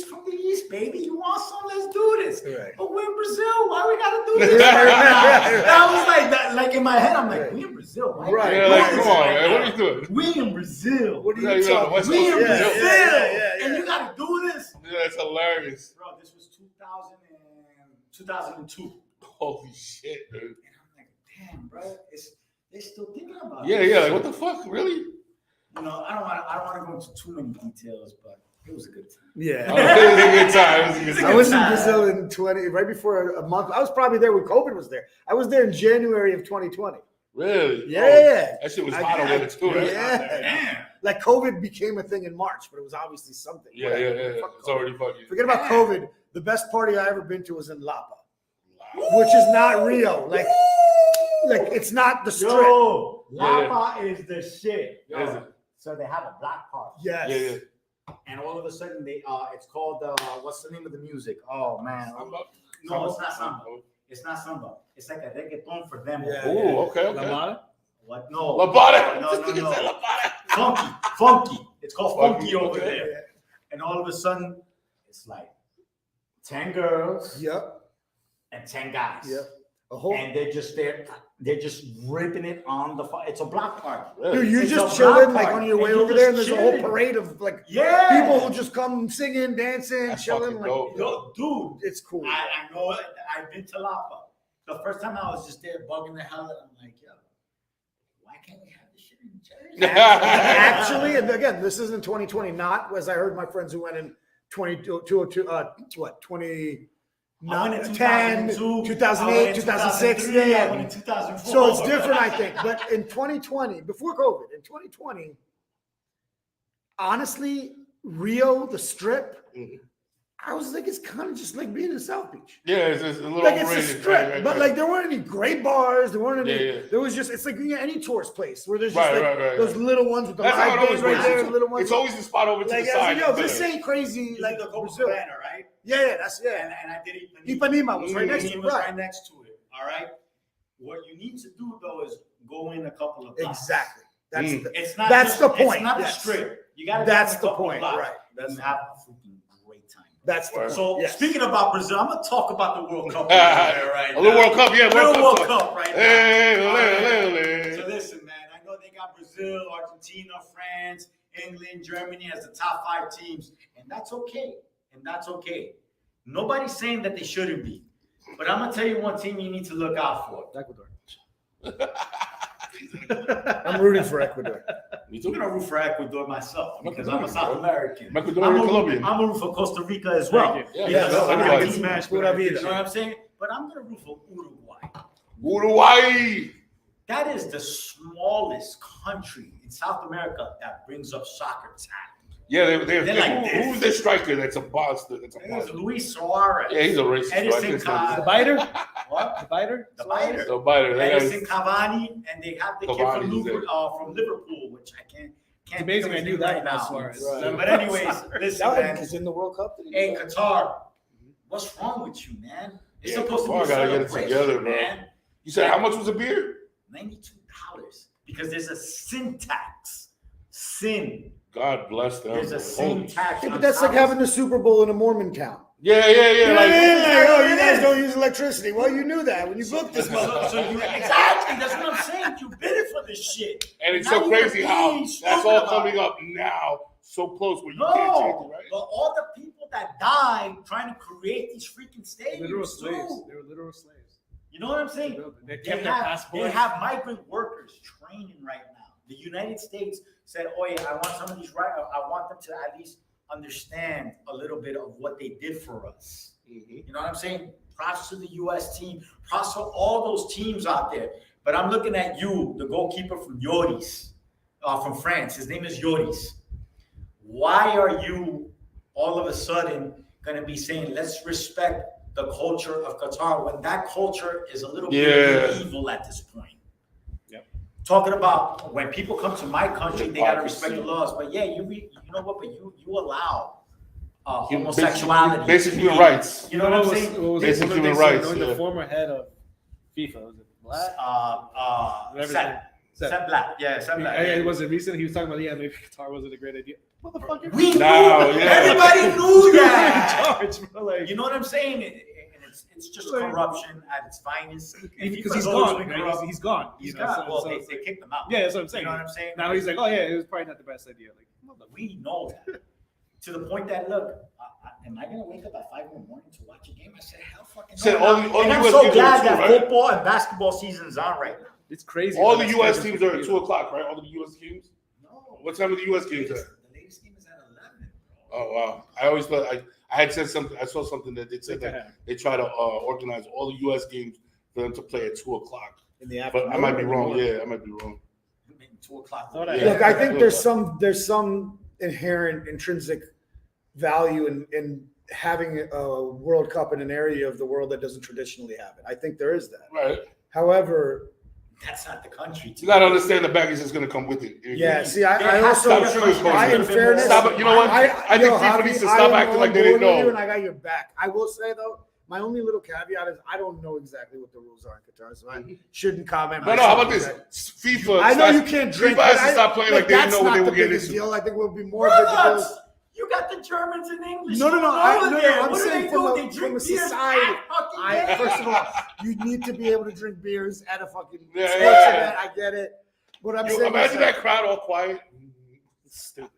S4: from the East, baby. You want some? Let's do this.
S2: Right.
S4: But we're in Brazil. Why we gotta do this? I was like that. Like in my head, I'm like, we in Brazil. Why
S2: Right.
S1: Yeah, like, come on, man. What are you doing?
S4: We in Brazil.
S2: What are
S1: Yeah,
S2: you
S1: you're on the
S2: talking
S1: West
S2: about?
S4: We in
S1: Coast.
S4: Brazil.
S2: Yeah.
S4: And you gotta do this.
S1: Yeah, that's hilarious.
S4: Bro, this was 2002.
S1: Holy shit, dude.
S4: And I'm like, damn, bro, they're still thinking about
S1: Yeah,
S4: this.
S1: yeah. Like, what the fuck? Really?
S4: You know, I don't want to go into too many details, but it was a good time.
S1: Oh,
S2: Yeah.
S1: it was a good time. It was a good
S2: I
S1: time.
S2: was in Brazil in 20, right before a month. I was probably there when COVID was there. I was there in January of 2020.
S1: Really? Oh,
S2: Yeah.
S1: that shit was
S2: I-
S1: hot over there too, right?
S2: Yeah.
S4: Damn.
S2: Like COVID became a thing in March, but it was obviously something.
S1: Yeah.
S2: Whatever. Fuck
S1: It's
S2: COVID.
S1: already fucking.
S2: Forget about COVID. The best party I ever been to was in Lapa, which is not Rio. Like it's not the strip.
S4: Yo,
S1: Yeah.
S4: Lapa is the shit. Yo.
S1: Is it?
S4: So they have a black party,
S2: Yes.
S1: Yeah.
S4: and all of a sudden they it's called what's the name of the music? Oh man,
S1: Samba?
S4: no, it's not samba. It's not samba. It's like a reggaeton for them.
S2: Yeah.
S1: Ooh, okay.
S3: Lamada?
S4: What? No.
S1: Labada.
S4: No,
S1: This
S4: no,
S1: nigga
S4: no.
S1: said Labada.
S4: Funky. It's called funky
S1: Funky,
S4: over
S1: okay.
S4: there. And all of a sudden, it's like 10 girls
S2: Yep.
S4: and 10 guys.
S2: Yep. A whole
S4: And they're just there. They're just ripping it on the fire. It's a block party.
S2: dude, you're
S4: It's
S2: just
S4: a
S2: chilling
S4: block
S2: like
S4: party,
S2: on your way
S4: and you're
S2: over there, and
S4: just
S2: there's a whole
S4: chilling.
S2: parade of like
S4: Yeah.
S2: people who just come singing, dancing,
S1: That's
S2: chilling.
S1: fucking
S2: Like,
S1: dope.
S4: Yo, dude,
S2: it's cool.
S4: I know it. I've been to Lapa. The first time I was just there bugging the hell out. I'm like, yo, why can't we have this shit in Jersey?
S2: Actually, and again, this isn't 2020. Not as I heard my friends who went in 2010,
S4: I went in 2002,
S2: 2008, 2006.
S4: I went in 2004.
S2: So it's different, I think. But in 2020, before COVID, in 2020, honestly, Rio, the Strip, I was like, it's kind of just like being in South Beach.
S1: Yeah, it's a little
S2: Like it's a
S1: overrated.
S2: strip,
S1: Right,
S2: but
S1: right.
S2: like there weren't any great bars. There weren't any.
S1: Yeah.
S2: There was just it's like any tourist place where there's just
S1: Right.
S2: those little ones with the
S1: That's how it
S2: live
S1: always
S2: bands right
S1: works.
S2: there, little ones.
S1: It's always the spot over to
S2: like,
S1: the
S2: I was
S1: side.
S2: like, yo, this ain't crazy.
S4: like
S2: Like
S4: the
S2: Brazil.
S4: Copacabana, right?
S2: Yeah, that's
S4: And I did
S2: Ipanema was right next to
S4: Ipanema
S2: it,
S4: was
S2: right?
S4: right next to it. All right. What you need to do though is go in a couple of blocks.
S2: Exactly. That's
S1: Mm.
S2: the,
S4: It's not.
S2: That's
S4: just,
S2: the point,
S4: It's not
S2: yes.
S4: the strip. You got to.
S2: That's the point, right?
S4: That's have a freaking great time.
S2: that's the
S1: Right.
S2: point.
S4: So
S2: Yes.
S4: speaking about Brazil, I'm gonna talk about the World Cup.
S1: A little World Cup, yeah.
S4: Little World
S1: Cup.
S4: Cup right now.
S1: Hey,
S4: All
S1: ole,
S4: right.
S1: ole,
S4: So
S1: ole.
S4: listen, man. I know they got Brazil, Argentina, France, England, Germany as the top 5 teams, and that's okay. Nobody's saying that they shouldn't be, but I'm gonna tell you one team you need to look out for.
S3: Ecuador.
S2: I'm rooting for Ecuador.
S1: Me
S4: I'm
S1: too.
S4: gonna root for Ecuador myself
S1: I'm
S4: because I'm a South
S1: Ecuadorian,
S4: American.
S1: I'm Ecuadorian and Colombian.
S4: I'm gonna root for Costa Rica as well.
S3: Thank
S1: Yeah,
S4: Because
S1: no,
S4: I'm
S1: everybody.
S4: not
S3: Smash,
S2: Pura
S3: but I
S2: vida.
S4: You know what I'm saying? But I'm gonna root for Uruguay.
S1: Uruguay.
S4: That is the smallest country in South America that brings up soccer talent.
S1: Yeah,
S4: They're like this.
S1: who's the striker? That's a monster. That's a
S4: There's
S1: monster.
S4: Luis Suarez.
S1: Yeah, he's a racist.
S4: Edison
S1: So I
S3: The
S1: can't
S3: biter?
S4: What?
S3: The biter?
S4: The biter.
S1: So biter.
S4: Edison Cavani, and they have the kid
S1: Cavani's
S4: from
S1: there.
S4: Liverpool, which I can't.
S3: It's amazing I
S4: think of
S3: knew
S4: his
S3: that
S4: name
S3: about
S4: now.
S3: Suarez.
S2: Right.
S4: But anyways, listen, man.
S2: He's in the World Cup.
S4: Hey, Qatar, what's wrong with you, man? It's
S1: Yeah,
S4: supposed to be
S1: Qatar
S4: a
S1: gotta get it
S4: celebration,
S1: together, bro.
S4: man.
S1: You said how much was a beer?
S4: $92 because there's a sin tax. Sin.
S1: God bless them.
S4: There's a sin tax.
S2: Yeah,
S4: on
S2: but that's like
S4: top of-
S2: having the Super Bowl in a Mormon town.
S1: Yeah. Like,
S2: oh, you guys don't use electricity. Well, you knew that when you booked this
S4: So
S2: motherfucker.
S4: you, exactly. That's what I'm saying. You bid it for this shit.
S1: and it's
S4: Now
S1: so
S4: you're
S1: crazy how
S4: being
S1: that's
S4: stupid
S1: all
S4: about
S1: coming
S4: it.
S1: up now, so close where you can't change
S4: No,
S1: it, right?
S4: but all the people that died trying to create these freaking
S3: Literal
S4: stadiums
S3: slaves.
S4: too.
S3: They were literal slaves.
S4: You know what I'm saying?
S3: They
S4: They
S3: kept their
S4: have,
S3: passports.
S4: they have migrant workers training right now. The United States said, "Oh yeah, I want some of these right. I want them to at least understand a little bit of what they did for us." You know what I'm saying? Props to the U.S. team. Props to all those teams out there. But I'm looking at you, the goalkeeper from Lloris, from France. His name is Lloris. Why are you all of a sudden going to be saying, let's respect the culture of Qatar when that culture is a little bit evil at this point?
S3: Yep.
S4: Talking about when people come to my country, they got to respect the
S1: Hypocrisy.
S4: laws. But yeah, you know what? But you allow homosexuality.
S1: Basic
S4: to
S1: human
S4: be-
S1: rights.
S4: You know what I'm saying?
S3: What was
S1: Basic
S3: it? What
S1: human
S3: did they say?
S1: rights,
S3: Knowing
S1: yeah.
S3: The former head of FIFA, was it Black? Whatever his name-
S4: Sepp.
S3: Sepp.
S4: Sepp Black. Yeah, Sepp Black.
S3: It wasn't recent. He was talking about maybe Qatar wasn't a great idea. Motherfucker.
S4: We knew.
S1: Now, yeah.
S4: Everybody knew that.
S3: in charge, bro. Like,
S4: You know what I'm saying? And it's just
S3: Like-
S4: corruption at its finest. And
S3: because
S4: FIFA
S3: he's
S4: has always
S3: gone.
S4: been
S3: Right?
S4: corrupt.
S3: He's gone.
S4: He's
S3: you know,
S4: gone.
S3: so-
S4: Well,
S3: so
S4: they
S3: it's like-
S4: kicked him out.
S3: yeah, that's what I'm saying.
S4: You know what I'm saying?
S3: Now he's like, oh yeah, it was probably not the best idea. Like,
S4: We know that. To the point that, look, am I going to wake up at 5 in the morning to watch a game? I said, hell fucking
S1: Said
S4: no.
S1: all the
S4: And I'm
S1: US
S4: so
S1: teams are
S4: glad
S1: too,
S4: that
S1: right?
S4: football and basketball season's on right now.
S3: it's crazy.
S1: All
S3: how
S1: the
S3: that
S1: U.S.
S3: schedule
S1: teams are at
S3: is.
S1: 2 o'clock, right? All the U.S. teams.
S4: No.
S1: What time are the U.S. games at?
S4: The latest game is at 11.
S1: Oh wow! I always thought I had said something. I saw something that they said that they try to organize all the U.S. games for them to play at 2 o'clock.
S2: In the
S1: But I might be wrong. Yeah, I might be wrong.
S4: Maybe 2 o'clock.
S3: Thought I-
S1: Yeah.
S2: Look, I think there's some inherent intrinsic value in having a World Cup in an area of the world that doesn't traditionally have it. I think there is that.
S1: Right.
S2: However,
S4: That's not the country.
S1: You gotta understand the baggage that's gonna come with it.
S2: yeah. See, I
S4: There has
S2: also,
S4: to be a
S1: sugarcoating
S2: I, in
S1: it.
S2: fairness,
S1: Stop it. You know what? I think
S2: yo,
S1: FIFA
S2: Javi,
S1: needs to
S2: I
S1: stop
S2: am
S1: acting
S2: on
S1: like they
S2: board
S1: didn't
S2: with you,
S1: know.
S2: and I got your back. I will say though, my only little caveat is I don't know exactly what the rules are in Qatar, so I shouldn't comment.
S1: No, how about this?
S2: myself.
S1: FIFA.
S2: I know
S1: starts-
S2: you can't drink.
S1: FIFA has
S2: but
S1: to
S2: I-
S1: stop playing like they didn't
S2: that's
S1: know what
S2: not
S1: they
S2: the
S1: were getting
S2: biggest
S1: into.
S2: deal. I think we'll be more big
S4: What?
S2: deals.
S4: You got the Germans and English.
S2: No,
S4: going
S2: I-
S4: over
S2: no,
S4: there.
S2: I'm
S4: What do
S2: saying
S4: they
S2: from
S4: do?
S2: a-
S4: They
S2: from
S4: drink
S2: a
S4: beers
S2: society.
S4: at fucking games.
S2: First of all, you need to be able to drink beers at a fucking
S1: Yeah,
S2: sports
S1: yeah.
S2: event. I get it. What I'm
S1: You
S2: saying
S1: imagine
S2: is
S1: that crowd all quiet.
S3: Stupid.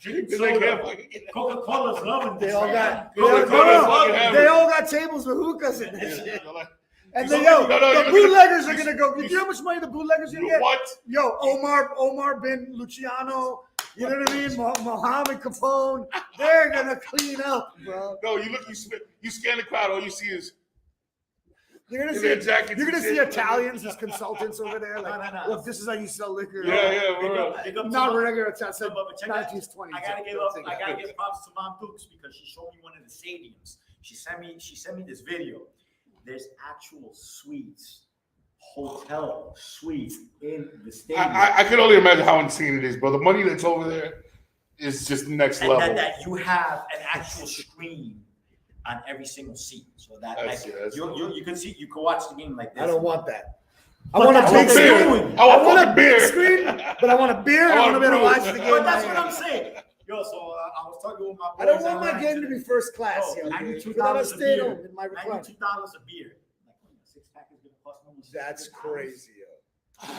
S4: Drink
S1: It's like,
S4: soda.
S1: yeah,
S4: Coca-Cola's loving this.
S2: they all
S4: right
S2: got
S4: now.
S1: Coca-Cola's fucking
S2: they all got tables with hookahs in that
S1: Yeah,
S2: shit.
S1: they're like,
S5: And
S1: So-
S5: then, yo,
S1: no,
S5: the
S1: you-
S5: bootleggers
S1: you-
S5: are gonna go.
S1: you-
S5: You know how much money the bootleggers are
S1: You
S5: gonna get?
S1: what?
S5: Yo, Omar bin Luciano. You know what I mean? Mohammed Capone. They're gonna clean up, bro.
S1: No, you scan the crowd. All you see is
S2: You're gonna
S1: in
S2: see
S1: their jackets.
S2: you're gonna
S1: and
S2: see
S1: shit.
S2: Italians as consultants over there. Like,
S4: No.
S2: look, this is how you sell liquor.
S1: Yeah, yeah,
S4: Big
S1: bro.
S4: up- big up to
S2: Not
S4: Mom-
S2: regular. It's outside
S4: No, but check that.
S2: 19s, 20s.
S4: I gotta give props to Mom Dukes because she showed me one of the stadiums. She sent me this video. There's actual suites, hotel suites in the stadium.
S1: I can only imagine how insane it is, bro. The money that's over there is just next
S4: and
S1: level.
S4: that you have an actual screen on every single seat, so that
S1: That's-
S4: like
S1: yeah, that's
S4: you can see, you can watch the game like this.
S5: I don't want that. I
S4: But
S5: want a
S4: that's
S5: big
S4: what they're
S5: screen.
S4: doing.
S1: I want
S5: want a
S1: fucking beer.
S5: big screen, but I want a beer.
S1: I
S5: I
S1: want
S5: want to be able to
S1: brew.
S5: watch the game.
S4: But that's
S5: in
S4: what
S5: my
S4: I'm
S5: hand.
S4: saying. Yo, so I was talking with my boys.
S5: I don't want my
S4: online
S5: game to
S4: today.
S5: be first class.
S4: Oh,
S5: yo.
S4: $92
S5: But I
S4: a
S5: stay
S4: beer.
S5: home in my recliner.
S4: $92 a beer. Like, six pack is gonna cost almost
S5: That's
S4: $600.
S5: crazy, yo.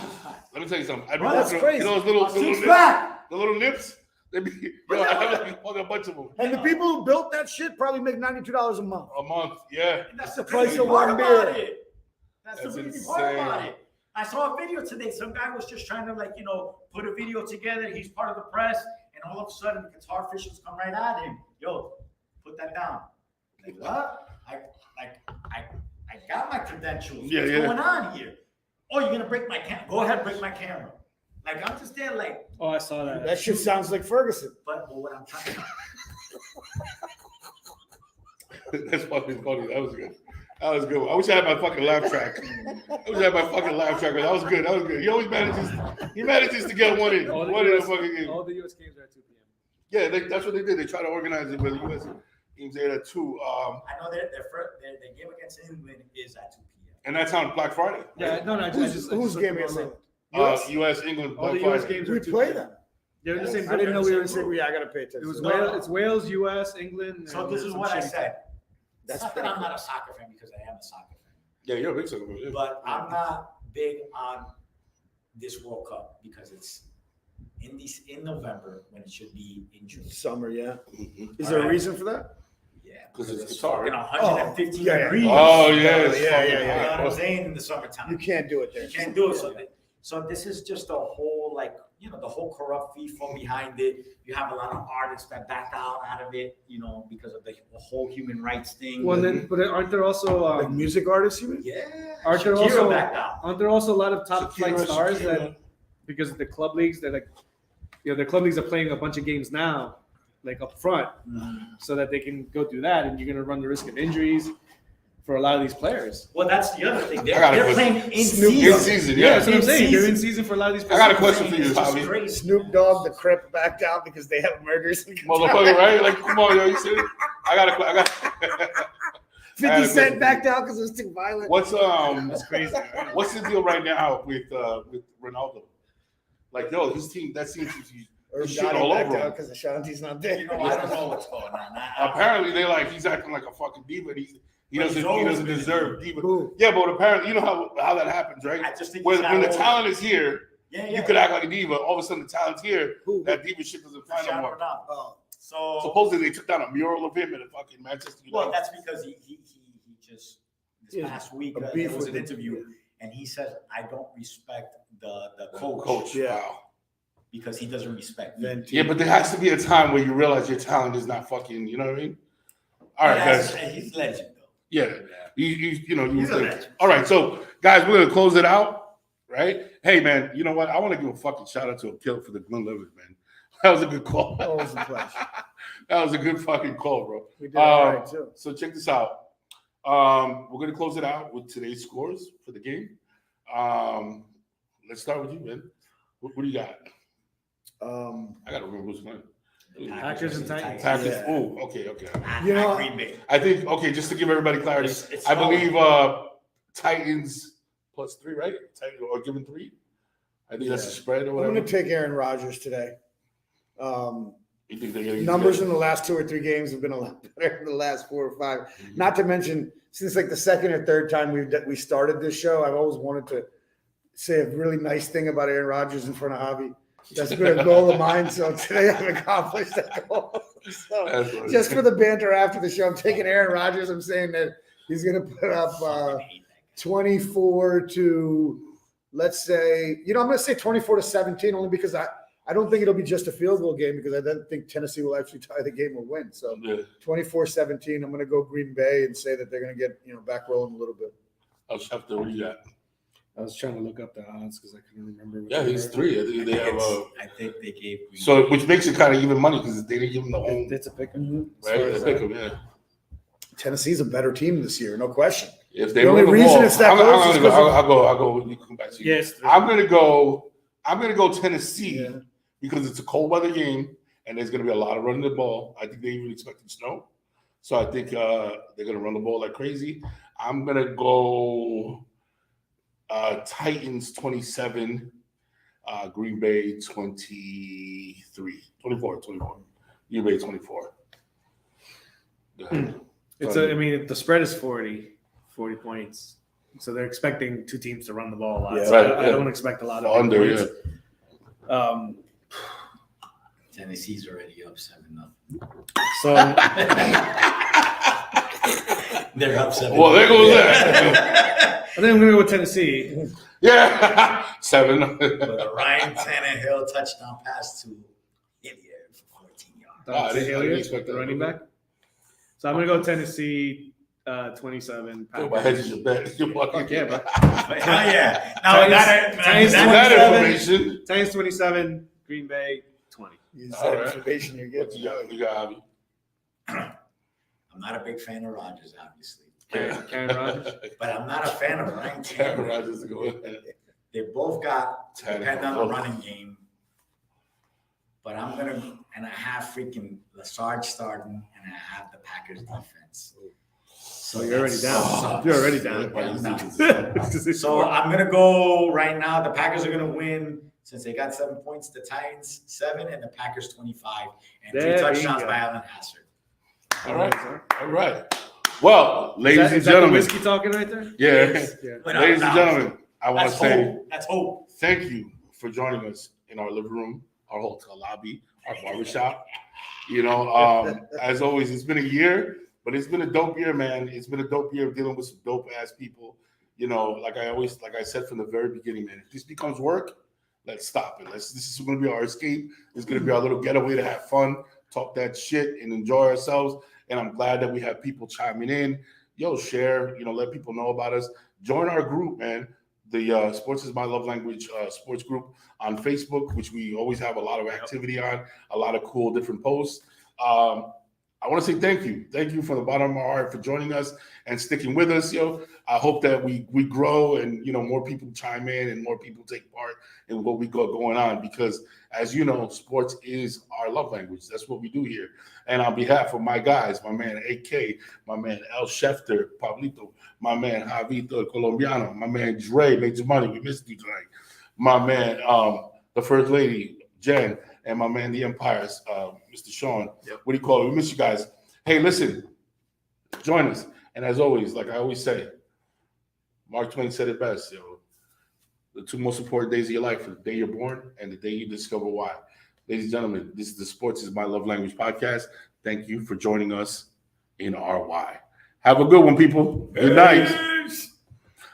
S1: Let me tell you something. I've been
S5: Bro, that's
S1: walking-
S5: crazy.
S1: You know those little,
S4: A
S1: the little
S4: six
S1: nips?
S4: pack.
S1: The little nips? They be, yo, I have like fucking a bunch of them
S2: And the people who built that shit probably make $92 a month.
S1: a month. Yeah.
S4: And that's
S5: the
S4: the
S5: price
S4: crazy
S5: of
S4: part
S5: one
S4: about
S5: beer.
S4: it. That's
S1: That's
S4: the crazy part about
S1: insane.
S4: it. I saw a video today. Some guy was just trying to put a video together. He's part of the press, and all of a sudden, the guitar officials come right at him. Yo, put that down. Like what? I got my credentials.
S1: Yeah,
S4: What's
S1: yeah.
S4: going on here? Oh, you're gonna break my camera? Go ahead, break my camera. Like I'm just there, like,
S3: Oh, I saw that.
S2: That shit sounds like Ferguson.
S4: but what I'm trying.
S1: That's fucking funny. That was good. That was good. I wish I had my fucking laugh track. I wish I had my fucking laugh track. That was good. That was good. He always manages to get one in.
S3: All the
S1: One in the
S3: US
S1: fucking game.
S3: all the US games are at 2 p.m.
S1: Yeah, that's what they did. They tried to organize it with the U.S. games there at 2.
S4: I know their game against England is at 2 p.m.
S1: And that's on Black Friday.
S3: Yeah, no, I just
S2: Whose
S3: looked
S2: game
S3: them
S2: is
S3: all
S2: it?
S3: up.
S1: U.S. England
S3: All
S1: Black
S3: the US
S1: Friday.
S3: games
S2: We
S3: are 2
S2: play
S3: p.m.
S2: them.
S3: They're in the same.
S2: I didn't know we were in the
S3: same
S2: same. Yeah, I gotta pay attention.
S3: It was
S4: No.
S3: Wales. It's Wales, U.S., England.
S4: So
S3: and
S4: this is
S3: some
S4: what I
S3: shitty
S4: said.
S2: That's
S4: That's not that
S2: pretty
S4: I'm
S2: cool.
S4: not a soccer fan because I am a soccer fan.
S1: Yeah, you're a big soccer player.
S4: But I'm not big on this World Cup because it's in November when it should be in June.
S2: Summer, yeah.
S1: Mhm.
S2: Is there a
S4: Alright.
S2: reason for that?
S4: Yeah,
S1: 'Cause it's
S4: it's
S1: guitar,
S4: fucking
S1: right?
S4: 115
S2: Oh, yeah, yeah.
S4: degrees.
S1: Oh yeah,
S2: Yeah,
S1: it's
S2: yeah,
S1: fucking
S2: yeah,
S4: You know
S1: hot.
S4: what I'm saying? In the summertime.
S2: You can't do it there.
S4: You can't do it. So this is just a whole the whole corrupt FIFA behind it. You have a lot of artists that backed out of it, because of the whole human rights thing.
S3: Well, then, but aren't there also
S2: Like music artists, you mean?
S4: Yeah.
S3: Aren't there
S4: Shakira
S3: also-
S4: backed out.
S3: aren't there also a lot of top flight
S1: Shakira,
S3: stars
S1: Shakira.
S3: that because of the club leagues they're like, the club leagues are playing a bunch of games now, like up front, so that they can go do that, and you're gonna run the risk of injuries for a lot of these players.
S4: Well, that's the other thing.
S1: I got a
S4: They're
S1: question.
S4: playing in
S2: Snoop
S1: In
S4: season.
S1: season,
S3: Yeah,
S1: yeah.
S3: that's what I'm
S4: In
S3: saying. They're in
S4: season.
S3: season for a lot of these.
S1: I got a
S3: players.
S1: question for you,
S4: It's just
S1: Javi.
S4: crazy.
S2: Snoop Dogg, the Crip backed out because they have murders. And
S1: Motherfucker, right? Like, come on, yo, you see it? I got
S2: 50 Cent backed out because it was too violent.
S1: What's
S3: That's crazy.
S1: what's the deal right now with Ronaldo? Like, yo, his team, that seems he's
S2: Or
S1: shit
S2: got
S1: all
S2: backed
S1: over
S2: out
S1: him.
S2: because Ashanti's not there.
S4: I don't know what's going on.
S1: Apparently, they like he's acting like a fucking diva. He
S4: But
S1: doesn't
S4: he's always been a
S1: deserve diva.
S2: Who?
S1: Yeah, but apparently, you know how that happens, right?
S4: I just think
S1: When
S4: he's
S1: the
S4: got
S1: talent is here,
S4: yeah,
S1: you could act like a diva. All of a sudden, the talent's here.
S2: Who?
S1: That diva shit doesn't fly no
S4: Cristiano
S1: more.
S4: Ronaldo.
S2: Oh.
S4: So
S1: Supposedly, they took down a mural of him in fucking Manchester United.
S4: well, that's because he just this
S2: Yeah,
S4: past week
S2: a
S4: there
S2: beef
S4: was
S2: with
S4: an
S2: him.
S4: interview, and he said, "I don't respect the coach,
S1: Coach,
S2: Yeah.
S1: wow.
S4: because he doesn't respect me."
S2: Then
S1: Yeah, but there has to be a time where you realize your talent is not fucking. You know what I mean? All right, guys.
S4: He's legend though.
S1: Yeah, you know,
S4: He's a
S1: think.
S4: legend.
S1: All right, so guys, we're gonna close it out, right? Hey, man, you know what? I want to give a fucking shout out to Akil for the Glenlivet, man. That was a good call.
S2: Always a pleasure.
S1: That was a good fucking call, bro.
S2: We did all right, too.
S1: So check this out. We're gonna close it out with today's scores for the game. Let's start with you, man. What do you got? I gotta remember who's playing.
S3: Packers and Titans.
S1: Packers.
S2: Yeah.
S1: Oh, okay.
S2: You know-
S4: Green Bay.
S1: I think just to give everybody clarity,
S4: It's
S1: I believe Titans +3, right? Or given 3. I think that's a
S2: Yeah.
S1: spread or
S2: I'm
S1: whatever.
S2: going to take Aaron Rodgers today.
S1: You think they're gonna
S2: Numbers in the last 2 or 3 games have been a lot better than the last 4 or 5. Not to mention, since like the second or third time we started this show, I've always wanted to say a really nice thing about Aaron Rodgers in front of Javi. That's been a goal of mine. So today I've accomplished that goal. So
S1: That's what it
S2: just
S1: is.
S2: for the banter after the show, I'm taking Aaron Rodgers. I'm saying that he's going to put up 24 to, let's say, I'm going to say 24-17 only because I don't think it'll be just a field goal game because I don't think Tennessee will actually tie the game or win. So
S1: Yeah.
S2: 24-17, I'm going to go Green Bay and say that they're going to get, back rolling a little bit.
S1: I'll have to read that.
S3: I was trying to look up the odds because I couldn't remember. what
S1: Yeah,
S3: they
S1: these
S3: were.
S1: three. I think they have
S4: I think they gave.
S1: so which makes it kind of even money because they didn't give them the home.
S3: It's a pick.
S1: Right? They pick 'em, yeah.
S2: Tennessee's a better team this year, no question.
S1: If they
S2: The only
S1: run the
S2: reason
S1: ball,
S2: it's that
S1: I'm
S2: close is
S1: gonna go.
S2: 'cause
S1: I'll go. You can come back to you.
S3: Yes.
S1: I'm gonna go Tennessee
S2: Yeah.
S1: because it's a cold weather game and there's gonna be a lot of running the ball. I think they even expected snow, so I think they're gonna run the ball like crazy. I'm gonna go Titans 27, Green Bay 24. Green Bay 24. Go ahead.
S3: The spread is 40 points. So they're expecting two teams to run the ball a lot.
S2: Yeah.
S3: So
S1: Right,
S3: I don't expect a lot of
S1: Under,
S3: points.
S4: Tennessee's already up 7-0.
S3: So
S4: They're up 7.
S1: Well, there goes that.
S3: I think I'm gonna go with Tennessee.
S1: Yeah, 7.
S4: With a Ryan Tannehill touchdown pass to Hilliard for 14 yards.
S1: I didn't
S3: Hilliard,
S1: expect that.
S3: the running back. So I'm gonna go Tennessee 27.
S1: Yo, my head is your bet. You fucking
S3: Fuck yeah, bro.
S4: Hell yeah. Now,
S3: Titans
S1: that
S3: 27.
S1: information.
S3: Titans 27, Green Bay 20.
S2: Use
S1: All
S2: that
S1: right.
S2: information you're
S1: What
S2: getting.
S1: you got, Javi?
S4: I'm not a big fan of Rodgers, obviously.
S3: Karen Rodgers.
S4: But I'm not a fan of Ryan
S1: Aaron
S4: Tannehill.
S1: Rodgers to go ahead.
S4: They both got depending on the
S1: Tannehill.
S4: running game. But I'm gonna and I have freaking Lazard starting and I have the Packers defense. So
S3: you're already
S4: that
S3: down.
S4: sucks.
S3: You're already down.
S4: Yeah, I'm down. So I'm gonna go right now. The Packers are gonna win since they got 7 points. The Titans 7 and the Packers 25 and
S3: There
S4: 3
S3: you
S4: touchdowns
S3: go.
S4: by Allen Hazard.
S1: All right. All right. Well, ladies and
S3: Is that the
S1: gentlemen.
S3: whiskey talking right there?
S1: Yeah.
S3: Yeah.
S4: But
S1: Ladies and gentlemen, I want
S4: That's
S1: to say
S4: hope. That's hope.
S1: thank you for joining us in our living room, our hotel lobby, our barbershop. As always, it's been a year, but it's been a dope year, man. It's been a dope year of dealing with some dope ass people. Like I said from the very beginning, man, if this becomes work, let's stop it. This is going to be our escape. It's going to be our little getaway to have fun, talk that shit, and enjoy ourselves. And I'm glad that we have people chiming in. Share, let people know about us. Join our group, man. The Sports is My Love Language sports group on Facebook, which we always have a lot of activity on, a lot of cool different posts. I want to say thank you. Thank you from the bottom of my heart for joining us and sticking with us, I hope that we grow and, more people chime in and more people take part in what we got going on because, as you know, sports is our love language. That's what we do here. And on behalf of my guys, my man AK, my man El Schefter, Pablito, my man Javito Colombiano, my man Dre, Major Money, we missed you tonight. My man, the First Lady, Jen, and my man, the Empires, Mr. Sean.
S3: Yep.
S1: What do you call it? We miss you guys. Hey, listen, join us. And as always, like I always say, Mark Twain said it best, the two most important days of your life are the day you're born and the day you discover why. Ladies and gentlemen, this is the Sports is My Love Language podcast. Thank you for joining us in our why. Have a good one, people. Good night.